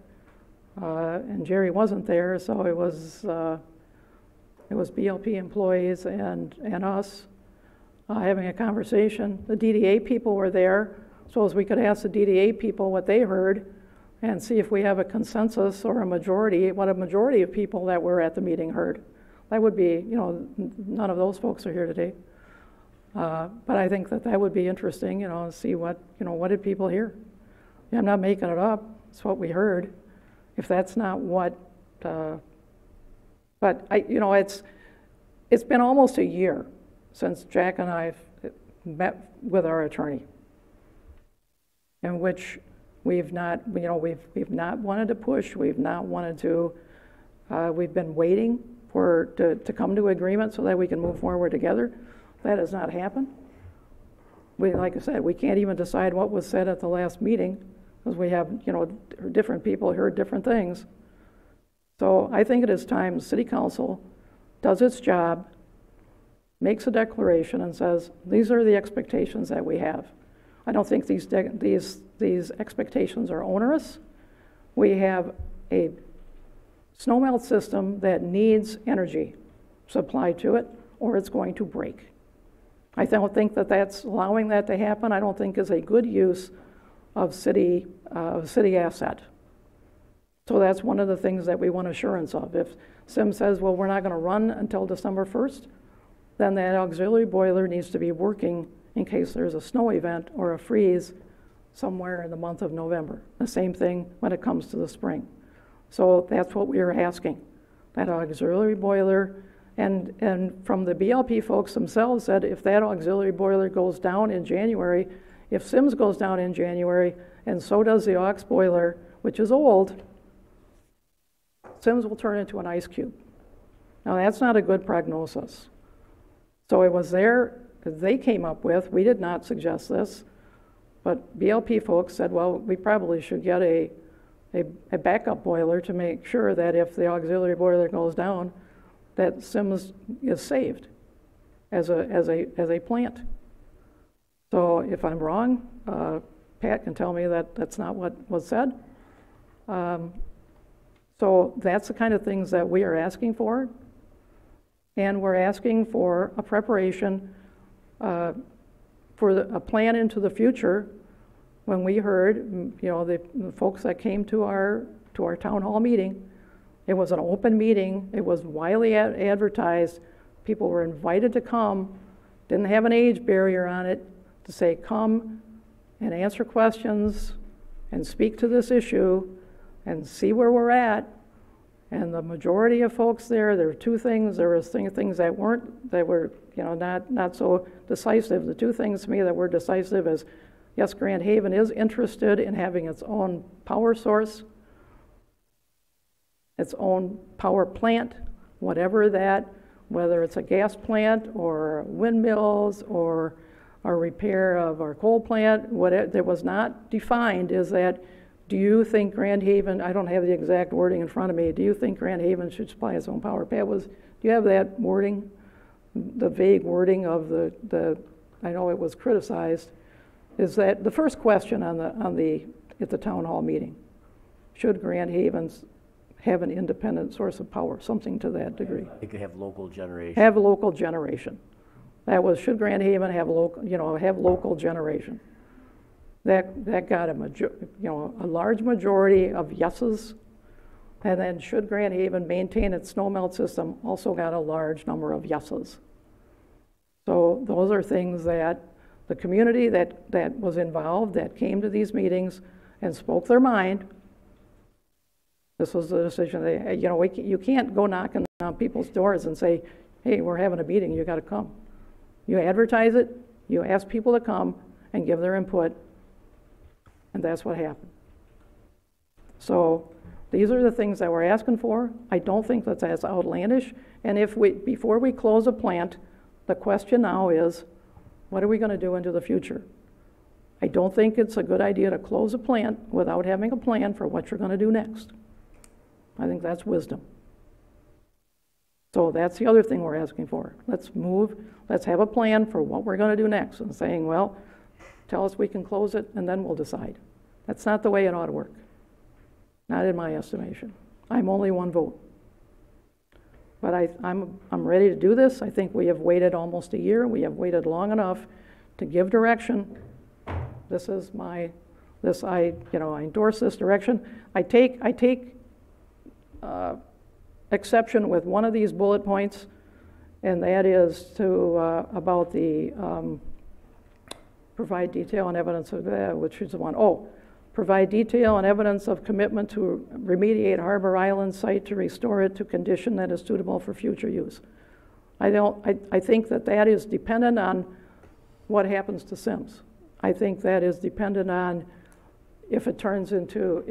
S2: and Jerry wasn't there, so it was BLP employees and us having a conversation. The DDA people were there, so as we could ask the DDA people what they heard and see if we have a consensus or a majority, what a majority of people that were at the meeting heard. That would be, none of those folks are here today. But I think that would be interesting, to see what did people hear. Yeah, I'm not making it up. It's what we heard. If that's not what, but it's been almost a year since Jack and I met with our attorney, in which We've not, you know, we've not wanted to push, we've not wanted to, we've been waiting to come to agreement so that we can move forward together. That has not happened. Like I said, we can't even decide what was said at the last meeting because we have, you know, different people heard different things. So I think it is time the city council does its job, makes a declaration and says, these are the expectations that we have. I don't think these expectations are onerous. We have a snowmelt system that needs energy supplied to it or it's going to break. I don't think that allowing that to happen, I don't think is a good use of city asset. So that's one of the things that we want assurance of. If Sims says, well, we're not going to run until December 1st, then that auxiliary boiler needs to be working in case there's a snow event or a freeze somewhere in the month of November. The same thing when it comes to the spring. So that's what we are asking, that auxiliary boiler. And from the BLP folks themselves said if that auxiliary boiler goes down in January, if Sims goes down in January, and so does the aux boiler, which is old, Sims will turn into an ice cube. Now that's not a good prognosis. So it was they came up with, we did not suggest this, but BLP folks said, well, we probably should get a backup boiler to make sure that if the auxiliary boiler goes down, that Sims is saved as a plant. So if I'm wrong, Pat can tell me that that's not what was said. So that's the kind of things that we are asking for. And we're asking for a preparation for a plan into the future. When we heard, you know, the folks that came to our town hall meeting, it was an open meeting. It was widely advertised. People were invited to come. Didn't have an age barrier on it to say come and answer questions and speak to this issue and see where we're at. And the majority of folks there were two things. There was things that were, you know, not so decisive. The two things to me that were decisive is, yes, Grand Haven is interested in having its own power source, its own power plant, whatever that, whether it's a gas plant or windmills or a repair of our coal plant, whatever that was not defined is that, do you think Grand Haven, I don't have the exact wording in front of me, do you think Grand Haven should supply its own power? Pat, do you have that wording, the vague wording of I know it was criticized, is that the first question at the town hall meeting, should Grand Haven have an independent source of power, something to that degree?
S8: They could have local generation.
S2: Have local generation. That was, should Grand Haven have local generation? That got a large majority of yeses. And then should Grand Haven maintain its snowmelt system, also got a large number of yeses. So those are things that the community that was involved, that came to these meetings and spoke their mind. This was the decision. You can't go knocking on people's doors and say, hey, we're having a meeting, you got to come. You advertise it, you ask people to come and give their input, and that's what happened. So these are the things that we're asking for. I don't think that that's outlandish. And before we close a plant, the question now is, what are we going to do into the future? I don't think it's a good idea to close a plant without having a plan for what you're going to do next. I think that's wisdom. So that's the other thing we're asking for. Let's have a plan for what we're going to do next, and saying, well, tell us we can close it and then we'll decide. That's not the way it ought to work. Not in my estimation. I'm only one vote. But I'm ready to do this. I think we have waited almost a year. We have waited long enough to give direction. I endorse this direction. I take exception with one of these bullet points, and that is about the provide detail and evidence of that, which is the one. Provide detail and evidence of commitment to remediate Harbor Island site to restore it to condition that is suitable for future use. I think that is dependent on what happens to Sims. I think that is dependent on if it turns into,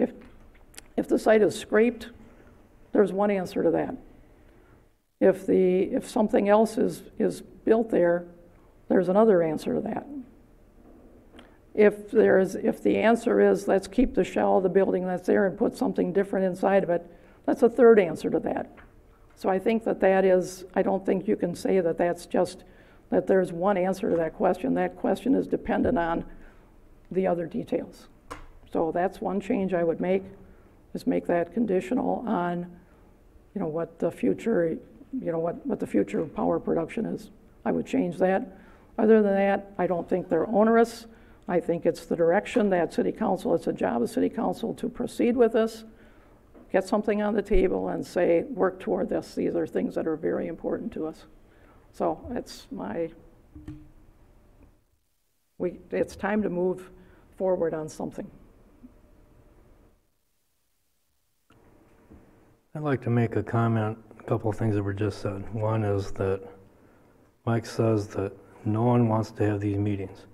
S2: if the site is scraped, there's one answer to that. If something else is built there, there's another answer to that. If the answer is, let's keep the shell of the building that's there and put something different inside of it, that's a third answer to that. So I think that is, I don't think you can say that that's just, that there's one answer to that question. That question is dependent on the other details. So that's one change I would make, is make that conditional on, what the future, what the future of power production is. I would change that. Other than that, I don't think they're onerous. I think it's the direction that City Council, it's a job of City Council to proceed with this, get something on the table and say, work toward this. These are things that are very important to us. So it's it's time to move forward on something.
S7: I'd like to make a comment, a couple of things that were just said. One is that Mike says that no one wants to have these meetings.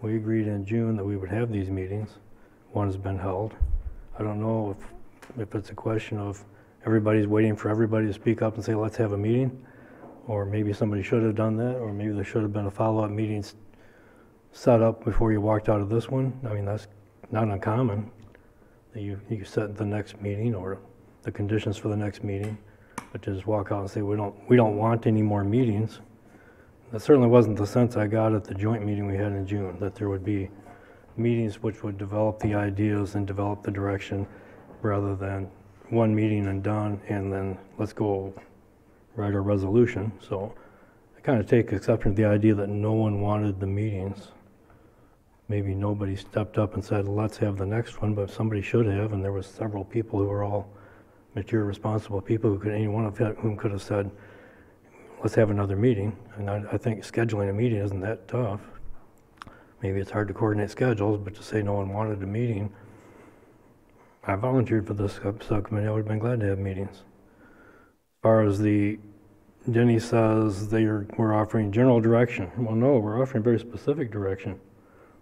S7: We agreed in June that we would have these meetings. One has been held. I don't know if it's a question of everybody's waiting for everybody to speak up and say, let's have a meeting, or maybe somebody should have done that, or maybe there should have been a follow-up meeting set up before you walked out of this one. I mean, that's not uncommon, that you set the next meeting or the conditions for the next meeting, but to just walk out and say, we don't want any more meetings. That certainly wasn't the sense I got at the joint meeting we had in June, that there would be meetings which would develop the ideas and develop the direction, rather than one meeting and done, and then let's go write a resolution. So I kind of take exception to the idea that no one wanted the meetings. Maybe nobody stepped up and said, let's have the next one, but somebody should have, and there was several people who were all mature, responsible people who could, any one of whom could have said, let's have another meeting. And I think scheduling a meeting isn't that tough. Maybe it's hard to coordinate schedules, but to say no one wanted a meeting, I volunteered for this subcommittee. I would have been glad to have meetings. As far as Denny says we're offering general direction. Well, no, we're offering very specific direction.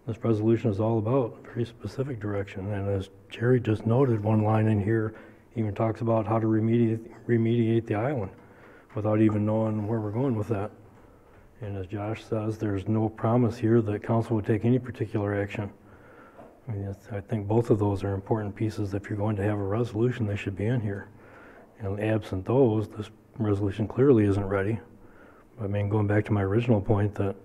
S7: This resolution is all about very specific direction. And as Jerry just noted, one line in here even talks about how to remediate the island without even knowing where we're going with that. And as Josh says, there's no promise here that council would take any particular action. I mean, I think both of those are important pieces. If you're going to have a resolution, they should be in here. And absent those, this resolution clearly isn't ready. I mean, going back to my original point, that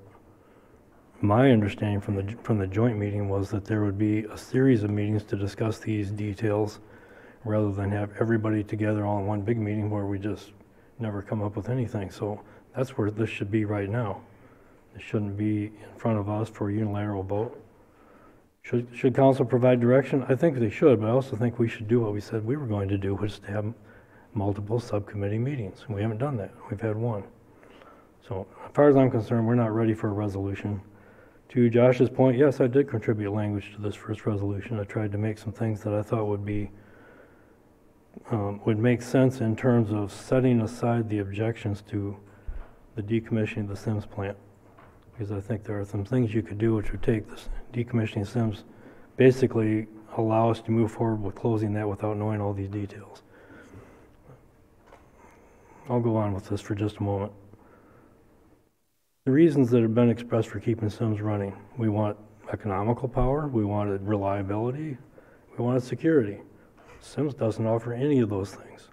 S7: my understanding from the joint meeting was that there would be a series of meetings to discuss these details, rather than have everybody together all in one big meeting where we just never come up with anything. So that's where this should be right now. It shouldn't be in front of us for a unilateral vote. Should council provide direction? I think they should, but I also think we should do what we said we were going to do, which is to have multiple subcommittee meetings. We haven't done that. We've had one. So as far as I'm concerned, we're not ready for a resolution. To Josh's point, yes, I did contribute language to this first resolution. I tried to make some things that I thought would make sense in terms of setting aside the objections to the decommissioning of the Sims plant. Because I think there are some things you could do which would take this decommissioning Sims, basically allow us to move forward with closing that without knowing all these details. I'll go on with this for just a moment. The reasons that have been expressed for keeping Sims running: we want economical power, we wanted reliability, we wanted security. Sims doesn't offer any of those things.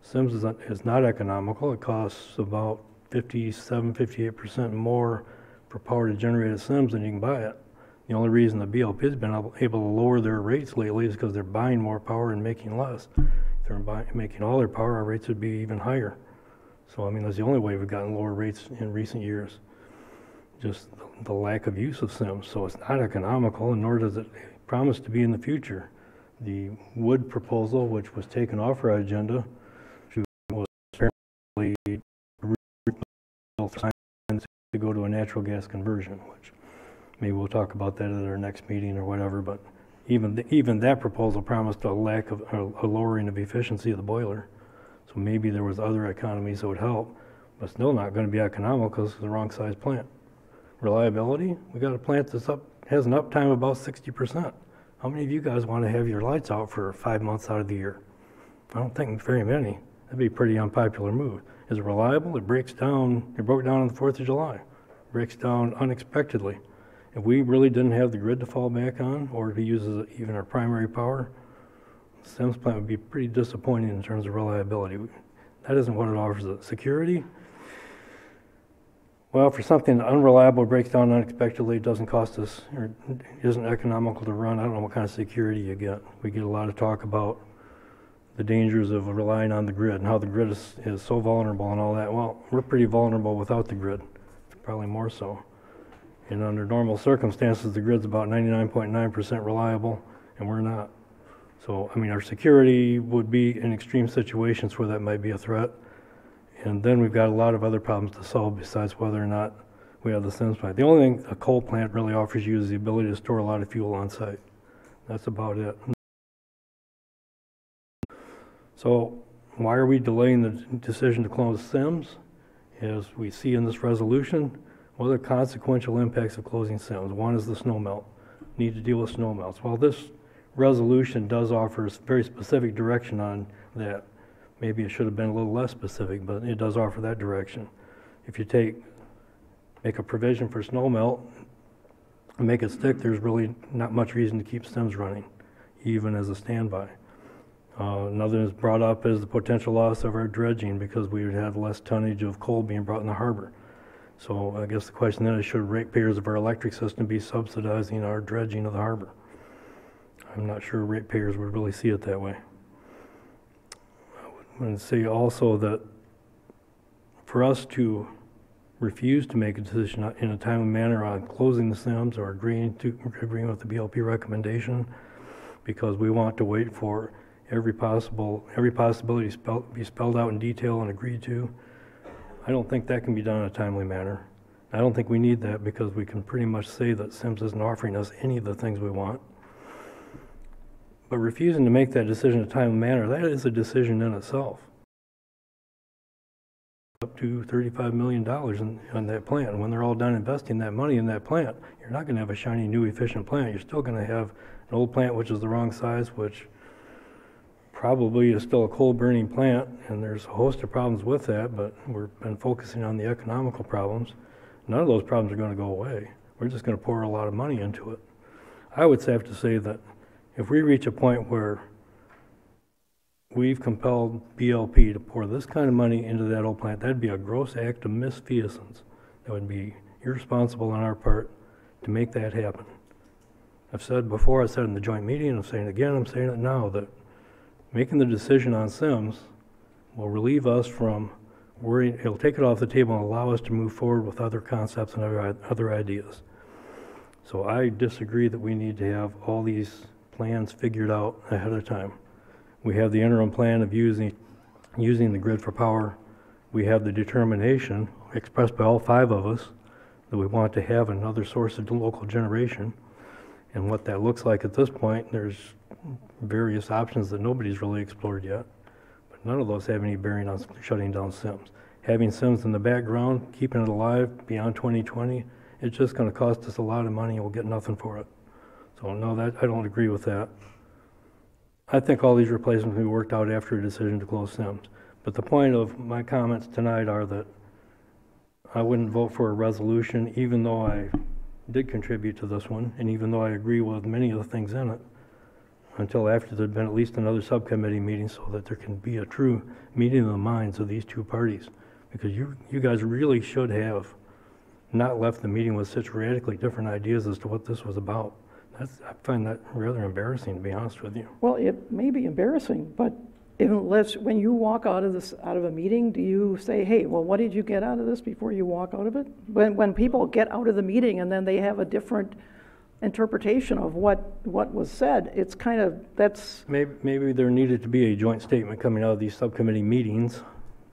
S7: Sims is not economical. It costs about 58% more for power to generate a Sims than you can buy it. The only reason the BLP has been able to lower their rates lately is because they're buying more power and making less. If they're making all their power, our rates would be even higher. So, I mean, that's the only way we've gotten lower rates in recent years. Just the lack of use of Sims. So it's not economical, and nor does it promise to be in the future. The Wood proposal, which was taken off our agenda, was apparently to go to a natural gas conversion, which maybe we'll talk about that at our next meeting or whatever. But even that proposal promised a lack of a lowering of efficiency of the boiler. So maybe there was other economies that would help, but still not going to be economical because it's the wrong size plant. Reliability: we got a plant that's has an uptime of about 60%. How many of you guys want to have your lights out for 5 months out of the year? I don't think very many. That'd be a pretty unpopular move. Is it reliable? It breaks down. It broke down on the 4th of July. It breaks down unexpectedly. If we really didn't have the grid to fall back on, or to use as even our primary power, the Sims plant would be pretty disappointing in terms of reliability. That isn't what it offers. Security? Well, for something unreliable, breaks down unexpectedly, doesn't cost us, or isn't economical to run, I don't know what kind of security you get. We get a lot of talk about the dangers of relying on the grid and how the grid is so vulnerable and all that. Well, we're pretty vulnerable without the grid, probably more so. And under normal circumstances, the grid's about 99.9% reliable, and we're not. So, I mean, our security would be in extreme situations where that might be a threat. And then we've got a lot of other problems to solve besides whether or not we have the Sims plant. The only thing a coal plant really offers you is the ability to store a lot of fuel on site. That's about it. So why are we delaying the decision to close Sims? As we see in this resolution, what are the consequential impacts of closing Sims? One is the snow melt. Need to deal with snow melts. Well, this resolution does offer very specific direction on that. Maybe it should have been a little less specific, but it does offer that direction. If you make a provision for snow melt and make it stick, there's really not much reason to keep Sims running, even as a standby. Another is brought up is the potential loss of our dredging because we would have less tonnage of coal being brought in the harbor. So I guess the question then is, should ratepayers of our electric system be subsidizing our dredging of the harbor? I'm not sure ratepayers would really see it that way. I would say also that for us to refuse to make a decision in a timely manner on closing the Sims or agreeing with the BLP recommendation, because we want to wait for every possibility be spelled out in detail and agreed to, I don't think that can be done in a timely manner. I don't think we need that because we can pretty much say that Sims isn't offering us any of the things we want. But refusing to make that decision in a timely manner, that is a decision in itself. Up to $35 million in that plant. And when they're all done investing that money in that plant, you're not going to have a shiny, new, efficient plant. You're still going to have an old plant which is the wrong size, which probably is still a coal-burning plant, and there's a host of problems with that, but we've been focusing on the economical problems. None of those problems are going to go away. We're just going to pour a lot of money into it. I would have to say that if we reach a point where we've compelled BLP to pour this kind of money into that old plant, that'd be a gross act of misfeasance. That would be irresponsible on our part to make that happen. I've said before, I said in the joint meeting, and I'm saying it again, I'm saying it now, that making the decision on Sims will relieve us from worrying. It'll take it off the table and allow us to move forward with other concepts and other ideas. So I disagree that we need to have all these plans figured out ahead of time. We have the interim plan of using the grid for power. We have the determination expressed by all 5 of us that we want to have another source of local generation. And what that looks like at this point, there's various options that nobody's really explored yet. But none of those have any bearing on shutting down Sims. Having Sims in the background, keeping it alive beyond 2020, it's just going to cost us a lot of money and we'll get nothing for it. So no, I don't agree with that. I think all these replacements will be worked out after a decision to close Sims. But the point of my comments tonight are that I wouldn't vote for a resolution even though I did contribute to this one, and even though I agree with many of the things in it, until after there'd been at least another subcommittee meeting so that there can be a true meeting of the minds of these two parties. Because you guys really should have not left the meeting with such radically different ideas as to what this was about. I find that rather embarrassing, to be honest with you.
S2: Well, it may be embarrassing, but unless when you walk out of a meeting, do you say, hey, well, what did you get out of this before you walk out of it? When people get out of the meeting and then they have a different interpretation of what was said, it's kind of, that's...
S7: Maybe there needed to be a joint statement coming out of these subcommittee meetings,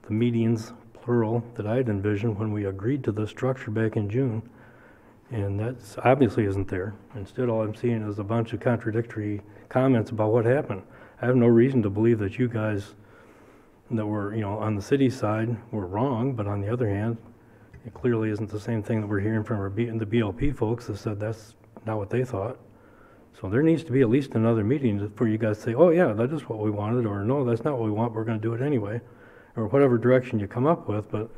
S7: the meetings, plural, that I'd envisioned when we agreed to this structure back in June. And that obviously isn't there. Instead, all I'm seeing is a bunch of contradictory comments about what happened. I have no reason to believe that you guys that were, on the city side were wrong, but on the other hand, it clearly isn't the same thing that we're hearing from the BLP folks that said that's not what they thought. So there needs to be at least another meeting for you guys to say, oh yeah, that is what we wanted, or no, that's not what we want, we're gonna do it anyway, or whatever direction you come up with, but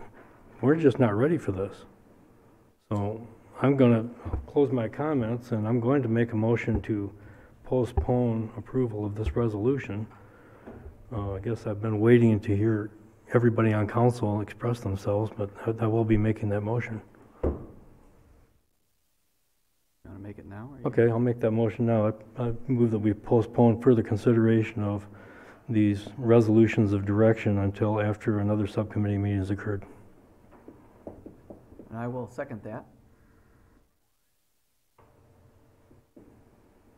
S7: we're just not ready for this. So I'm gonna close my comments, and I'm going to make a motion to postpone approval of this resolution. I guess I've been waiting to hear everybody on council express themselves, but I will be making that motion.
S4: You want to make it now?
S7: Okay, I'll make that motion now. I move that we postpone further consideration of these resolutions of direction until after another subcommittee meeting has occurred.
S4: And I will second that.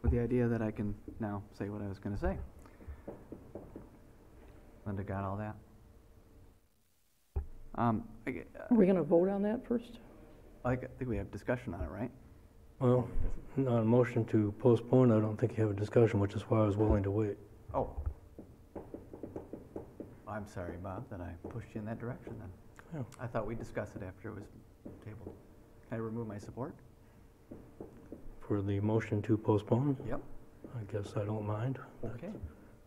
S4: With the idea that I can now say what I was going to say. Linda got all that?
S2: Are we going to vote on that first?
S4: I think we have discussion on it, right?
S7: Well, on a motion to postpone, I don't think you have a discussion, which is why I was willing to wait.
S4: Oh. I'm sorry, Bob, that I pushed you in that direction then.
S7: Yeah.
S4: I thought we'd discuss it after it was tabled. Can I remove my support?
S7: For the motion to postpone?
S4: Yep.
S7: I guess I don't mind.
S4: Okay.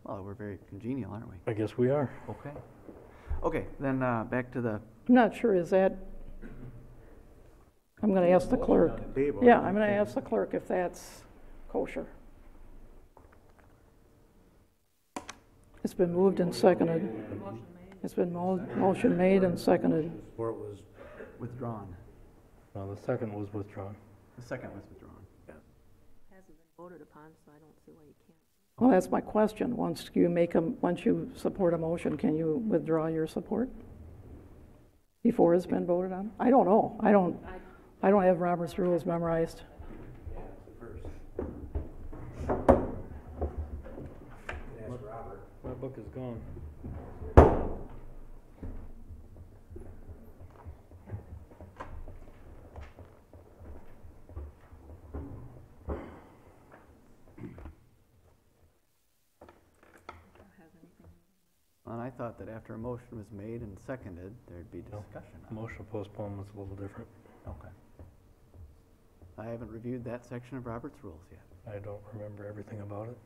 S4: Well, we're very congenial, aren't we?
S7: I guess we are.
S4: Okay. Okay, then back to the...
S2: I'm not sure, is that, I'm going to ask the clerk. Yeah, I'm going to ask the clerk if that's kosher. It's been moved and seconded. It's been motion made and seconded.
S8: Support was
S4: withdrawn.
S7: No, the second was withdrawn.
S4: The second was withdrawn.
S8: Yeah.
S15: Hasn't been voted upon, so I don't see why you can't.
S2: Well, that's my question. Once you support a motion, can you withdraw your support? Before it's been voted on? I don't know. I don't have Robert's rules memorized.
S7: My book is gone.
S4: And I thought that after a motion was made and seconded, there'd be discussion on it.
S7: Motion to postpone was a little different.
S4: Okay. I haven't reviewed that section of Robert's rules yet.
S7: I don't remember everything about it.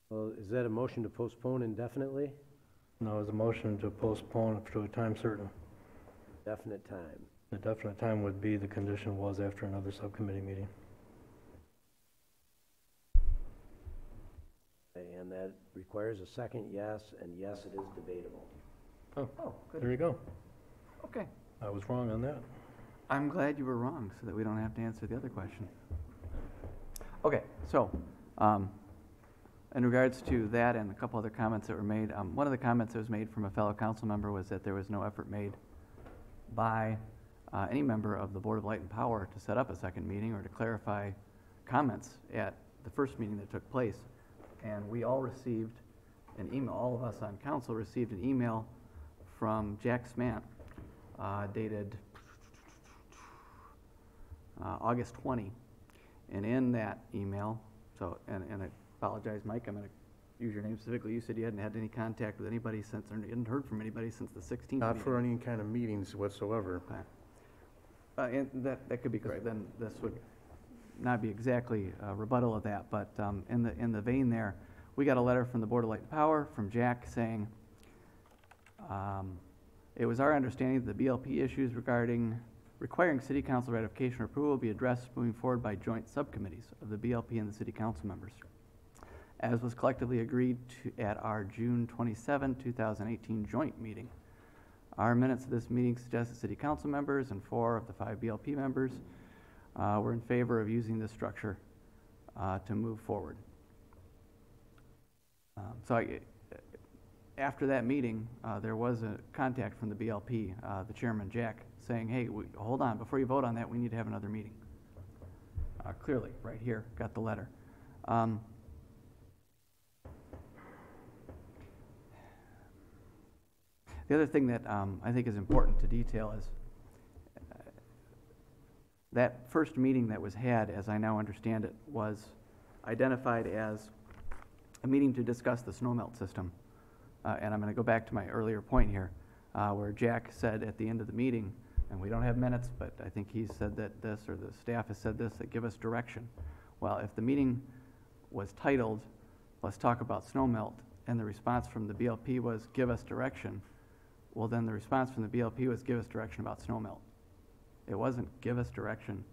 S8: Well, is that a motion to postpone indefinitely?
S7: No, it was a motion to postpone to a time certain.
S8: Definite time.
S7: The definite time would be, the condition was after another subcommittee meeting.
S8: And that requires a second yes, and yes, it is debatable.
S4: Oh, good.
S7: There you go.
S4: Okay.
S7: I was wrong on that.
S4: I'm glad you were wrong so that we don't have to answer the other question. Okay, so in regards to that and a couple other comments that were made, one of the comments that was made from a fellow council member was that there was no effort made by any member of the Board of Light and Power to set up a second meeting or to clarify comments at the first meeting that took place. And we all received an email, all of us on council received an email from Jack Smant dated August 20. And in that email, and I apologize, Mike, I'm going to use your name specifically. You said you hadn't had any contact with anybody since, or you hadn't heard from anybody since the 16th
S3: Not
S4: meeting.
S3: for any kind of meetings whatsoever.
S4: Okay. And that could be correct. Then this would not be exactly a rebuttal of that, but in the vein there, we got a letter from the Board of Light and Power from Jack saying, it was our understanding that the BLP issues requiring City Council ratification or approval will be addressed moving forward by joint subcommittees of the BLP and the City Council members, as was collectively agreed to at our June 27, 2018 joint meeting. Our minutes of this meeting suggest that City Council members and 4 of the 5 BLP members were in favor of using this structure to move forward. After that meeting, there was a contact from the BLP, the chairman, Jack, saying, hey, hold on, before you vote on that, we need to have another meeting. Clearly, right here, got the letter. The other thing that I think is important to detail is that first meeting that was had, as I now understand it, was identified as a meeting to discuss the snow melt system. And I'm going to go back to my earlier point here, where Jack said at the end of the meeting, and we don't have minutes, but I think he said that this, or the staff has said this, that give us direction. Well, if the meeting was titled, let's talk about snow melt, and the response from the BLP was give us direction, well then the response from the BLP was give us direction about snow melt. It wasn't give us direction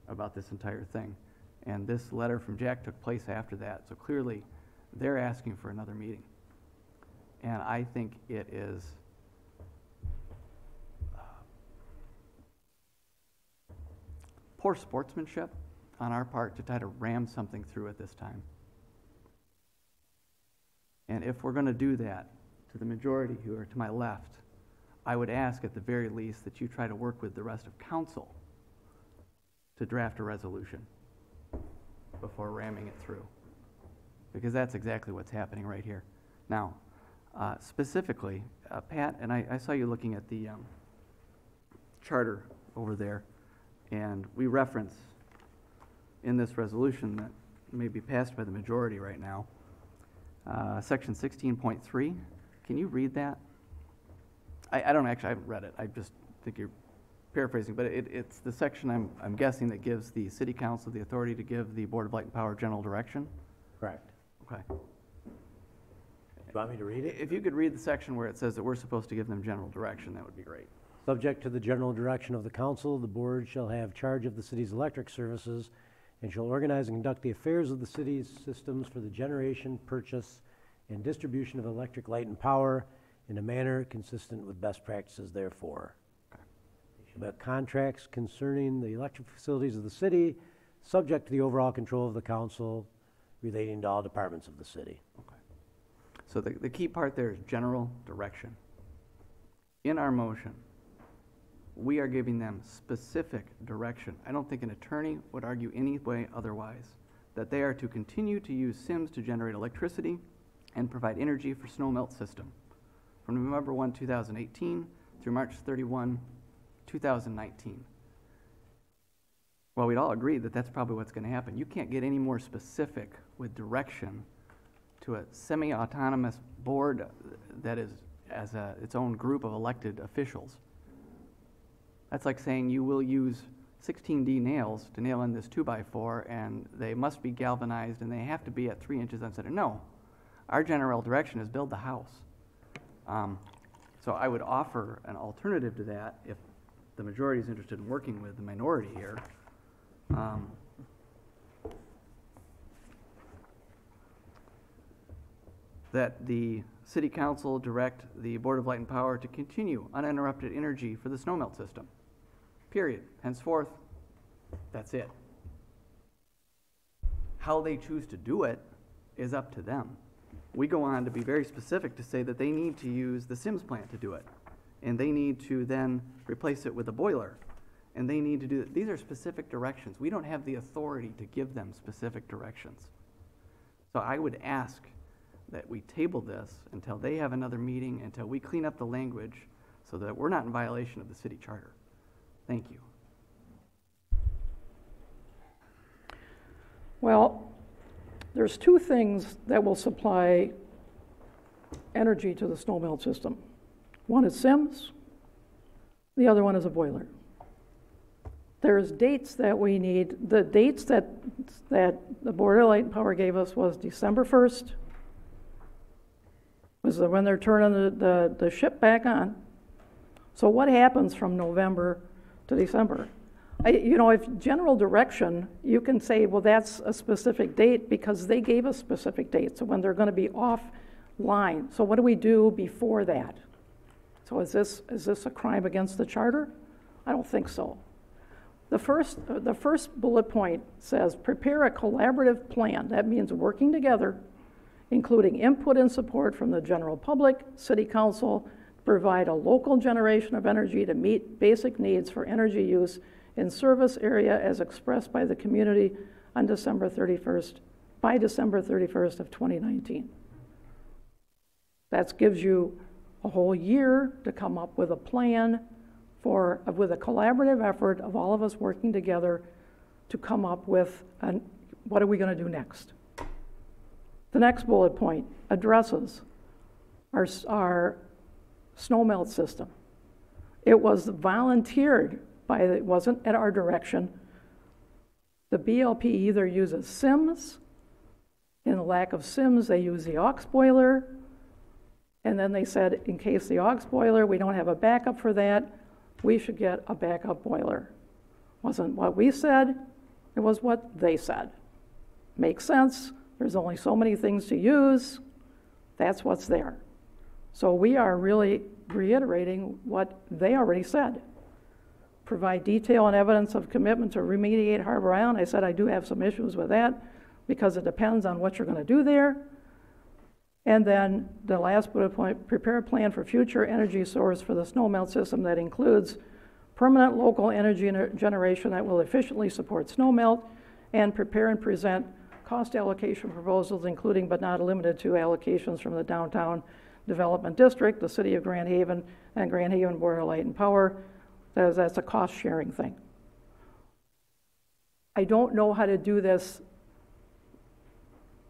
S4: about this entire thing. And this letter from Jack took place after that, so clearly they're asking for another meeting. And I think it is poor sportsmanship on our part to try to ram something through at this time. And if we're going to do that, to the majority who are to my left, I would ask at the very least that you try to work with the rest of council to draft a resolution before ramming it through. Because that's exactly what's happening right here. Now, specifically, Pat, and I saw you looking at the charter over there, and we reference in this resolution that may be passed by the majority right now, section 16.3. Can you read that? I don't actually, I haven't read it. I just think you're paraphrasing, but it's the section I'm guessing that gives the city council the authority to give the Board of Light and Power general direction?
S8: Correct.
S4: Okay.
S8: You want me to read it?
S4: If you could read the section where it says that we're supposed to give them general direction, that would be great.
S17: Subject to the general direction of the council, the board shall have charge of the city's electric services and shall organize and conduct the affairs of the city's systems for the generation, purchase, and distribution of electric light and power in a manner consistent with best practices therefore. About contracts concerning the electric facilities of the city, subject to the overall control of the council relating to all departments of the city.
S4: Okay. So the key part there is general direction. In our motion, we are giving them specific direction. I don't think an attorney would argue any way otherwise, that they are to continue to use SIMS to generate electricity and provide energy for snow melt system from November 1, 2018 through March 31, 2019. Well, we'd all agree that that's probably what's going to happen. You can't get any more specific with direction to a semi-autonomous board that is as its own group of elected officials. That's like saying you will use 16D nails to nail in this 2x4 and they must be galvanized and they have to be at 3 inches on center. No, our general direction is build the house. So I would offer an alternative to that if the majority is interested in working with the minority here. That the City Council direct the Board of Light and Power to continue uninterrupted energy for the snow melt system. Period. Henceforth, that's it. How they choose to do it is up to them. We go on to be very specific to say that they need to use the SIMS plant to do it. And they need to then replace it with a boiler. And they need to do it. These are specific directions. We don't have the authority to give them specific directions. So I would ask that we table this until they have another meeting, until we clean up the language so that we're not in violation of the city charter. Thank you.
S2: Well, there's two things that will supply energy to the snow melt system. One is SIMS, the other one is a boiler. There's dates that we need. The dates that the Board of Light and Power gave us was December 1st, was when they're turning the ship back on. So what happens from November to December? If general direction, you can say, well, that's a specific date because they gave us specific dates of when they're going to be offline. So what do we do before that? So is this a crime against the charter? I don't think so. The first bullet point says, prepare a collaborative plan. That means working together, including input and support from the general public, city council, provide a local generation of energy to meet basic needs for energy use in service area as expressed by the community on December 31st, by December 31st of 2019. That gives you a whole year to come up with a plan with a collaborative effort of all of us working together to come up with what are we going to do next? The next bullet point addresses our snow melt system. It was volunteered by, it wasn't at our direction. The BLP either uses SIMS, in the lack of SIMS, they use the aux boiler, and then they said, in case the aux boiler, we don't have a backup for that, we should get a backup boiler. Wasn't what we said, it was what they said. Makes sense, there's only so many things to use, that's what's there. So we are really reiterating what they already said. Provide detail and evidence of commitment to remediate Harbor Island. I said I do have some issues with that because it depends on what you're going to do there. And then the last bullet point, prepare a plan for future energy source for the snow melt system that includes permanent local energy generation that will efficiently support snow melt, and prepare and present cost allocation proposals, including but not limited to allocations from the Downtown Development District, the City of Grand Haven, and Grand Haven Board of Light and Power. That's a cost sharing thing. I don't know how to do this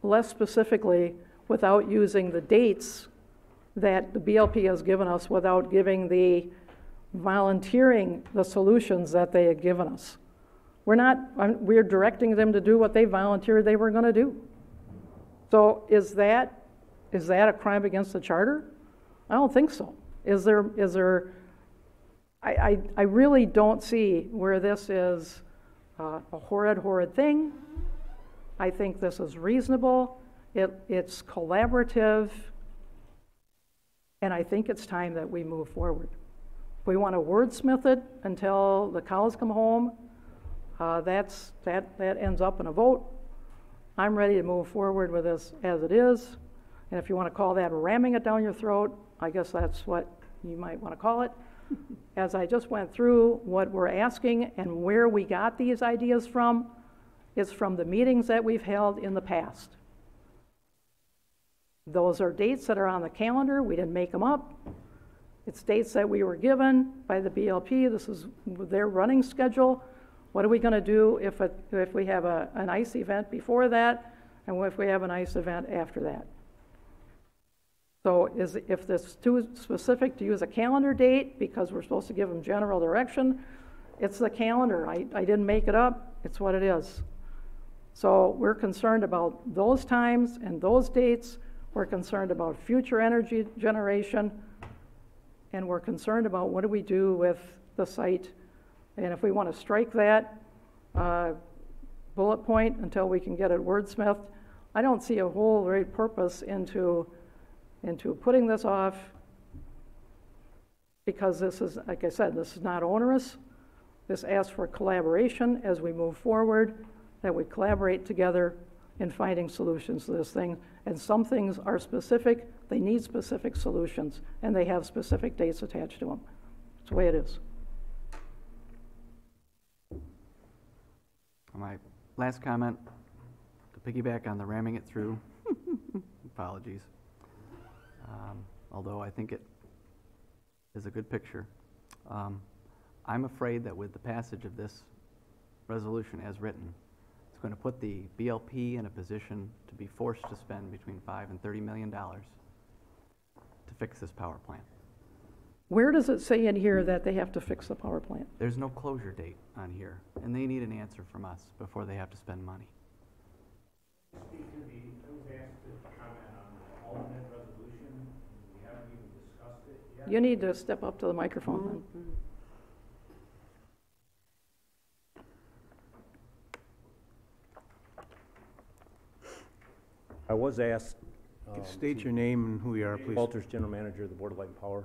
S2: less specifically without using the dates that the BLP has given us, without giving the volunteering the solutions that they had given us. We're directing them to do what they volunteered they were going to do. So is that a crime against the charter? I don't think so. I really don't see where this is a horrid thing. I think this is reasonable. It's collaborative, and I think it's time that we move forward. If we want to wordsmith it until the cows come home, that ends up in a vote. I'm ready to move forward with this as it is, and if you want to call that ramming it down your throat, I guess that's what you might want to call it. As I just went through what we're asking and where we got these ideas from, is from the meetings that we've held in the past. Those are dates that are on the calendar. We didn't make them up. It's dates that we were given by the BLP. This is their running schedule. What are we going to do if we have an ice event before that, and if we have an ice event after that? So if this too specific to use a calendar date because we're supposed to give them general direction, it's the calendar. I didn't make it up. It's what it is. So we're concerned about those times and those dates. We're concerned about future energy generation, and we're concerned about what do we do with the site. And if we want to strike that bullet point until we can get it wordsmithed, I don't see a whole great purpose into putting this off, because this is, like I said, this is not onerous. This asks for collaboration as we move forward, that we collaborate together in finding solutions to this thing. And some things are specific, they need specific solutions, and they have specific dates attached to them. It's the way it is.
S4: My last comment, to piggyback on the ramming it through, apologies. Although I think it is a good picture. I'm afraid that with the passage of this resolution as written, it's going to put the BLP in a position to be forced to spend between $5 and $30 million to fix this power plant.
S2: Where does it say in here that they have to fix the power plant?
S4: There's no closure date on here, and they need an answer from us before they have to spend money.
S1: I was asked to comment on the alternate resolution. We haven't even discussed it yet.
S2: You need to step up to the microphone then.
S18: I was asked.
S3: State your name and who you are, please.
S18: Walters, General Manager of the Board of Light and Power.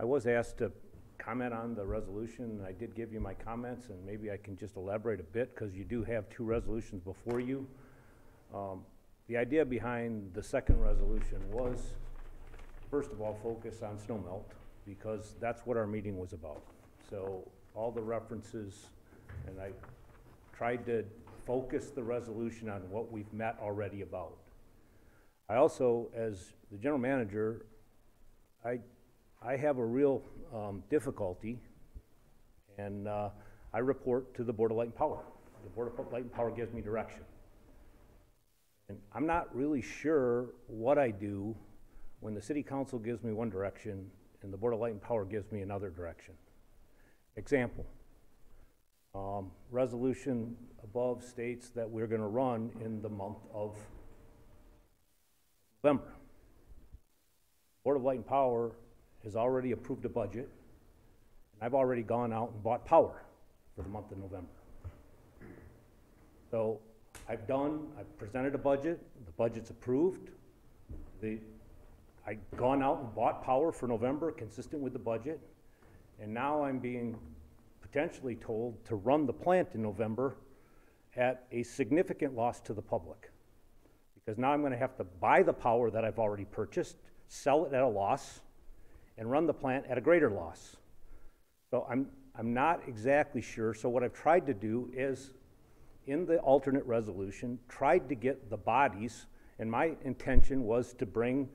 S18: I was asked to comment on the resolution, and I did give you my comments, and maybe I can just elaborate a bit, because you do have two resolutions before you. The idea behind the second resolution was, first of all, focus on snow melt, because that's what our meeting was about. So all the references, and I tried to focus the resolution on what we've met already about. I also, as the general manager, I have a real difficulty, and I report to the Board of Light and Power. The Board of Light and Power gives me direction. And I'm not really sure what I do when the city council gives me one direction and the Board of Light and Power gives me another direction. Example, resolution above states that we're gonna run in the month of November. Board of Light and Power has already approved a budget, and I've already gone out and bought power for the month of November. So I've presented a budget, the budget's approved, I've gone out and bought power for November consistent with the budget, and now I'm being potentially told to run the plant in November at a significant loss to the public. Because now I'm gonna have to buy the power that I've already purchased, sell it at a loss, and run the plant at a greater loss. So I'm not exactly sure. So what I've tried to do is, in the alternate resolution, tried to get the bodies, and my intention was to bring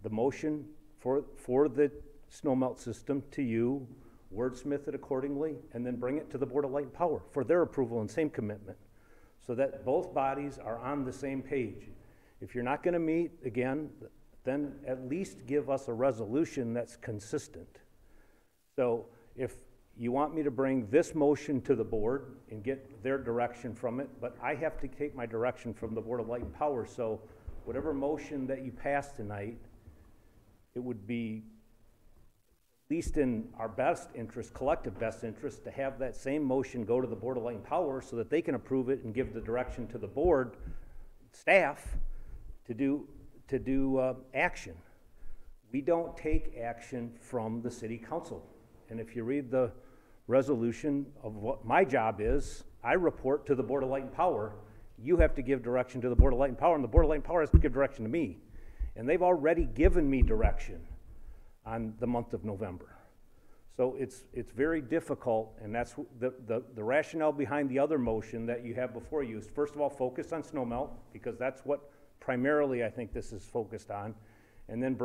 S18: the motion for the snowmelt system to you, wordsmith it accordingly, and then bring it to the Board of Light and Power for their approval and same commitment, so that both bodies are on the same page. If you're not gonna meet again, then at least give us a resolution that's consistent. So if you want me to bring this motion to the board and get their direction from it, but I have to take my direction from the Board of Light and Power, so whatever motion that you pass tonight, it would be at least in our best interest, collective best interest, to have that same motion go to the Board of Light and Power so that they can approve it and give the direction to the board staff to do action. We don't take action from the city council. And if you read the resolution of what my job is, I report to the Board of Light and Power. You have to give direction to the Board of Light and Power, and the Board of Light and Power has to give direction to me. And they've already given me direction on the month of November. So it's very difficult, and that's the rationale behind the other motion that you have before you is, first of all, focus on snowmelt, because that's what primarily I think this is focused on, and then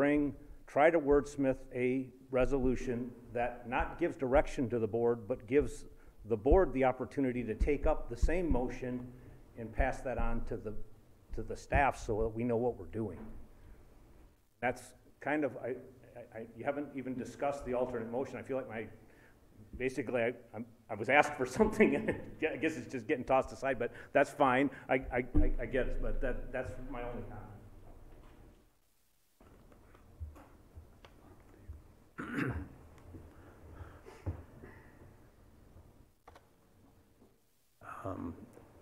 S18: try to wordsmith a resolution that not gives direction to the board, but gives the board the opportunity to take up the same motion and pass that on to the staff so that we know what we're doing. That's kind of, you haven't even discussed the alternate motion. I feel like basically I was asked for something, and I guess it's just getting tossed aside, but that's fine. I get it, but that's my only comment.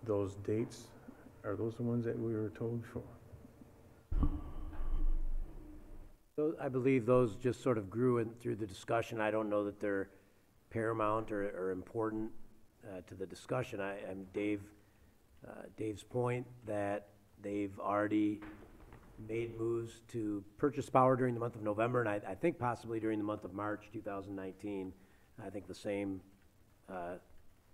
S3: Those dates, are those the ones that we were told before?
S8: I believe those just sort of grew through the discussion. I don't know that they're paramount or important to the discussion. I'm Dave's point that they've already made moves to purchase power during the month of November, and I think possibly during the month of March 2019. I think the same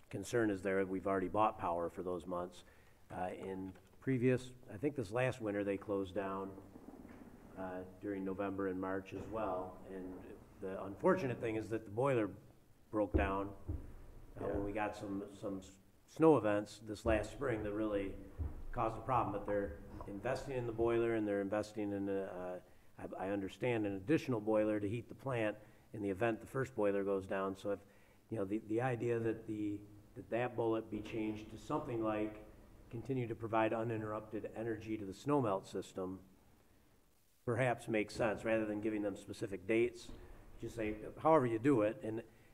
S8: concern is there. We've already bought power for those months. In previous, I think this last winter, they closed down during November and March as well. And the unfortunate thing is that the boiler broke down when we got some snow events this last spring that really caused a problem. But they're investing in the boiler, and they're investing in, I understand, an additional boiler to heat the plant in the event the first boiler goes down. So if, you know, the idea that that bullet be changed to something like continue to provide uninterrupted energy to the snowmelt system perhaps makes sense, rather than giving them specific dates. Just say, however you do it,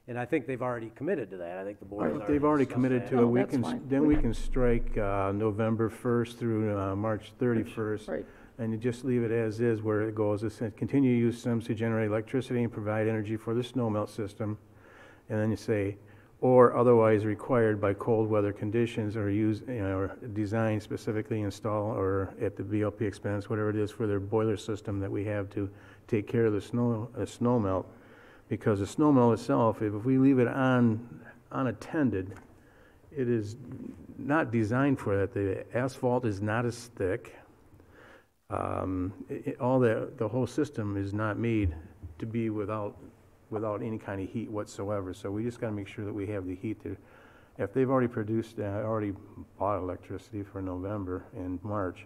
S8: and I think they've already committed to that. I think the board has
S3: They've already committed to it.
S2: Oh, that's fine.
S3: Then we can strike November 1st through March 31st.
S2: Right.
S3: And you just leave it as is, where it goes. It says, continue to use SIMS to generate electricity and provide energy for the snowmelt system. And then you say, or otherwise required by cold weather conditions, or or designed specifically install or at the VLP expense, whatever it is, for their boiler system that we have to take care of the snowmelt. Because the snowmelt itself, if we leave it unattended, it is not designed for that. The asphalt is not as thick. The whole system is not made to be without any kind of heat whatsoever. So we just got to make sure that we have the heat there. If they've already already bought electricity for November and March,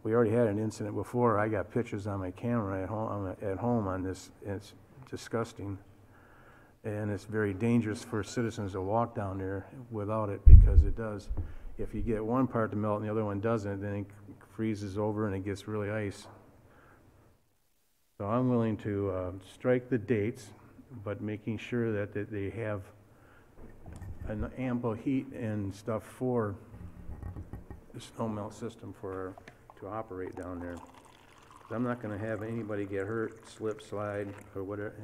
S3: we already had an incident before. I got pictures on my camera at home on this. It's disgusting. And it's very dangerous for citizens to walk down there without it, because it does. If you get one part to melt and the other one doesn't, then it freezes over and it gets really ice. So I'm willing to strike the dates, but making sure that they have an ample heat and stuff for the snow melt system to operate down there. I'm not going to have anybody get hurt, slip, slide, or whatever.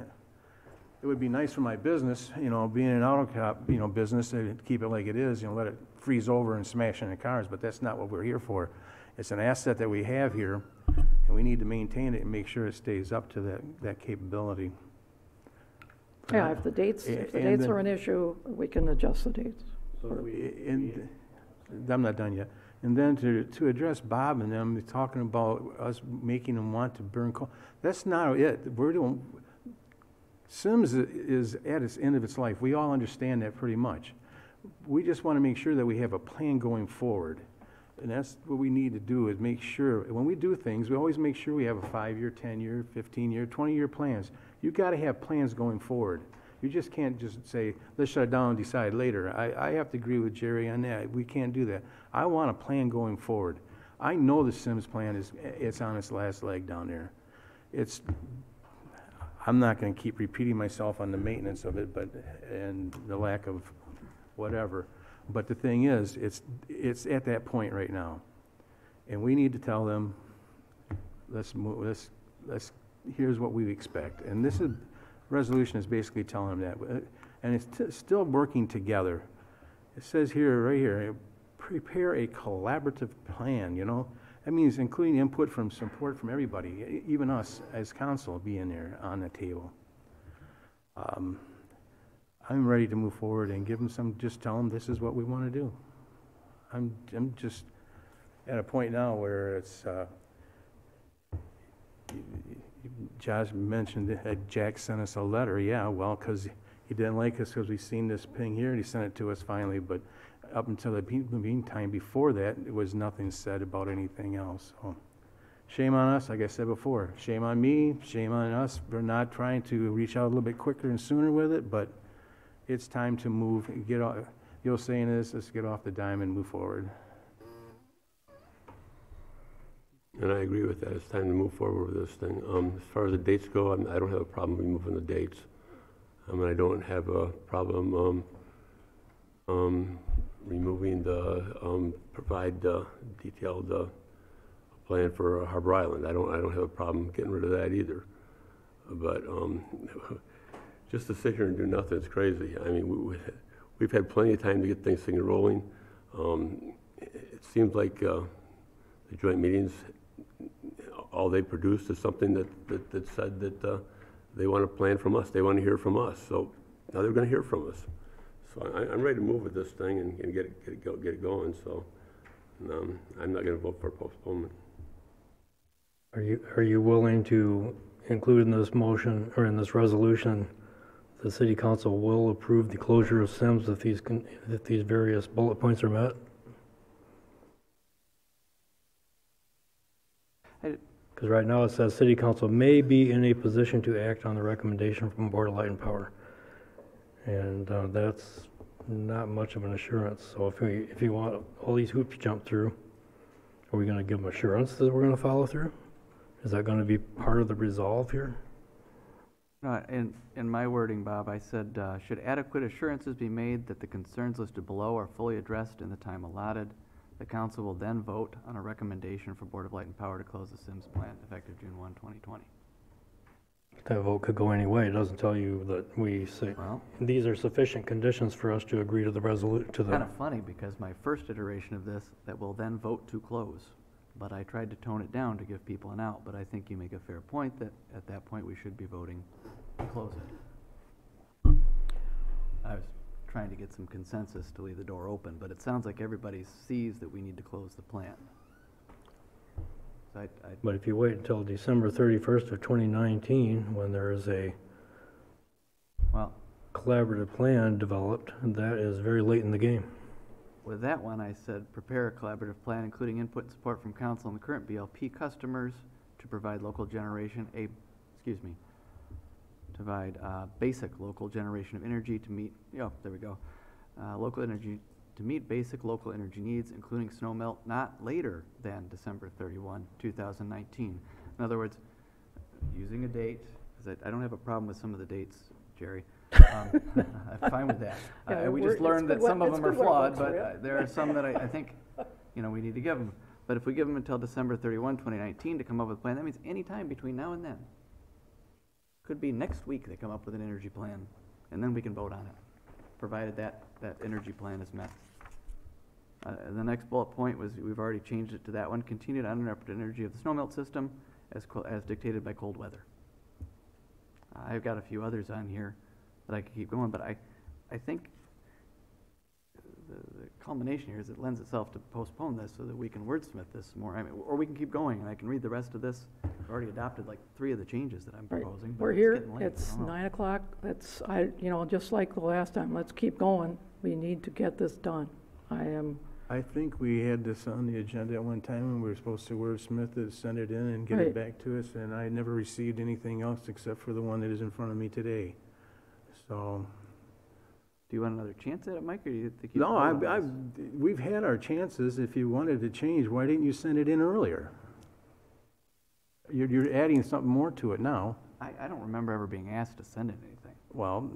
S3: It would be nice for my business, you know, being an auto shop, you know, business, to keep it like it is, you know, let it freeze over and smash into cars, but that's not what we're here for. It's an asset that we have here, and we need to maintain it and make sure it stays up to that capability.
S2: Yeah, if the dates are an issue, we can adjust the dates.
S3: I'm not done yet. And then to address Bob and them talking about us making them want to burn coal, that's not it. Sims is at its end of its life. We all understand that pretty much. We just want to make sure that we have a plan going forward. And that's what we need to do, is make sure, when we do things, we always make sure we have a 5-year, 10-year, 15-year, 20-year plans. You've got to have plans going forward. You just can't just say, let's shut it down and decide later. I have to agree with Jerry on that. We can't do that. I want a plan going forward. I know the Sims plan it's on its last leg down there. I'm not going to keep repeating myself on the maintenance of it, and the lack of whatever. But the thing is, it's at that point right now, and we need to tell them, let's here's what we expect. And this resolution is basically telling them that, and it's still working together. It says here, right here, prepare a collaborative plan. You know, that means including input from support from everybody, even us as council, being there on the table. I'm ready to move forward and give them just tell them this is what we want to do. I'm just at a point now where it's, Josh mentioned that Jack sent us a letter. Yeah, well, because he didn't like us because we seen this thing here, and he sent it to us finally, but up until the meantime before that, there was nothing said about anything else. So, shame on us, like I said before. Shame on me, shame on us for not trying to reach out a little bit quicker and sooner with it, but it's time to move, get off. The old saying is, let's get off the dime and move forward.
S6: And I agree with that. It's time to move forward with this thing. As far as the dates go, I don't have a problem removing the dates. I don't have a problem removing the provide detailed plan for Harbor Island. I don't have a problem getting rid of that either. But just to sit here and do nothing is crazy. I mean, we've had plenty of time to get things rolling. It seems like the joint meetings, all they produced is something that said that they want a plan from us. They want to hear from us. So now they're going to hear from us. So I'm ready to move with this thing and get it going. So I'm not going to vote for postponement.
S7: Are you willing to include in this motion or in this resolution, the city council will approve the closure of Sims if these various bullet points are met? Because right now it says city council may be in a position to act on the recommendation from Board of Light and Power. And that's not much of an assurance. So if you want all these hoops jumped through, are we going to give them assurance that we're going to follow through? Is that going to be part of the resolve here?
S4: No, in my wording, Bob, I said, should adequate assurances be made that the concerns listed below are fully addressed in the time allotted, the council will then vote on a recommendation for Board of Light and Power to close the Sims plant effective June 1, 2020.
S7: That vote could go any way. It doesn't tell you that we say, well, these are sufficient conditions for us to agree to the resolution. Kind
S4: of funny, because my first iteration of this, that will then vote to close. But I tried to tone it down to give people an out, but I think you make a fair point that at that point we should be voting to close it. I was trying to get some consensus to leave the door open, but it sounds like everybody sees that we need to close the plant. So
S7: but if you wait until December 31st of 2019, when there is a collaborative plan developed, that is very late in the game.
S4: with that one, I said, prepare a collaborative plan including input and support from council and the current BLP customers to provide local generation, provide basic local generation of energy to meet, there we go, local energy, to meet basic local energy needs, including snow melt, not later than December 31, 2019. In other words, using a date, because I don't have a problem with some of the dates, Jerry. I'm fine with that.
S2: Yeah,
S4: We just learned that some of them are
S2: good
S4: flawed,
S2: work,
S4: but there are some that I think, we need to give them. But if we give them until December 31, 2019 to come up with a plan, that means any time between now and then. Could be next week they come up with an energy plan, and then we can vote on it, provided that energy plan is met. The next bullet point was, we've already changed it to that one, continued uninterrupted energy of the snowmelt system as dictated by cold weather. I've got a few others on here that I could keep going, but I think the culmination here is it lends itself to postpone this so that we can wordsmith this more. Or we can keep going, and I can read the rest of this. I've already adopted like 3 of the changes that I'm proposing. But
S2: We're
S4: it's
S2: here,
S4: getting late.
S2: it's
S4: I don't know.
S2: 9 o'clock, just like the last time, let's keep going. We need to get this done.
S3: I think we had this on the agenda at one time, and we were supposed to wordsmith it, send it in, and get
S2: Right.
S3: it back to us, and I never received anything else except for the one that is in front of me today. So,
S4: Do you want another chance at it, Mike, or do you think you?
S3: no, we've had our chances. If you wanted to change, why didn't you send it in earlier? You're adding something more to it now.
S4: I don't remember ever being asked to send in anything.
S3: Well,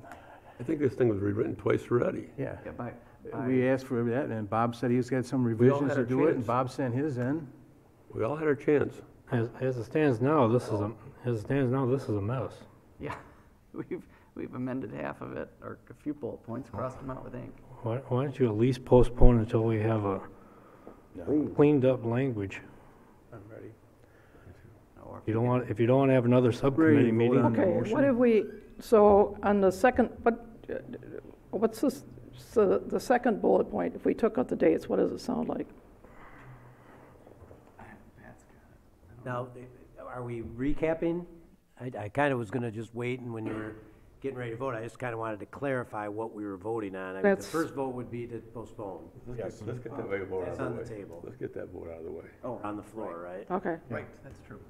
S6: I think this thing was rewritten twice already.
S3: yeah.
S4: Yeah, by
S3: We asked for that, and Bob said he's got some
S6: all
S3: revisions
S6: had
S3: to
S6: our
S3: do it, and
S6: chance.
S3: Bob sent his in.
S6: We all had our chance.
S7: As it stands now, this is a mess.
S4: Yeah, we've amended half of it, or a few bullet points, crossed them out with ink.
S7: Why don't you at least postpone until we have a cleaned up language?
S3: I'm ready.
S4: Or
S7: If you don't want to have another subcommittee
S3: Ready to vote
S7: meeting.
S3: on the
S2: Okay,
S3: motion?
S2: what have we, so on the second, what's this, so the second bullet point, if we took out the dates, what does it sound like?
S4: Pat's got it.
S8: Now, are we recapping? I kind of was gonna just wait, and when you were getting ready to vote, I just kind of wanted to clarify what we were voting on. I mean, the
S2: That's-
S8: first vote would be to postpone.
S6: Let's get that vote out
S8: That's
S6: of
S8: on
S6: the
S8: the
S6: way.
S8: table.
S6: Let's get that vote out of the way.
S8: Oh, on the floor, right?
S2: Okay,
S4: Right, that's true.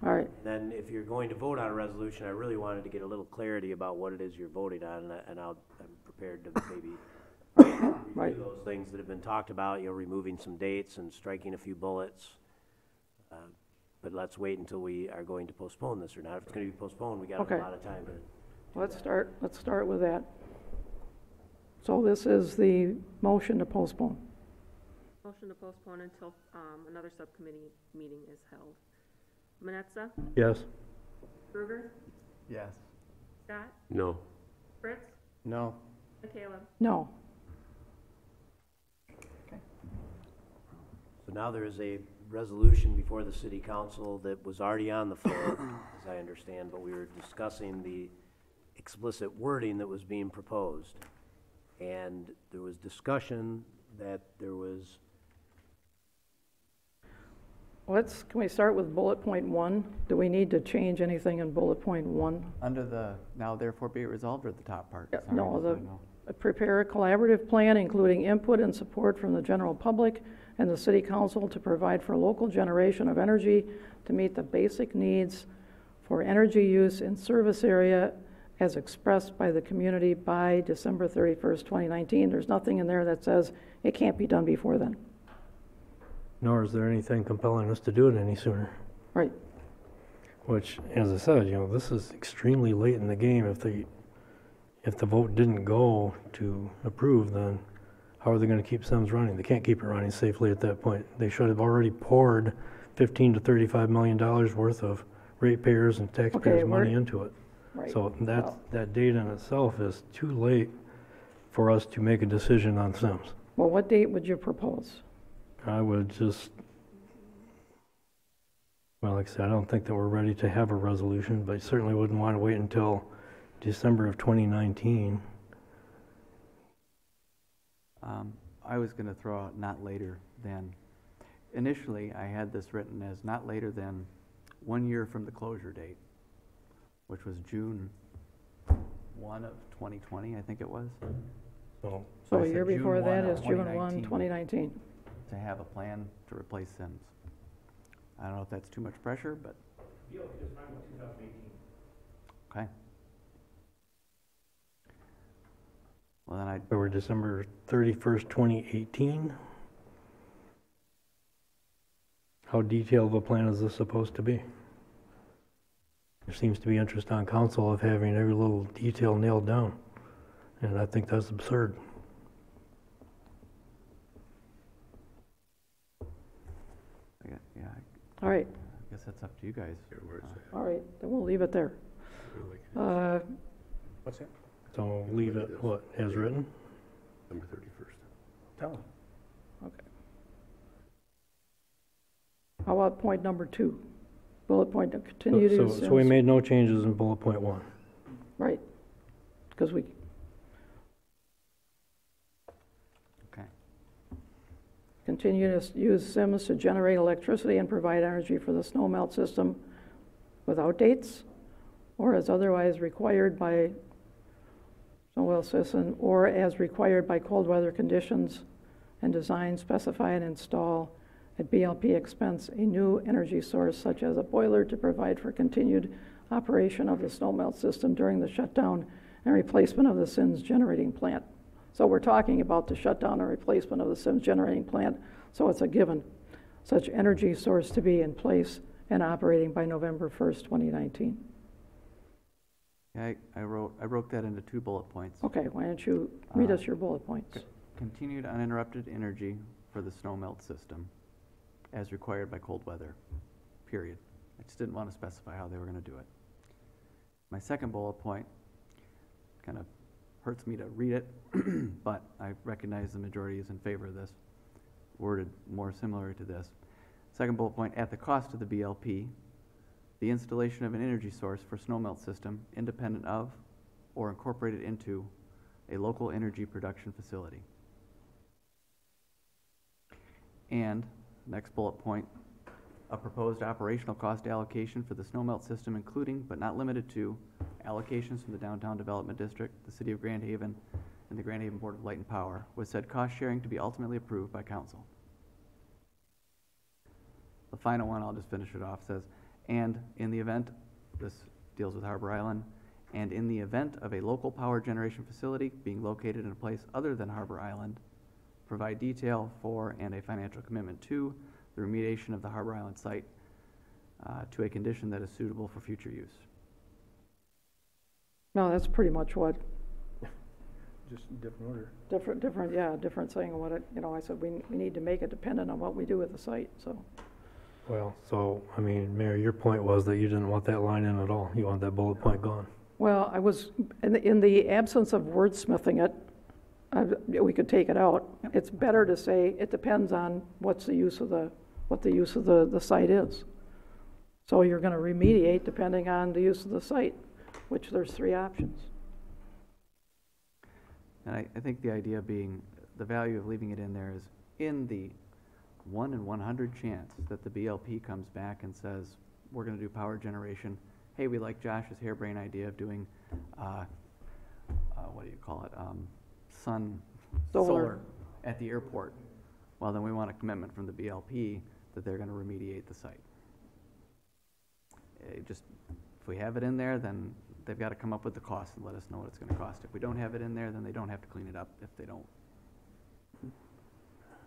S2: all right.
S8: Then if you're going to vote on a resolution, I really wanted to get a little clarity about what it is you're voting on, and I'm prepared to maybe
S2: Right.
S8: review those things that have been talked about, removing some dates and striking a few bullets. But let's wait until we are going to postpone this or not. If it's gonna be postponed, we got
S2: Okay.
S8: a lot of time to.
S2: Let's start with that. So this is the motion to postpone.
S15: Motion to postpone until another subcommittee meeting is held. Manetza?
S7: Yes.
S15: Kruger?
S4: Yes.
S15: Scott?
S6: No.
S15: Fritz?
S3: No.
S15: McCallum?
S2: No.
S8: So now there is a resolution before the city council that was already on the floor, as I understand, but we were discussing the explicit wording that was being proposed. And there was discussion that there was,
S2: Can we start with bullet point 1? Do we need to change anything in bullet point 1?
S4: Under the now therefore be it resolved, or the top part?
S2: Yeah,
S4: Sorry,
S2: no,
S4: just so I know.
S2: Prepare a collaborative plan including input and support from the general public and the city council to provide for local generation of energy to meet the basic needs for energy use in service area as expressed by the community by December 31st, 2019. There's nothing in there that says it can't be done before then.
S7: Nor is there anything compelling us to do it any sooner.
S2: Right.
S7: Which, as I said, this is extremely late in the game. If the vote didn't go to approve, then how are they going to keep Sims running? They can't keep it running safely at that point. They should have already poured $15 to $35 million worth of ratepayers and taxpayers' money into it.
S2: Right.
S7: So that date in itself is too late for us to make a decision on Sims.
S2: Well, what date would you propose?
S7: I would like I said, I don't think that we're ready to have a resolution, but I certainly wouldn't want to wait until December of 2019.
S4: I was going to throw out not later than, initially I had this written as not later than 1 year from the closure date, which was June 1 of 2020, I think it was.
S7: So,
S2: So
S4: I
S2: a
S4: said
S2: year
S4: June
S2: before
S4: 1
S2: that
S4: of
S2: is June 1,
S4: 2019.
S2: 2019.
S4: To have a plan to replace Sims. I don't know if that's too much pressure, but,
S1: BLP is fine with 2018.
S4: okay. Well, then I,
S7: we're December 31st, 2018. How detailed of a plan is this supposed to be? There seems to be interest on council of having every little detail nailed down, and I think that's absurd.
S4: yeah,
S2: All right,
S4: I guess that's up to you guys.
S2: all right, then we'll leave it there.
S3: What's that?
S7: So leave it, what, as written?
S6: Number 31st.
S3: Tell them.
S2: Okay. How about point number 2? Bullet point, continue to use
S7: So we
S2: Sims.
S7: made no changes in bullet point 1.
S2: Right, because we,
S4: Okay.
S2: continue to use Sims to generate electricity and provide energy for the snow melt system without dates, or as otherwise required by snow melt system, or as required by cold weather conditions, and design, specify, and install at BLP expense a new energy source such as a boiler to provide for continued operation of the snow melt system during the shutdown and replacement of the Sims generating plant. So we're talking about the shutdown and replacement of the Sims generating plant, so it's a given. Such energy source to be in place and operating by November 1st, 2019.
S4: Yeah, I broke that into 2 bullet points.
S2: Okay, why don't you read us your bullet points?
S4: Continued uninterrupted energy for the snow melt system as required by cold weather, period. I just didn't want to specify how they were going to do it. My second bullet point kind of hurts me to read it, but I recognize the majority is in favor of this, worded more similar to this. Second bullet point, at the cost of the BLP, the installation of an energy source for snow melt system independent of or incorporated into a local energy production facility. And, next bullet point, a proposed operational cost allocation for the snow melt system, including but not limited to allocations from the Downtown Development District, the City of Grand Haven, and the Grand Haven Board of Light and Power, with said cost sharing to be ultimately approved by council. The final one, I'll just finish it off, says, and in the event, this deals with Harbor Island, and in the event of a local power generation facility being located in a place other than Harbor Island, provide detail for and a financial commitment to the remediation of the Harbor Island site to a condition that is suitable for future use.
S2: No, that's pretty much what,
S3: Just different order.
S2: different saying what it, I said we need to make it dependent on what we do with the site, so.
S7: Well, so, I mean, Mayor, your point was that you didn't want that line in at all. You want that bullet point gone.
S2: Well, I was, in the absence of wordsmithing it, we could take it out. It's better to say it depends on what the use of the site is. So you're going to remediate depending on the use of the site, which there's 3 options.
S4: And I think the idea being, the value of leaving it in there is in the 1 in 100 chance that the BLP comes back and says, we're going to do power generation. Hey, we like Josh's harebrained idea of doing, what do you call it? Solar at the airport. Well, then we want a commitment from the BLP that they're going to remediate the site. Just, if we have it in there, then they've got to come up with the cost and let us know what it's going to cost. If we don't have it in there, then they don't have to clean it up if they don't.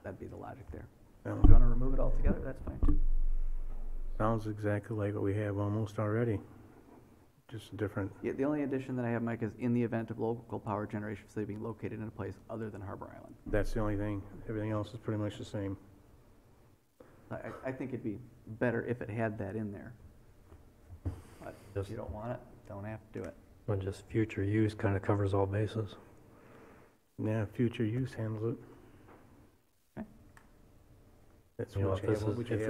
S4: That'd be the logic there.
S3: Yeah.
S4: If you want to remove it altogether, that's fine too.
S3: Sounds exactly like what we have almost already, just different.
S4: Yeah, the only addition that I have, Mike, is in the event of local power generation facility being located in a place other than Harbor Island.
S3: That's the only thing. Everything else is pretty much the same.
S4: I think it'd be better if it had that in there. But if you don't want it, don't have to do it.
S7: Well, just future use kind of covers all bases.
S3: Yeah, future use handles it. That's
S7: You know,
S3: what you have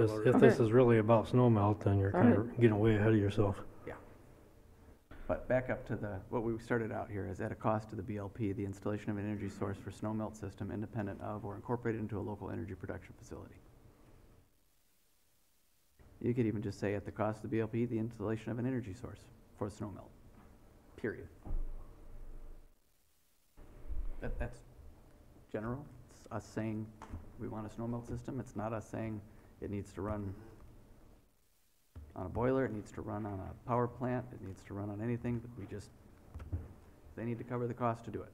S3: already.
S7: if this is really about snow melt, then you're kind of getting way ahead of yourself.
S4: Yeah. But back up to what we started out here is at a cost to the BLP, the installation of an energy source for snow melt system independent of or incorporated into a local energy production facility. You could even just say at the cost of the BLP, the installation of an energy source for snow melt, period. That's general. It's us saying we want a snow melt system. It's not us saying it needs to run on a boiler, it needs to run on a power plant, it needs to run on anything, but they need to cover the cost to do it.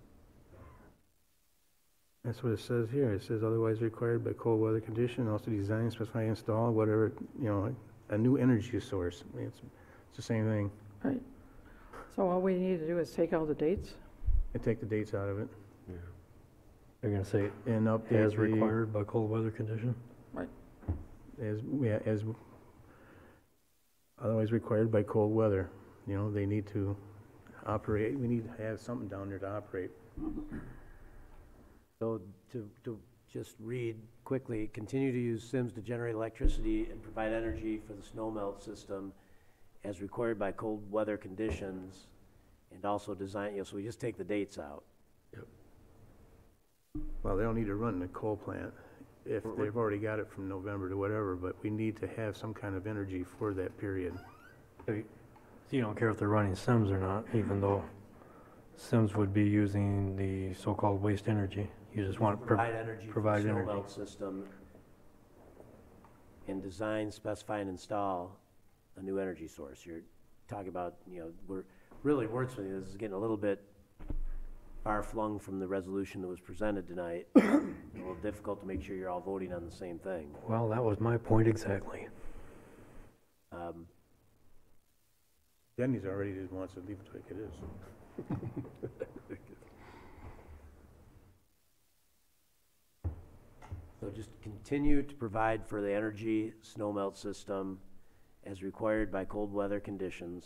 S3: That's what it says here. It says otherwise required by cold weather condition, also design, specify, install, whatever, a new energy source. I mean, it's the same thing.
S2: Right. So all we need to do is take out the dates?
S3: And take the dates out of it.
S7: They're gonna say
S3: And update
S7: as
S3: the-
S7: required by cold weather condition?
S3: as otherwise required by cold weather. They need to operate, we need to have something down there to operate.
S8: So to just read quickly, continue to use Sims to generate electricity and provide energy for the snow melt system as required by cold weather conditions, and also design, so we just take the dates out.
S3: Well, they don't need to run the coal plant if they've already got it from November to whatever, but we need to have some kind of energy for that period.
S7: So you don't care if they're running Sims or not, even though Sims would be using the so-called waste energy. You just want to
S8: Provide energy for the
S7: provide
S8: snow
S7: energy.
S8: melt system and design, specify, and install a new energy source. You're talking about, we're really wordsmithing. This is getting a little bit far-flung from the resolution that was presented tonight. A little difficult to make sure you're all voting on the same thing.
S7: Well, that was my point exactly.
S3: Denny's already wants to leave it like it is.
S8: So just continue to provide for the energy snow melt system as required by cold weather conditions.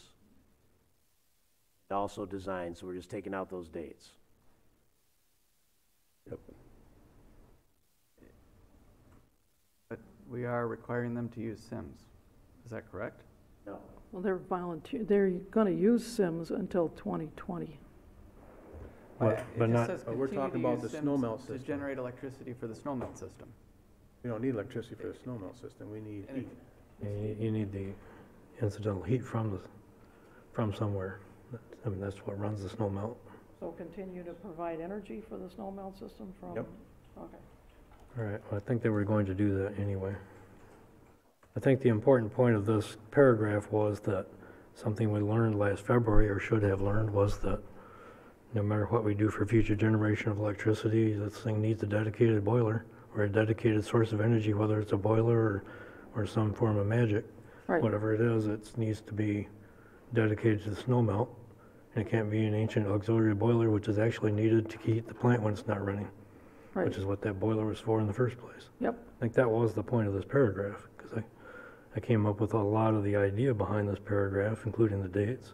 S8: Also design, so we're just taking out those dates.
S3: Yep.
S4: But we are requiring them to use Sims. Is that correct?
S8: No.
S2: Well, they're going to use Sims until 2020.
S7: But
S4: It
S7: but
S4: just
S7: not,
S4: says
S3: we're
S4: continue
S3: talking
S4: to
S3: about
S4: use
S3: the
S4: Sims
S3: snow melt
S4: to
S3: system.
S4: generate electricity for the snow melt system.
S3: We don't need electricity for the snow melt system, we need heat.
S7: you need the incidental heat from somewhere. I mean, that's what runs the snow melt.
S2: So continue to provide energy for the snow melt system from?
S3: Yep.
S2: Okay.
S7: All right, well, I think they were going to do that anyway. I think the important point of this paragraph was that something we learned last February, or should have learned, was that no matter what we do for future generation of electricity, this thing needs a dedicated boiler or a dedicated source of energy, whether it's a boiler or some form of magic.
S2: Right.
S7: Whatever it is, it needs to be dedicated to the snow melt. And it can't be an ancient auxiliary boiler, which is actually needed to heat the plant when it's not running,
S2: Right.
S7: which is what that boiler was for in the first place.
S2: Yep.
S7: I think that was the point of this paragraph, because I came up with a lot of the idea behind this paragraph, including the dates.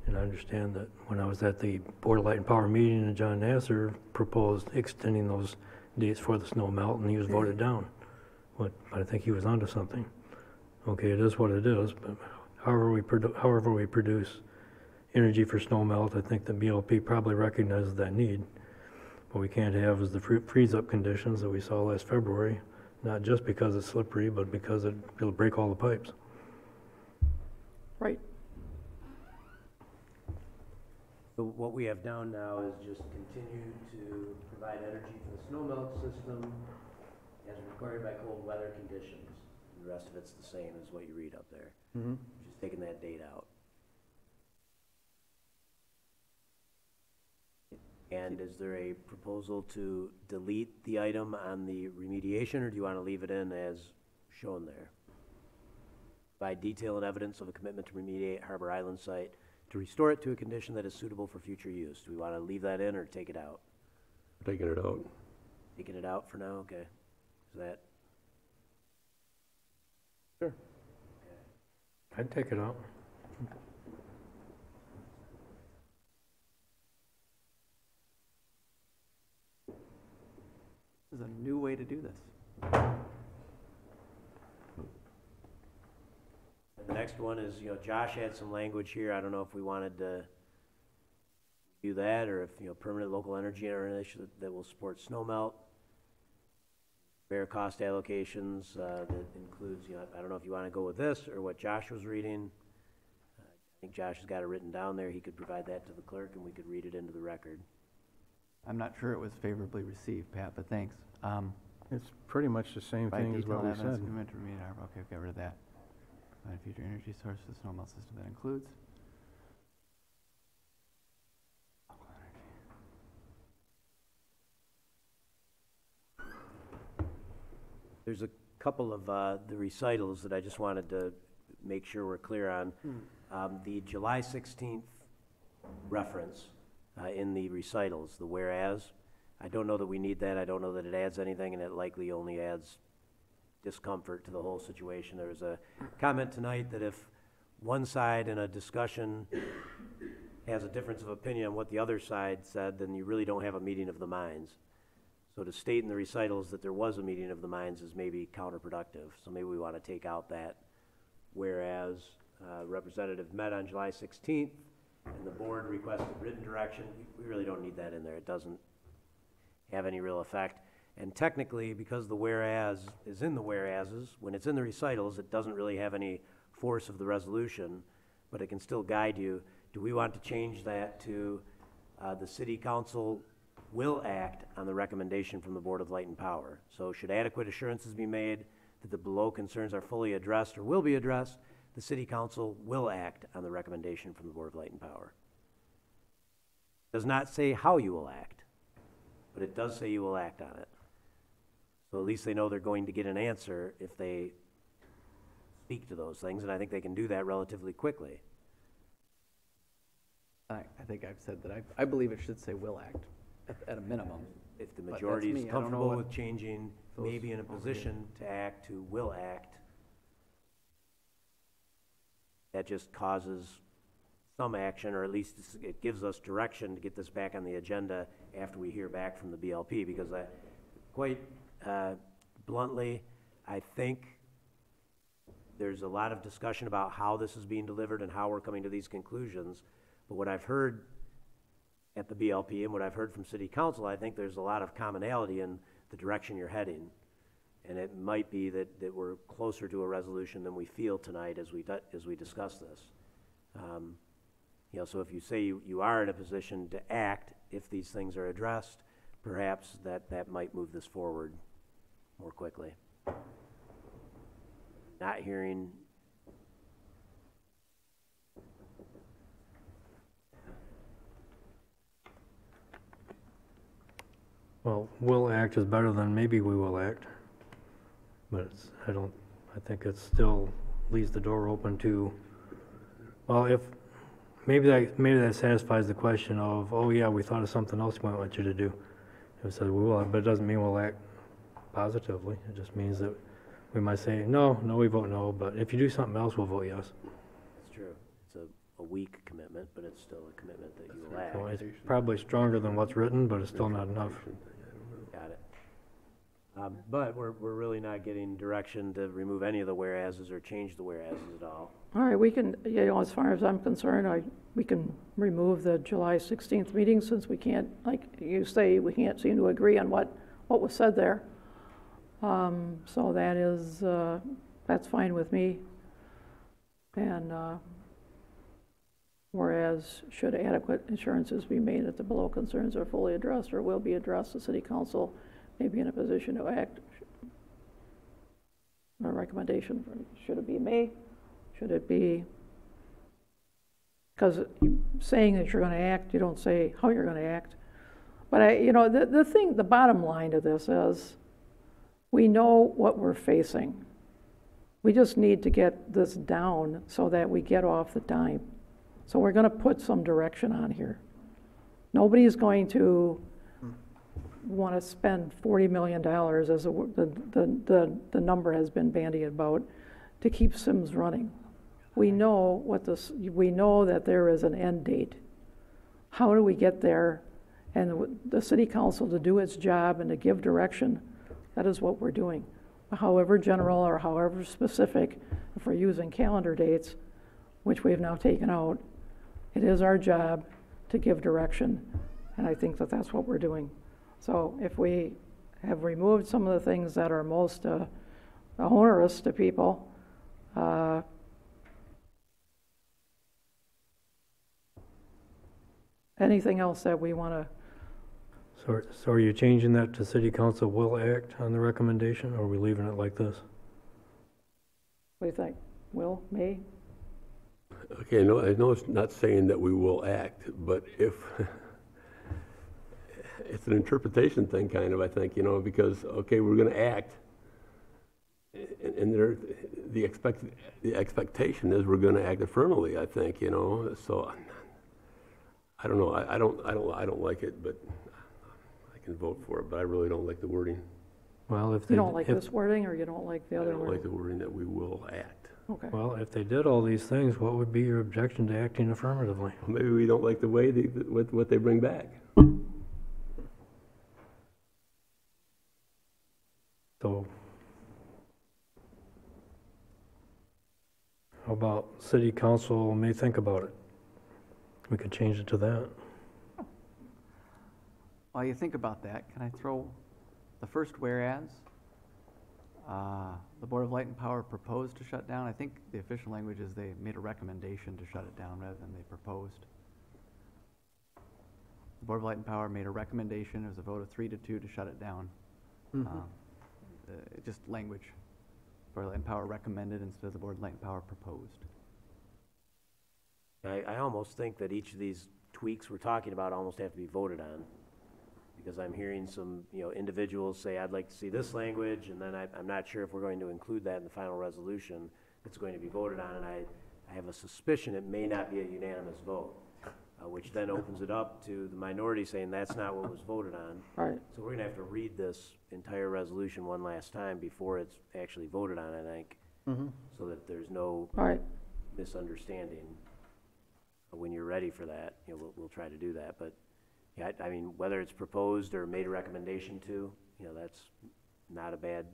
S7: And I understand that when I was at the Board of Light and Power meeting, and John Nasser proposed extending those dates for the snow melt, and he was voted down. But I think he was onto something. Okay, it is what it is, but however we produce energy for snow melt, I think the BLP probably recognizes that need. What we can't have is the freeze-up conditions that we saw last February, not just because it's slippery, but because it'll break all the pipes.
S2: Right.
S8: So what we have down now is just continue to provide energy for the snow melt system as required by cold weather conditions. And the rest of it's the same as what you read up there.
S3: Mm-hmm.
S8: Just taking that date out. And is there a proposal to delete the item on the remediation, or do you want to leave it in as shown there? By detail and evidence of a commitment to remediate Harbor Island site to restore it to a condition that is suitable for future use. Do we want to leave that in or take it out?
S6: Taking it out.
S8: Taking it out for now, okay. Is that?
S3: Sure.
S7: I'd take it out.
S4: This is a new way to do this.
S8: The next one is, Josh had some language here. I don't know if we wanted to do that, or if, permanent local energy initiative that will support snow melt. Fair cost allocations, that includes, I don't know if you want to go with this or what Josh was reading. I think Josh has got it written down there. He could provide that to the clerk and we could read it into the record.
S4: I'm not sure it was favorably received, Pat, but thanks.
S3: It's pretty much the same thing as what we said.
S4: Okay, get rid of that. Provide future energy sources, normal system that includes.
S8: There's a couple of the recitals that I just wanted to make sure we're clear on. The July 16th reference in the recitals, the whereas, I don't know that we need that. I don't know that it adds anything, and it likely only adds discomfort to the whole situation. There was a comment tonight that if one side in a discussion has a difference of opinion on what the other side said, then you really don't have a meeting of the minds. So to state in the recitals that there was a meeting of the minds is maybe counterproductive. So maybe we want to take out that whereas representative met on July 16th and the board requested written direction. We really don't need that in there. It doesn't have any real effect. And technically, because the whereas is in the whereases, when it's in the recitals, it doesn't really have any force of the resolution, but it can still guide you. Do we want to change that to the city council will act on the recommendation from the Board of Light and Power? So should adequate assurances be made that the below concerns are fully addressed or will be addressed, the city council will act on the recommendation from the Board of Light and Power. Does not say how you will act, but it does say you will act on it. So at least they know they're going to get an answer if they speak to those things, and I think they can do that relatively quickly.
S4: I think I've said that I believe it should say will act at a minimum.
S8: If the
S4: But that's
S8: majority
S4: me.
S8: is
S4: I don't know
S8: comfortable
S4: what
S8: with changing,
S4: those
S8: maybe in a
S4: people
S8: position to act, to will act, that just causes some action, or at least it gives us direction to get this back on the agenda after we hear back from the BLP, because quite bluntly, I think there's a lot of discussion about how this is being delivered and how we're coming to these conclusions, but what I've heard at the BLP and what I've heard from City Council, I think there's a lot of commonality in the direction you're heading. And it might be that we're closer to a resolution than we feel tonight as we discuss this. You know, so if you say you are in a position to act if these things are addressed, perhaps that might move this forward more quickly. Not hearing.
S7: Well, will act is better than maybe we will act. But I think it still leaves the door open to, well, if, maybe that satisfies the question of, oh yeah, we thought of something else we might want you to do. It says we will, but it doesn't mean we'll act positively. It just means that we might say, no, we vote no, but if you do something else, we'll vote yes.
S8: It's true. It's a weak commitment, but it's still a commitment that you will act.
S7: So it's probably stronger than what's written, but it's still not enough.
S8: Got it. But we're really not getting direction to remove any of the whereases or change the whereases at all.
S2: All right, we can, you know, as far as I'm concerned, we can remove the July 16th meeting since we can't, like you say, we can't seem to agree on what was said there. So that is, that's fine with me. And whereas should adequate assurances be made that the below concerns are fully addressed or will be addressed, the city council may be in a position to act. A recommendation, should it be may? Should it be, because saying that you're going to act, you don't say how you're going to act. But you know, the bottom line to this is, we know what we're facing. We just need to get this down so that we get off the dime. So we're going to put some direction on here. Nobody's going to want to spend $40 million as the number has been bandied about to keep Sims running. We know we know that there is an end date. How do we get there? And the city council to do its job and to give direction, that is what we're doing. However general or however specific, if we're using calendar dates, which we have now taken out, it is our job to give direction, and I think that that's what we're doing. So if we have removed some of the things that are most onerous to people, anything else that we want to
S7: So are you changing that to city council will act on the recommendation, or are we leaving it like this?
S2: What do you think? Will, may?
S6: Okay, no, I know it's not saying that we will act, but if, it's an interpretation thing kind of, I think, you know, because, okay, we're gonna act, and there, the expectation is we're gonna act affirmatively, I think, you know, so, I don't know, I don't like it, but I can vote for it, but I really don't like the wording.
S7: Well, if
S2: You
S7: they,
S2: don't like this wording, or you don't like the
S6: I
S2: other
S6: don't like
S2: wording?
S6: the wording that we will act.
S2: Okay.
S7: well, if they did all these things, what would be your objection to acting affirmatively?
S6: Maybe we don't like the way what they bring back.
S7: So, how about city council may think about it? We could change it to that.
S4: While you think about that, can I throw the first whereas? The Board of Light and Power proposed to shut down. I think the official language is they made a recommendation to shut it down rather than they proposed. The Board of Light and Power made a recommendation. It was a vote of 3-2 to shut it down. Just language. Board of Light and Power recommended instead of the Board of Light and Power proposed.
S8: I almost think that each of these tweaks we're talking about almost have to be voted on, because I'm hearing some, you know, individuals say, I'd like to see this language, and then I'm not sure if we're going to include that in the final resolution that's going to be voted on, and I have a suspicion it may not be a unanimous vote, which then opens it up to the minority saying that's not what was voted on.
S2: Right.
S8: So we're gonna have to read this entire resolution one last time before it's actually voted on, I think, so that there's no
S2: All right.
S8: misunderstanding. When you're ready for that, you know, we'll try to do that, but yeah, I mean, whether it's proposed or made a recommendation to, you know, that's not a bad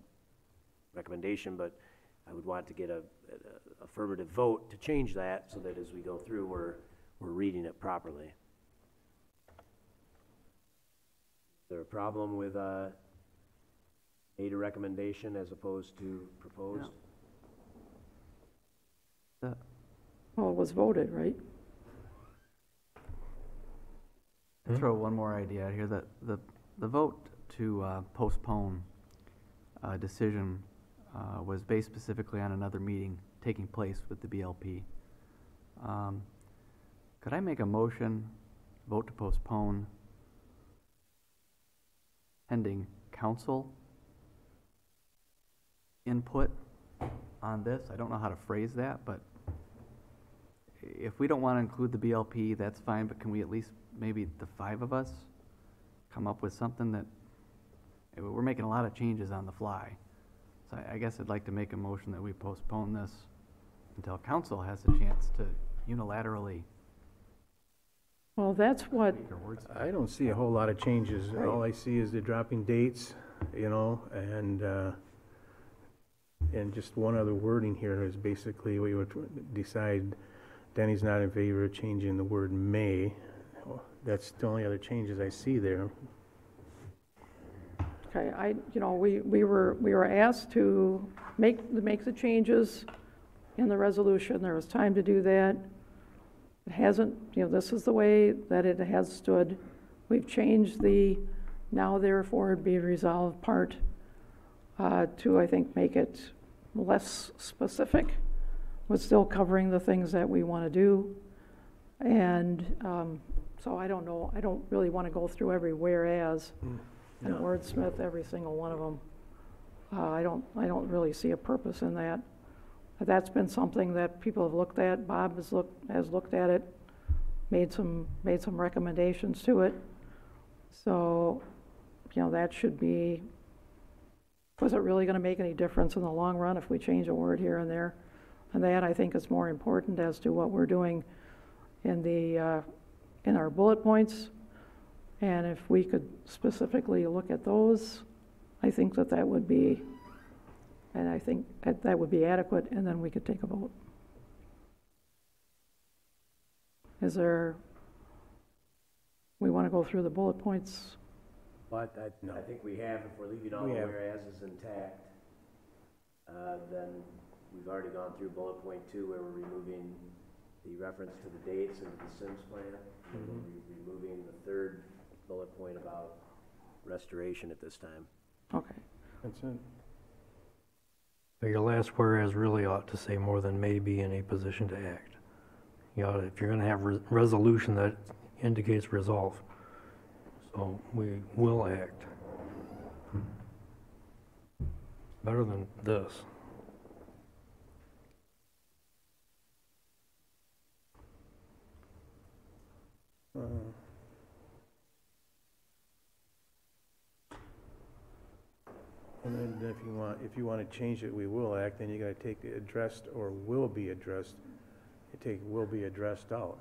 S8: recommendation, but I would want to get a affirmative vote to change that so that as we go through, we're reading it properly. Is there a problem with made a recommendation as opposed to proposed?
S2: Well, it was voted, right?
S4: Throw one more idea out here. The vote to postpone a decision was based specifically on another meeting taking place with the BLP. Could I make a motion, vote to postpone pending council input on this? I don't know how to phrase that, but if we don't want to include the BLP, that's fine, but can we at least, maybe the 5 of us, come up with something that, we're making a lot of changes on the fly. So I guess I'd like to make a motion that we postpone this until council has a chance to unilaterally.
S2: Well, that's what,
S3: I don't see a whole lot of changes.
S2: Right.
S3: All I see is the dropping dates, you know, and just one other wording here is basically we would decide Denny's not in favor of changing the word may. That's the only other changes I see there.
S2: okay, you know, we were asked to make the changes in the resolution. There was time to do that. It hasn't, you know, this is the way that it has stood. We've changed the now therefore be resolved part to, I think, make it less specific, but still covering the things that we want to do. And so I don't know, I don't really want to go through every whereas and wordsmith every single one of them. I don't really see a purpose in that. That's been something that people have looked at. Bob has looked at it, made some recommendations to it. So, you know, that should be, was it really going to make any difference in the long run if we change a word here and there? And that, I think, is more important as to what we're doing in the in our bullet points. And if we could specifically look at those, I think that would be, and I think that would be adequate, and then we could take a vote. Is there, we want to go through the bullet points?
S8: But I think we have, if we're leaving all the whereases intact, then we've already gone through bullet point 2 where we're removing the reference to the dates into the Sims plan. And we're removing the third bullet point about restoration at this time.
S2: Okay.
S3: That's it.
S7: But your last whereas really ought to say more than may be in a position to act. You know, if you're gonna have resolution that indicates resolve. So we will act. Better than this.
S3: And then if you want to change it, we will act, then you gotta take the addressed or will be addressed, you take will be addressed out.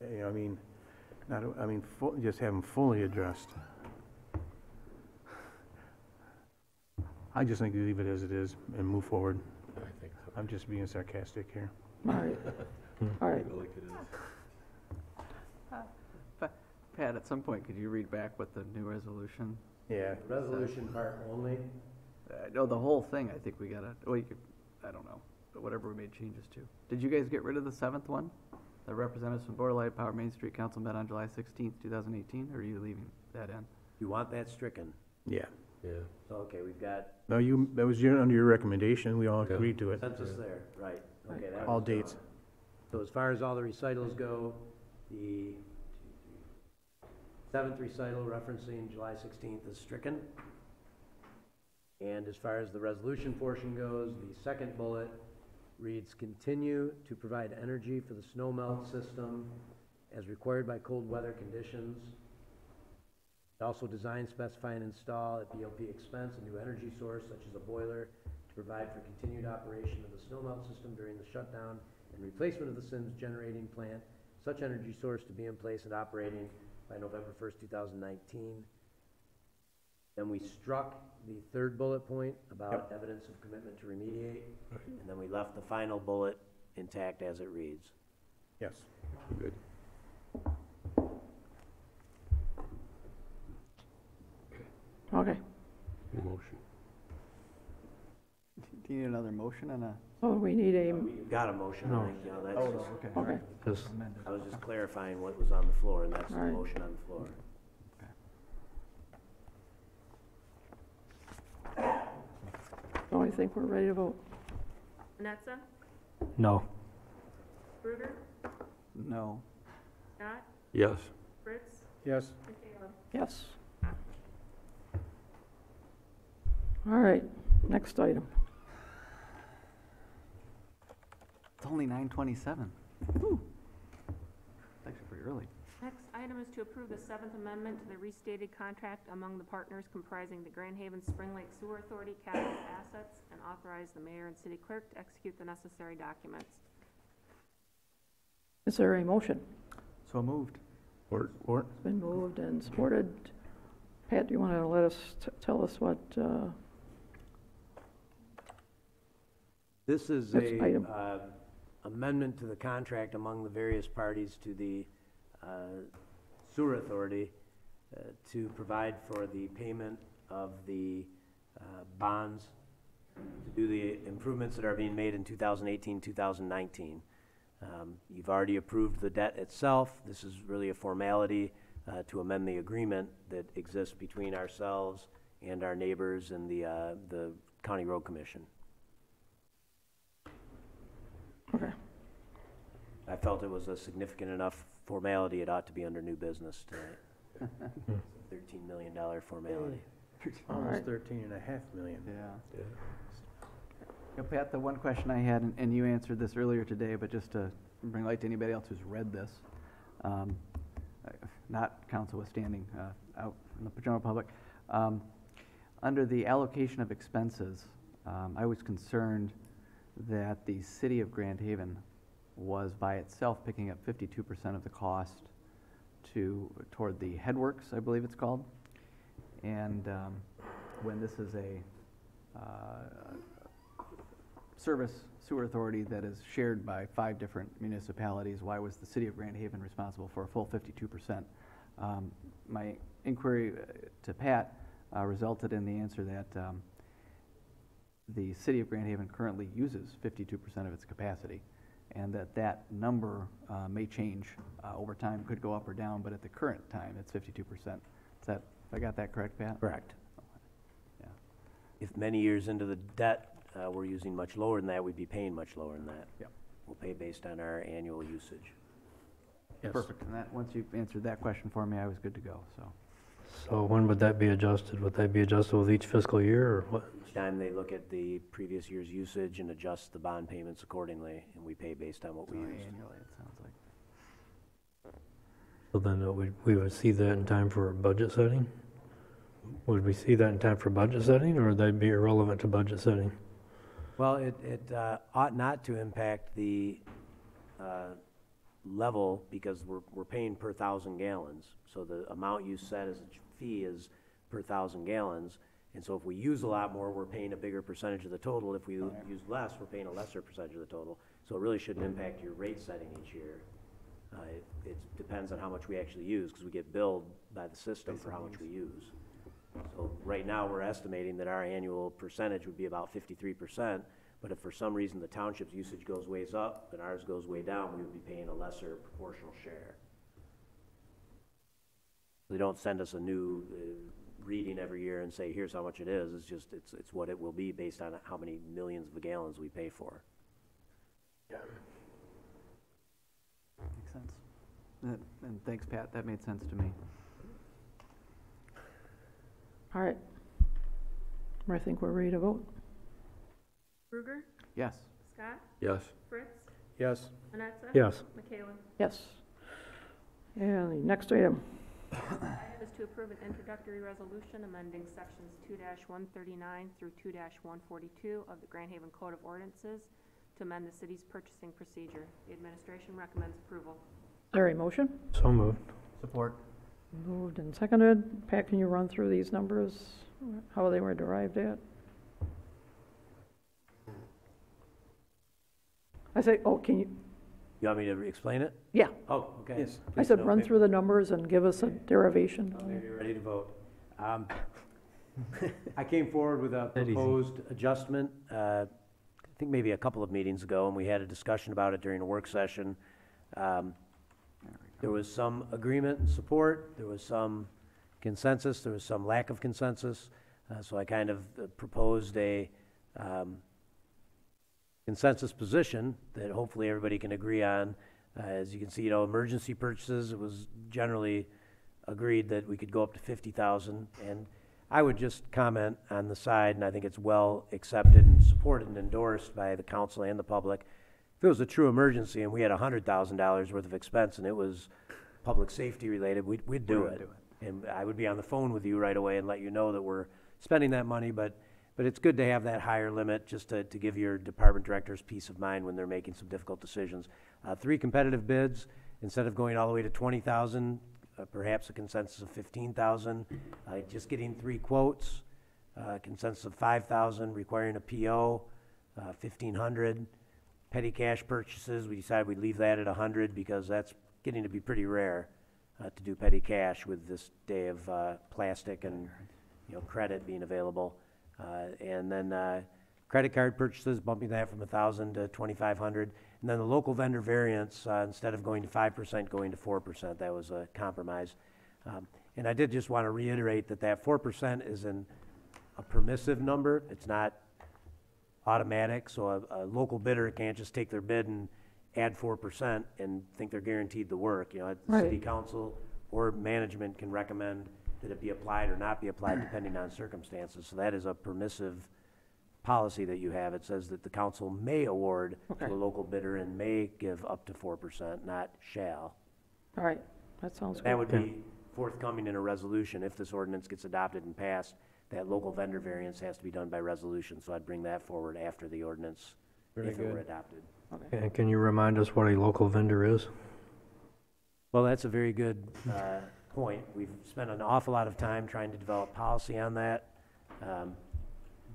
S3: You know, I mean, not, I mean, just have them fully addressed. I just think we leave it as it is and move forward.
S6: I think so.
S3: I'm just being sarcastic here.
S2: All right. All right.
S6: Like it is.
S4: Pat, at some point, could you read back what the new resolution?
S3: Yeah.
S8: Resolution part only?
S4: No, the whole thing, I think we gotta, well, you could, I don't know, but whatever we made changes to. Did you guys get rid of the 7th one? The representatives from Board of Light Power Main Street Council met on July 16th, 2018, or are you leaving that in?
S8: You want that stricken?
S3: Yeah.
S6: Yeah.
S8: So, okay, we've got
S3: No, that was under your recommendation, we all agreed to it.
S8: consensus there, right, okay. that
S3: All
S8: was-
S3: dates.
S8: So as far as all the recitals go, the 7th recital referencing July 16th is stricken. And as far as the resolution portion goes, the 2nd bullet reads, continue to provide energy for the snow melt system as required by cold weather conditions. Also design, specify, and install at BOP expense a new energy source such as a boiler to provide for continued operation of the snow melt system during the shutdown and replacement of the Sims generating plant. Such energy source to be in place and operating by November 1st, 2019. Then we struck the 3rd bullet point about evidence of commitment to remediate. And then we left the final bullet intact as it reads.
S3: Yes.
S6: Good.
S2: Okay.
S6: Motion.
S4: Do you need another motion and a?
S2: Oh, we need a,
S8: Got a motion, I think, you know, that's just,
S2: okay.
S7: Just
S8: I was just clarifying what was on the floor, and that's the
S2: All right.
S8: motion on the floor.
S2: So I think we're ready to vote.
S15: Netza?
S7: no.
S15: Bruder?
S4: No.
S15: Scott?
S6: Yes.
S15: Fritz?
S3: Yes.
S15: Michaela?
S2: Yes. All right, next item.
S4: It's only 9:27. Whew. It's actually pretty early.
S15: Next item is to approve the 7th Amendment to the restated contract among the partners comprising the Grand Haven Spring Lake Sewer Authority capital assets and authorize the mayor and city clerk to execute the necessary documents.
S2: Is there a motion?
S4: So moved.
S3: Or,
S2: It's been moved and supported. Pat, do you want to let us, tell us what,
S8: This is
S2: Next
S8: a
S2: item.
S8: Amendment to the contract among the various parties to the sewer authority to provide for the payment of the bonds to do the improvements that are being made in 2018, 2019. You've already approved the debt itself. This is really a formality to amend the agreement that exists between ourselves and our neighbors and the County Road Commission.
S2: okay.
S8: I felt it was a significant enough formality, it ought to be under new business tonight. $13 million formality.
S3: almost 13.5 million.
S4: Yeah. You know, Pat, the one question I had, and you answered this earlier today, but just to bring light to anybody else who's read this, not council withstanding, out in the general public, under the allocation of expenses, I was concerned that the city of Grand Haven was by itself picking up 52% of the cost toward the headworks, I believe it's called. And when this is a sewer authority that is shared by 5 different municipalities, why was the city of Grand Haven responsible for a full 52%? My inquiry to Pat resulted in the answer that the city of Grand Haven currently uses 52% of its capacity, and that number may change over time, could go up or down, but at the current time, it's 52%. I got that correct, Pat?
S8: Correct.
S4: Yeah.
S8: If many years into the debt, we're using much lower than that, we'd be paying much lower than that.
S4: Yep.
S8: We'll pay based on our annual usage.
S3: Yes.
S4: Perfect. And that, once you've answered that question for me, I was good to go, so.
S7: So when would that be adjusted? Would that be adjusted with each fiscal year, or what?
S8: Each time they look at the previous year's usage and adjust the bond payments accordingly, and we pay based on what we used.
S4: Annually, it sounds like.
S7: So then we would see that in time for budget setting? Would we see that in time for budget setting, or would that be irrelevant to budget setting?
S8: Well, it ought not to impact the level, because we're paying per 1,000 gallons. So the amount you set as a fee is per 1,000 gallons. And so if we use a lot more, we're paying a bigger percentage of the total. If we use less, we're paying a lesser percentage of the total. So it really shouldn't impact your rate setting each year. It depends on how much we actually use, because we get billed by the system for how much we use. So right now, we're estimating that our annual percentage would be about 53%, but if for some reason the township's usage goes ways up and ours goes way down, we would be paying a lesser proportional share. They don't send us a new reading every year and say, here's how much it is. It's just, it's what it will be based on how many millions of gallons we pay for.
S4: Makes sense. And thanks, Pat. That made sense to me.
S2: All right. I think we're ready to vote.
S15: Kruger?
S4: Yes.
S15: Scott?
S6: Yes.
S15: Fritz?
S3: Yes.
S15: Manetza?
S7: Yes.
S15: McKayla?
S2: Yes. And the next item.
S15: Is to approve an introductory resolution amending sections 2-139 through 2-142 of the Grand Haven Code of Ordinances to amend the city's purchasing procedure. The administration recommends approval.
S2: There a motion?
S7: So moved.
S4: Support.
S2: Moved and seconded. Pat, can you run through these numbers, how they were derived at? I say, oh, can you,
S8: You want me to explain it?
S2: yeah.
S8: Oh, okay.
S3: Yes.
S2: I said run through the numbers and give us a derivation.
S8: Maybe you're ready to vote.
S19: I came forward with a
S7: That easy.
S19: proposed adjustment.
S8: I think maybe a couple of meetings ago, and we had a discussion about it during a work session. There was some agreement and support, there was some consensus, there was some lack of consensus. So I kind of proposed a consensus position that hopefully everybody can agree on. As you can see, emergency purchases, it was generally agreed that we could go up to 50,000. And I would just comment on the side, and I think it's well accepted and supported and endorsed by the council and the public. If it was a true emergency and we had $100,000 worth of expense and it was public safety related, we'd do it. And I would be on the phone with you right away and let you know that we're spending that money, but it's good to have that higher limit just to give your department directors peace of mind when they're making some difficult decisions. 3 competitive bids, instead of going all the way to 20,000, perhaps a consensus of 15,000. Just getting 3 quotes, consensus of 5,000, requiring a PO, 1,500. Petty cash purchases, we decided we'd leave that at 100 because that's getting to be pretty rare to do petty cash with this day of plastic and credit being available. And then credit card purchases, bumping that from 1,000 to 2,500. And then the local vendor variance, instead of going to 5%, going to 4%. That was a compromise. And I did just want to reiterate that 4% is a permissive number. It's not automatic, so a local bidder can't just take their bid and add 4% and think they're guaranteed the work. The
S2: Right.
S8: city council or management can recommend that it be applied or not be applied depending on circumstances. So that is a permissive policy that you have. It says that the council may award
S2: Okay.
S8: to a local bidder and may give up to 4%, not shall.
S2: All right, that sounds good.
S8: That would be forthcoming in a resolution. If this ordinance gets adopted and passed, that local vendor variance has to be done by resolution, so I'd bring that forward after the ordinance,
S3: Very
S8: if it were
S3: good.
S8: adopted.
S7: And can you remind us what a local vendor is?
S8: Well, that's a very good point. We've spent an awful lot of time trying to develop policy on that.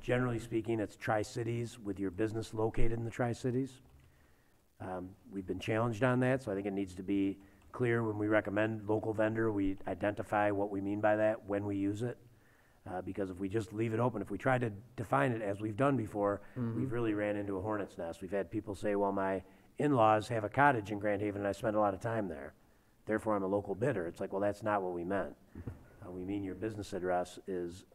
S8: Generally speaking, it's Tri-Cities with your business located in the Tri-Cities. We've been challenged on that, so I think it needs to be clear when we recommend local vendor, we identify what we mean by that when we use it. Because if we just leave it open, if we try to define it as we've done before, we've really ran into a hornet's nest. We've had people say, well, my in-laws have a cottage in Grand Haven and I spend a lot of time there. Therefore, I'm a local bidder. It's like, well, that's not what we meant. we mean your business address is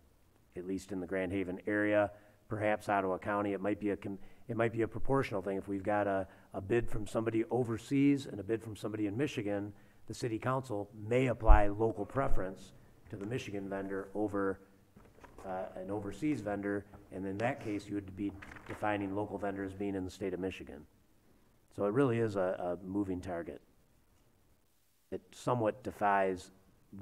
S8: at least in the Grand Haven area, perhaps Ottawa County. It might be a proportional thing. If we've got a bid from somebody overseas and a bid from somebody in Michigan, the city council may apply local preference to the Michigan vendor over an overseas vendor, and in that case, you would be defining local vendors being in the state of Michigan. So it really is a moving target. It somewhat defies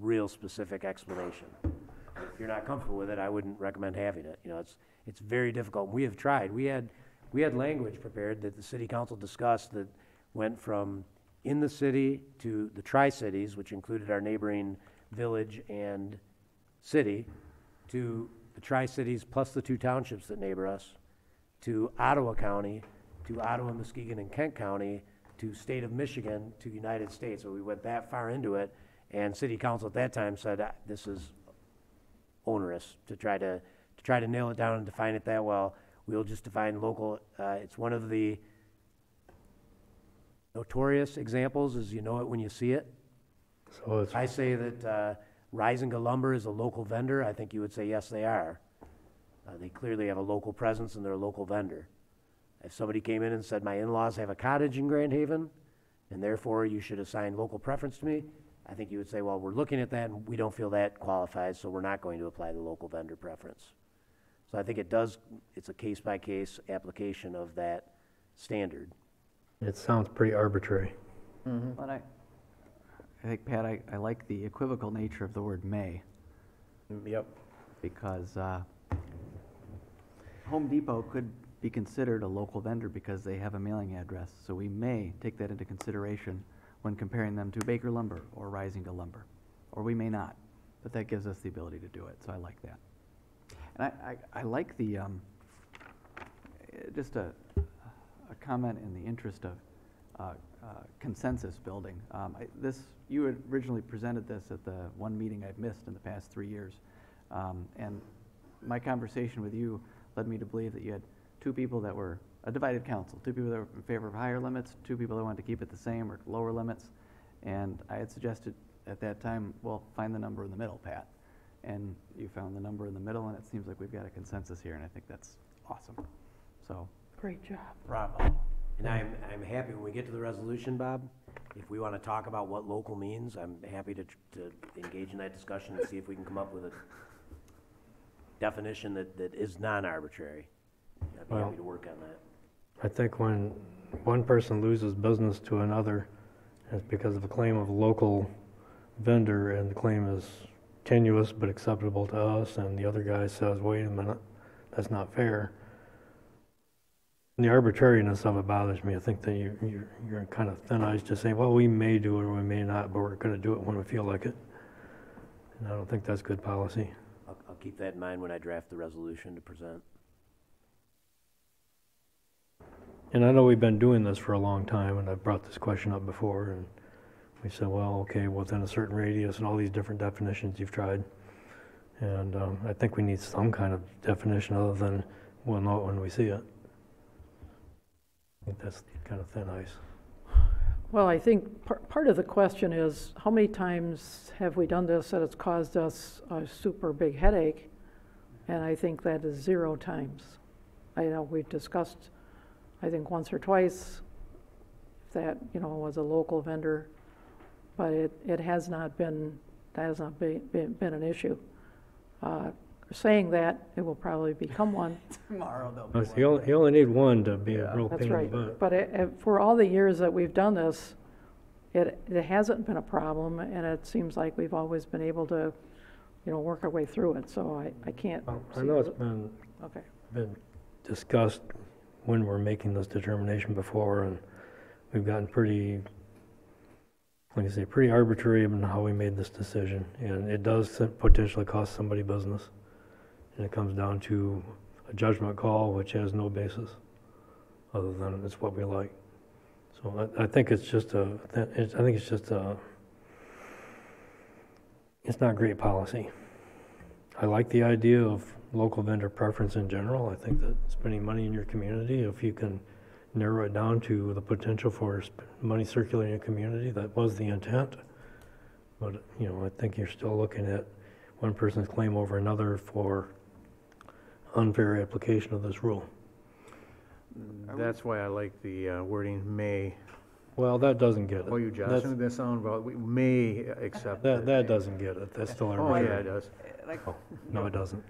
S8: real specific explanation. If you're not comfortable with it, I wouldn't recommend having it. You know, it's very difficult. We have tried. We had language prepared that the city council discussed that went from in the city to the Tri-Cities, which included our neighboring village and city, to the Tri-Cities plus the 2 townships that neighbor us, to Ottawa County, to Ottawa, Muskegon, and Kent County, to state of Michigan, to United States. So we went that far into it, and city council at that time said, this is onerous to try to nail it down and define it that well. We'll just define local. It's one of the notorious examples, is you know it when you see it.
S7: So it's,
S8: I say that Risinga Lumber is a local vendor. I think you would say yes, they are. They clearly have a local presence and they're a local vendor. If somebody came in and said, my in-laws have a cottage in Grand Haven, and therefore you should assign local preference to me, I think you would say, well, we're looking at that and we don't feel that qualifies, so we're not going to apply the local vendor preference. So I think it's a case-by-case application of that standard.
S7: it sounds pretty arbitrary.
S4: But I think, Pat, I like the equivocal nature of the word may.
S8: Yep.
S4: Because Home Depot could be considered a local vendor because they have a mailing address. So we may take that into consideration when comparing them to Baker Lumber or Risinga Lumber. Or we may not, but that gives us the ability to do it, so I like that. And I like the, just a comment in the interest of consensus building. You had originally presented this at the one meeting I've missed in the past 3 years. And my conversation with you led me to believe that you had 2 people that were a divided council, 2 people that were in favor of higher limits, 2 people that wanted to keep it the same or lower limits. And I had suggested at that time, well, find the number in the middle, Pat. And you found the number in the middle, and it seems like we've got a consensus here, and I think that's awesome. So,
S2: Great job.
S8: Bravo. And I'm happy when we get to the resolution, Bob, if we want to talk about what local means, I'm happy to engage in that discussion and see if we can come up with a definition that is non-arbitrary. I'd be happy to work on that.
S7: I think when one person loses business to another, it's because of a claim of a local vendor, and the claim is tenuous but acceptable to us, and the other guy says, wait a minute, that's not fair. And the arbitrariness of it bothers me. I think that you're kind of thin ice to say, well, we may do it or we may not, but we're going to do it when we feel like it. And I don't think that's good policy.
S8: I'll keep that in mind when I draft the resolution to present.
S7: And I know we've been doing this for a long time, and I've brought this question up before, and we said, well, okay, within a certain radius and all these different definitions you've tried. And I think we need some kind of definition other than we'll know it when we see it. I think that's kind of thin ice.
S2: Well, I think part of the question is, how many times have we done this that it's caused us a super big headache? And I think that is 0 times. I know we've discussed, I think once or twice, if that, was a local vendor, but it has not been, that has not been an issue. Saying that, it will probably become one.
S4: Tomorrow they'll be
S7: You only need one to be a real
S2: That's
S7: pain
S2: right.
S7: in the butt.
S2: But for all the years that we've done this, it hasn't been a problem, and it seems like we've always been able to, work our way through it. So I can't.
S7: Well, I know it's been discussed when we're making this determination before, and we've gotten pretty, like I say, pretty arbitrary in how we made this decision, and it does potentially cost somebody business. And it comes down to a judgment call, which has no basis other than it's what we like. So I think it's just it's not great policy. I like the idea of local vendor preference in general. I think that spending money in your community, if you can narrow it down to the potential for money circulating in a community, that was the intent. But, I think you're still looking at one person's claim over another for unfair application of this rule.
S3: That's why I like the wording may.
S7: Well, that doesn't get it.
S3: Oh, you Johnson, that sound about, we may accept.
S7: That doesn't get it. That's still our.
S3: Oh, yeah, it does.
S7: Oh, no, it doesn't.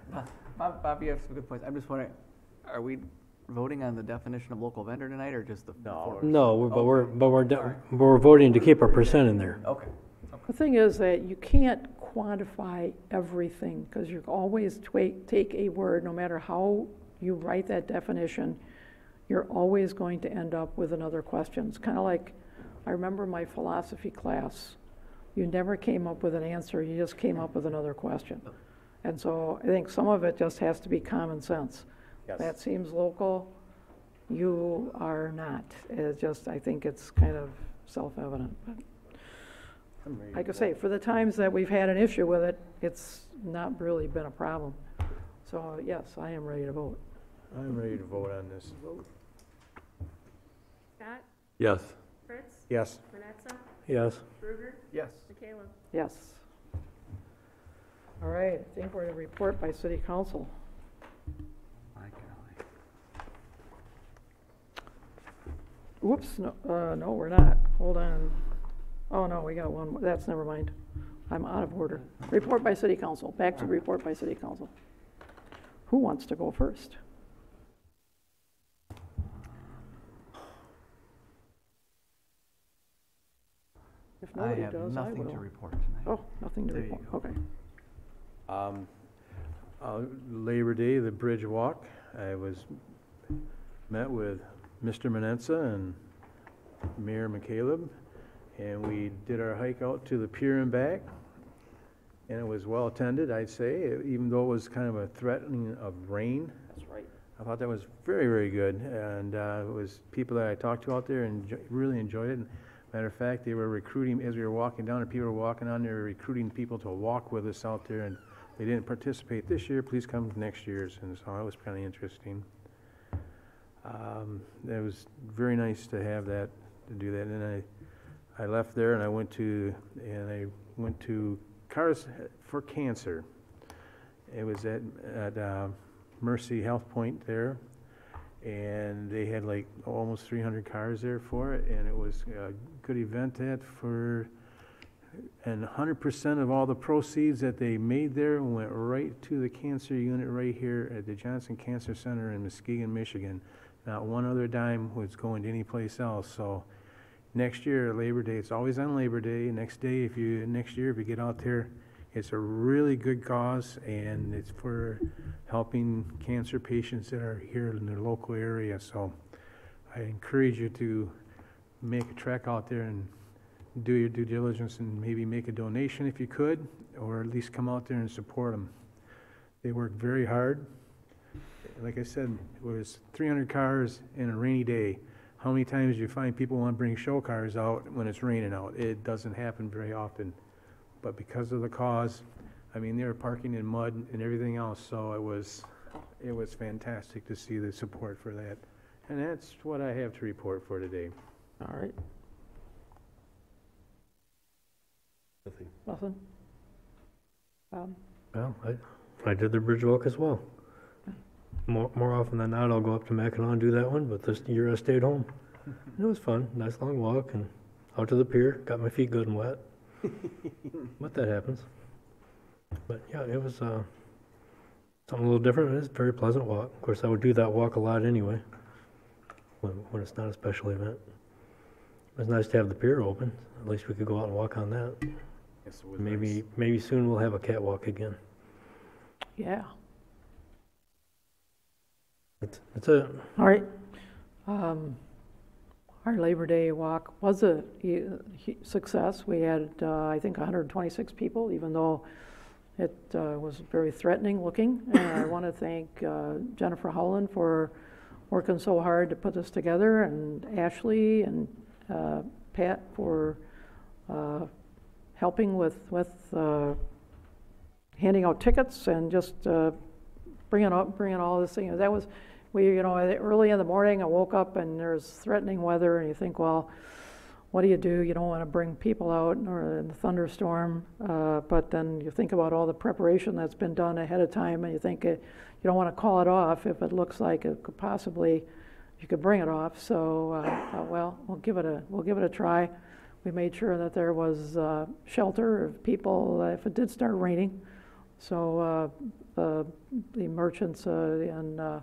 S4: Bob, you have some good points. I'm just wondering, are we voting on the definition of local vendor tonight, or just the?
S7: No, we're voting to keep a percent in there.
S4: Okay.
S2: The thing is that you can't quantify everything, because you always take a word, no matter how you write that definition, you're always going to end up with another question. It's kind of like, I remember my philosophy class, you never came up with an answer, you just came up with another question. And so I think some of it just has to be common sense.
S3: Yes.
S2: That seems local, you are not. It's just, I think it's kind of self-evident. But like I say, for the times that we've had an issue with it, it's not really been a problem. So yes, I am ready to vote.
S3: I'm ready to vote on this.
S15: Scott?
S6: Yes.
S15: Fritz?
S3: Yes.
S15: Manetza?
S7: Yes.
S15: Bruger?
S4: Yes.
S15: McCallum?
S2: Yes. All right, I think we're to report by city council. Whoops, no, we're not. Hold on. Oh, no, we got one more. That's, never mind. I'm out of order. Report by city council. Back to report by city council. Who wants to go first? If nobody
S4: I have
S2: does,
S4: nothing
S2: will.
S4: to report tonight.
S2: Oh, nothing to
S4: There you
S2: report.
S4: go.
S2: Okay.
S3: Labor Day, the bridge walk, met with Mr. Manenza and Mayor McCaleb, and we did our hike out to the pier and back, and it was well attended, I'd say, even though it was kind of a threatening of rain.
S2: That's right.
S3: I thought that was very, very good, and it was people that I talked to out there and really enjoyed it. And matter of fact, they were recruiting, as we were walking down, and people were walking on, they were recruiting people to walk with us out there, and they didn't participate this year, please come next year's, and so that was kind of interesting. It was very nice to have that, to do that, and then I left there and I went to Cars for Cancer. It was at Mercy Health Point there, and they had like almost 300 cars there for it, and it was a good event and 100% of all the proceeds that they made there went right to the cancer unit right here at the Johnson Cancer Center in Muskegon, Michigan. Not one other dime was going to any place else. So next year, Labor Day, it's always on Labor Day. Next year, if you get out there, it's a really good cause, and it's for helping cancer patients that are here in the local area. So I encourage you to make a trek out there and do your due diligence and maybe make a donation if you could, or at least come out there and support them. They work very hard. Like I said, it was 300 cars in a rainy day. How many times do you find people want to bring show cars out when it's raining out? It doesn't happen very often. But because of the cause, I mean, they were parking in mud and everything else, so it was fantastic to see the support for that. And that's what I have to report for today.
S2: All right.
S6: Nothing.
S2: Nothing?
S7: Well, I did the bridge walk as well. More often than not, I'll go up to Mackinac and do that one, but this year I stayed home. It was fun, nice long walk, and out to the pier, got my feet good and wet. But that happens. But yeah, it was something a little different. It was a very pleasant walk. Of course, I would do that walk a lot anyway, when it's not a special event. It was nice to have the pier open. At least we could go out and walk on that.
S3: Yes, it was
S7: Maybe soon we'll have a catwalk again.
S2: Yeah.
S7: That's it.
S2: All right. Our Labor Day walk was a success. We had, I think, 126 people, even though it was very threatening looking. And I want to thank Jennifer Howland for working so hard to put this together, and Ashley and Pat for helping with handing out tickets and just bringing all this thing. That was, early in the morning I woke up and there's threatening weather, and you think, well, what do? You don't want to bring people out or in the thunderstorm, but then you think about all the preparation that's been done ahead of time, and you think you don't want to call it off if it looks like it could possibly, you could bring it off. So, well, we'll give it a try. We made sure that there was shelter of people if it did start raining. So the merchants in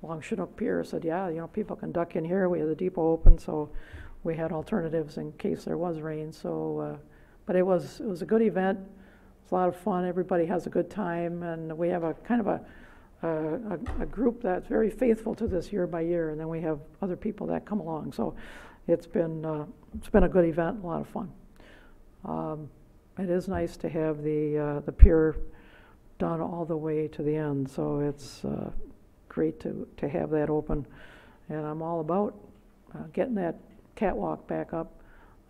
S2: along Chinook Pier said, yeah, people can duck in here. We had the depot open, so we had alternatives in case there was rain. So, but it was a good event. It's a lot of fun. Everybody has a good time, and we have a kind of a group that's very faithful to this year by year, and then we have other people that come along. So it's been a good event, a lot of fun. It is nice to have the pier done all the way to the end, so it's great to have that open, and I'm all about getting that catwalk back up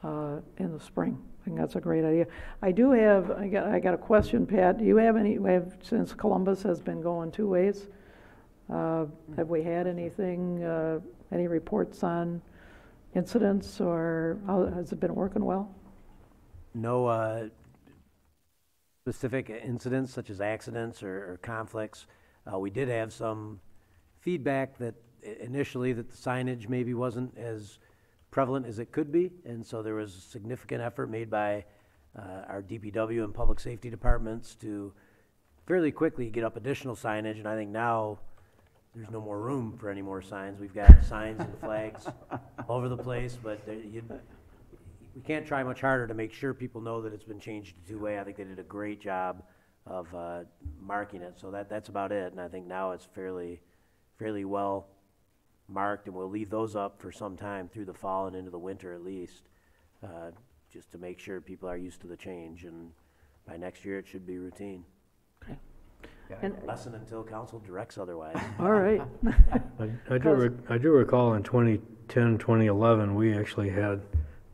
S2: in the spring. I think that's a great idea. I got a question, Pat. Do you have since Columbus has been going 2 ways, have we had anything, any reports on incidents, or how has it been working well?
S19: No specific incidents such as accidents or conflicts. We did have some feedback that initially that the signage maybe wasn't as prevalent as it could be, and so there was a significant effort made by our DPW and public safety departments to fairly quickly get up additional signage, and I think now there's no more room for any more signs. We've got signs and flags all over the place, but we can't try much harder to make sure people know that it's been changed to 2-way. I think they did a great job of marking it, so that's about it, and I think now it's fairly well marked, and we'll leave those up for some time through the fall and into the winter at least, just to make sure people are used to the change, and by next year it should be routine.
S2: Okay.
S19: And lesson until council directs otherwise.
S2: All right.
S7: I do recall in 2010, 2011, we actually had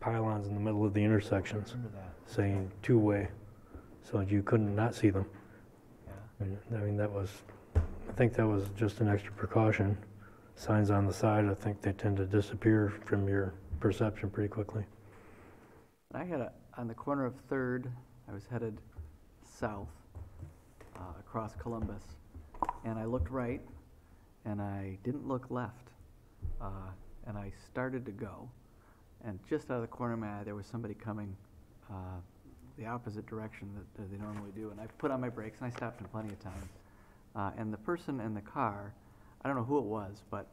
S7: pylons in the middle of the intersections saying 2-way, so you couldn't not see them. Yeah. I mean, I think that was just an extra precaution. Signs on the side, I think they tend to disappear from your perception pretty quickly.
S4: I had on the corner of 3rd, I was headed south across Columbus, and I looked right, and I didn't look left, and I started to go, and just out of the corner of my eye, there was somebody coming the opposite direction that they normally do, and I put on my brakes, and I stopped him plenty of times, and the person in the car, I don't know who it was, but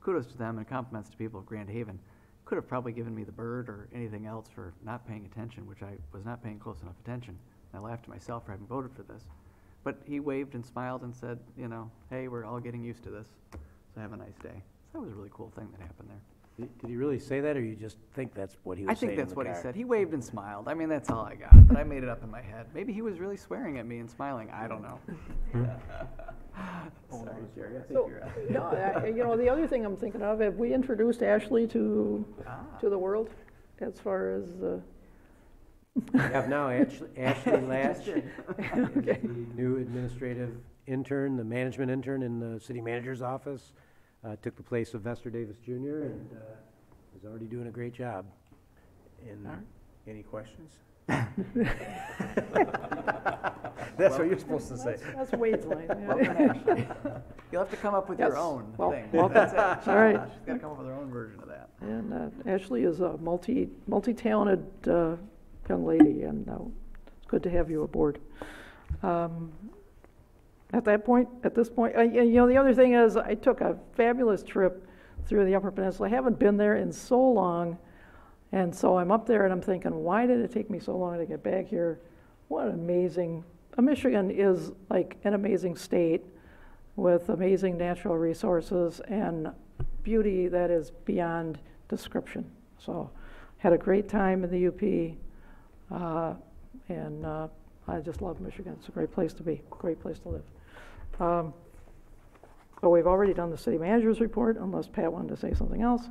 S4: kudos to them and compliments to people of Grand Haven, could have probably given me the bird or anything else for not paying attention, which I was not paying close enough attention. And I laughed at myself for having voted for this. But he waved and smiled and said, hey, we're all getting used to this, so have a nice day. So that was a really cool thing that happened there.
S19: Did he really say that, or you just think that's what he was saying?
S4: I think that's what he said. He waved and smiled. I mean, that's all I got, but I made it up in my head. Maybe he was really swearing at me and smiling. I don't know. Sorry, Jerry. I think
S2: no, the other thing I'm thinking of, have we introduced Ashley to the world as far as
S19: we have now Ashley Latch,
S2: okay.
S19: the new administrative intern, the management intern in the city manager's office, took the place of Vester Davis Jr. and is already doing a great job.
S3: And any questions? That's what you're supposed to say.
S2: That's Wade's line.
S4: You'll have to come up with your own thing.
S2: That's it. All right.
S4: She's got to come up with her own version of that.
S2: And Ashley is a multi-talented young lady, and it's good to have you aboard. At this point, the other thing is I took a fabulous trip through the Upper Peninsula. I haven't been there in so long, and so I'm up there and I'm thinking, why did it take me so long to get back here? What an amazing, Michigan is like an amazing state with amazing natural resources and beauty that is beyond description. So had a great time in the UP, and I just love Michigan. It's a great place to be, great place to live. So we've already done the city manager's report, unless Pat wanted to say something else.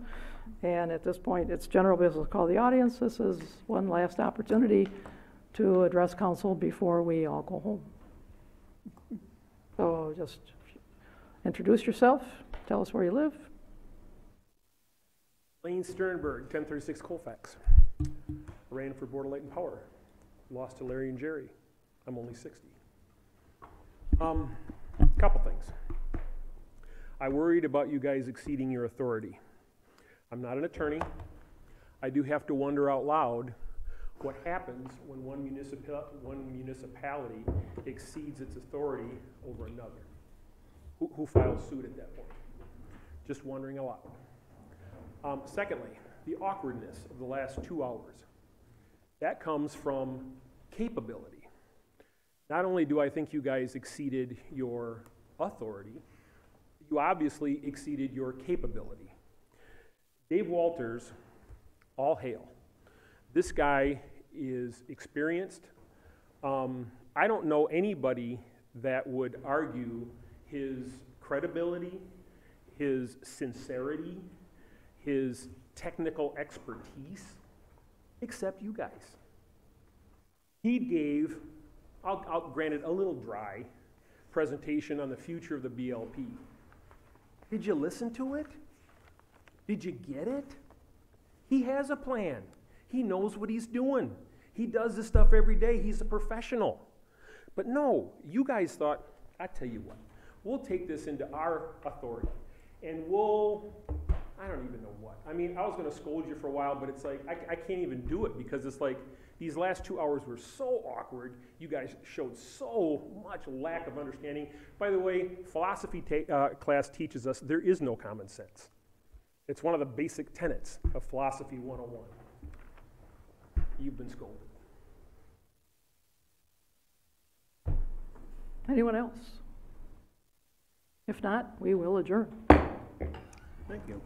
S2: And at this point, it's general business. Call the audience. This is one last opportunity to address council before we all go home. So just introduce yourself. Tell us where you live.
S20: Lane Sternberg, 1036 Colfax. ran for Board of Light and Power, lost to Larry and Jerry. I'm only 60. Couple things. I worried about you guys exceeding your authority. I'm not an attorney. I do have to wonder out loud what happens when one municipality exceeds its authority over another. Who files suit at that point? Just wondering aloud. Secondly, the awkwardness of the last 2 hours. That comes from capability. Not only do I think you guys exceeded your authority, you obviously exceeded your capability. Dave Walters, all hail. This guy is experienced. I don't know anybody that would argue his credibility, his sincerity, his technical expertise, except you guys. He gave, granted, a little dry presentation on the future of the BLP. Did you listen to it? Did you get it? He has a plan. He knows what he's doing. He does this stuff every day. He's a professional. But no, you guys thought, I tell you what, we'll take this into our authority and I don't even know what. I mean, I was going to scold you for a while, but it's like, I can't even do it because it's like, these last 2 hours were so awkward. You guys showed so much lack of understanding. By the way, philosophy class teaches us there is no common sense. It's one of the basic tenets of Philosophy 101. You've been scolded.
S2: Anyone else? If not, we will adjourn.
S20: Thank you.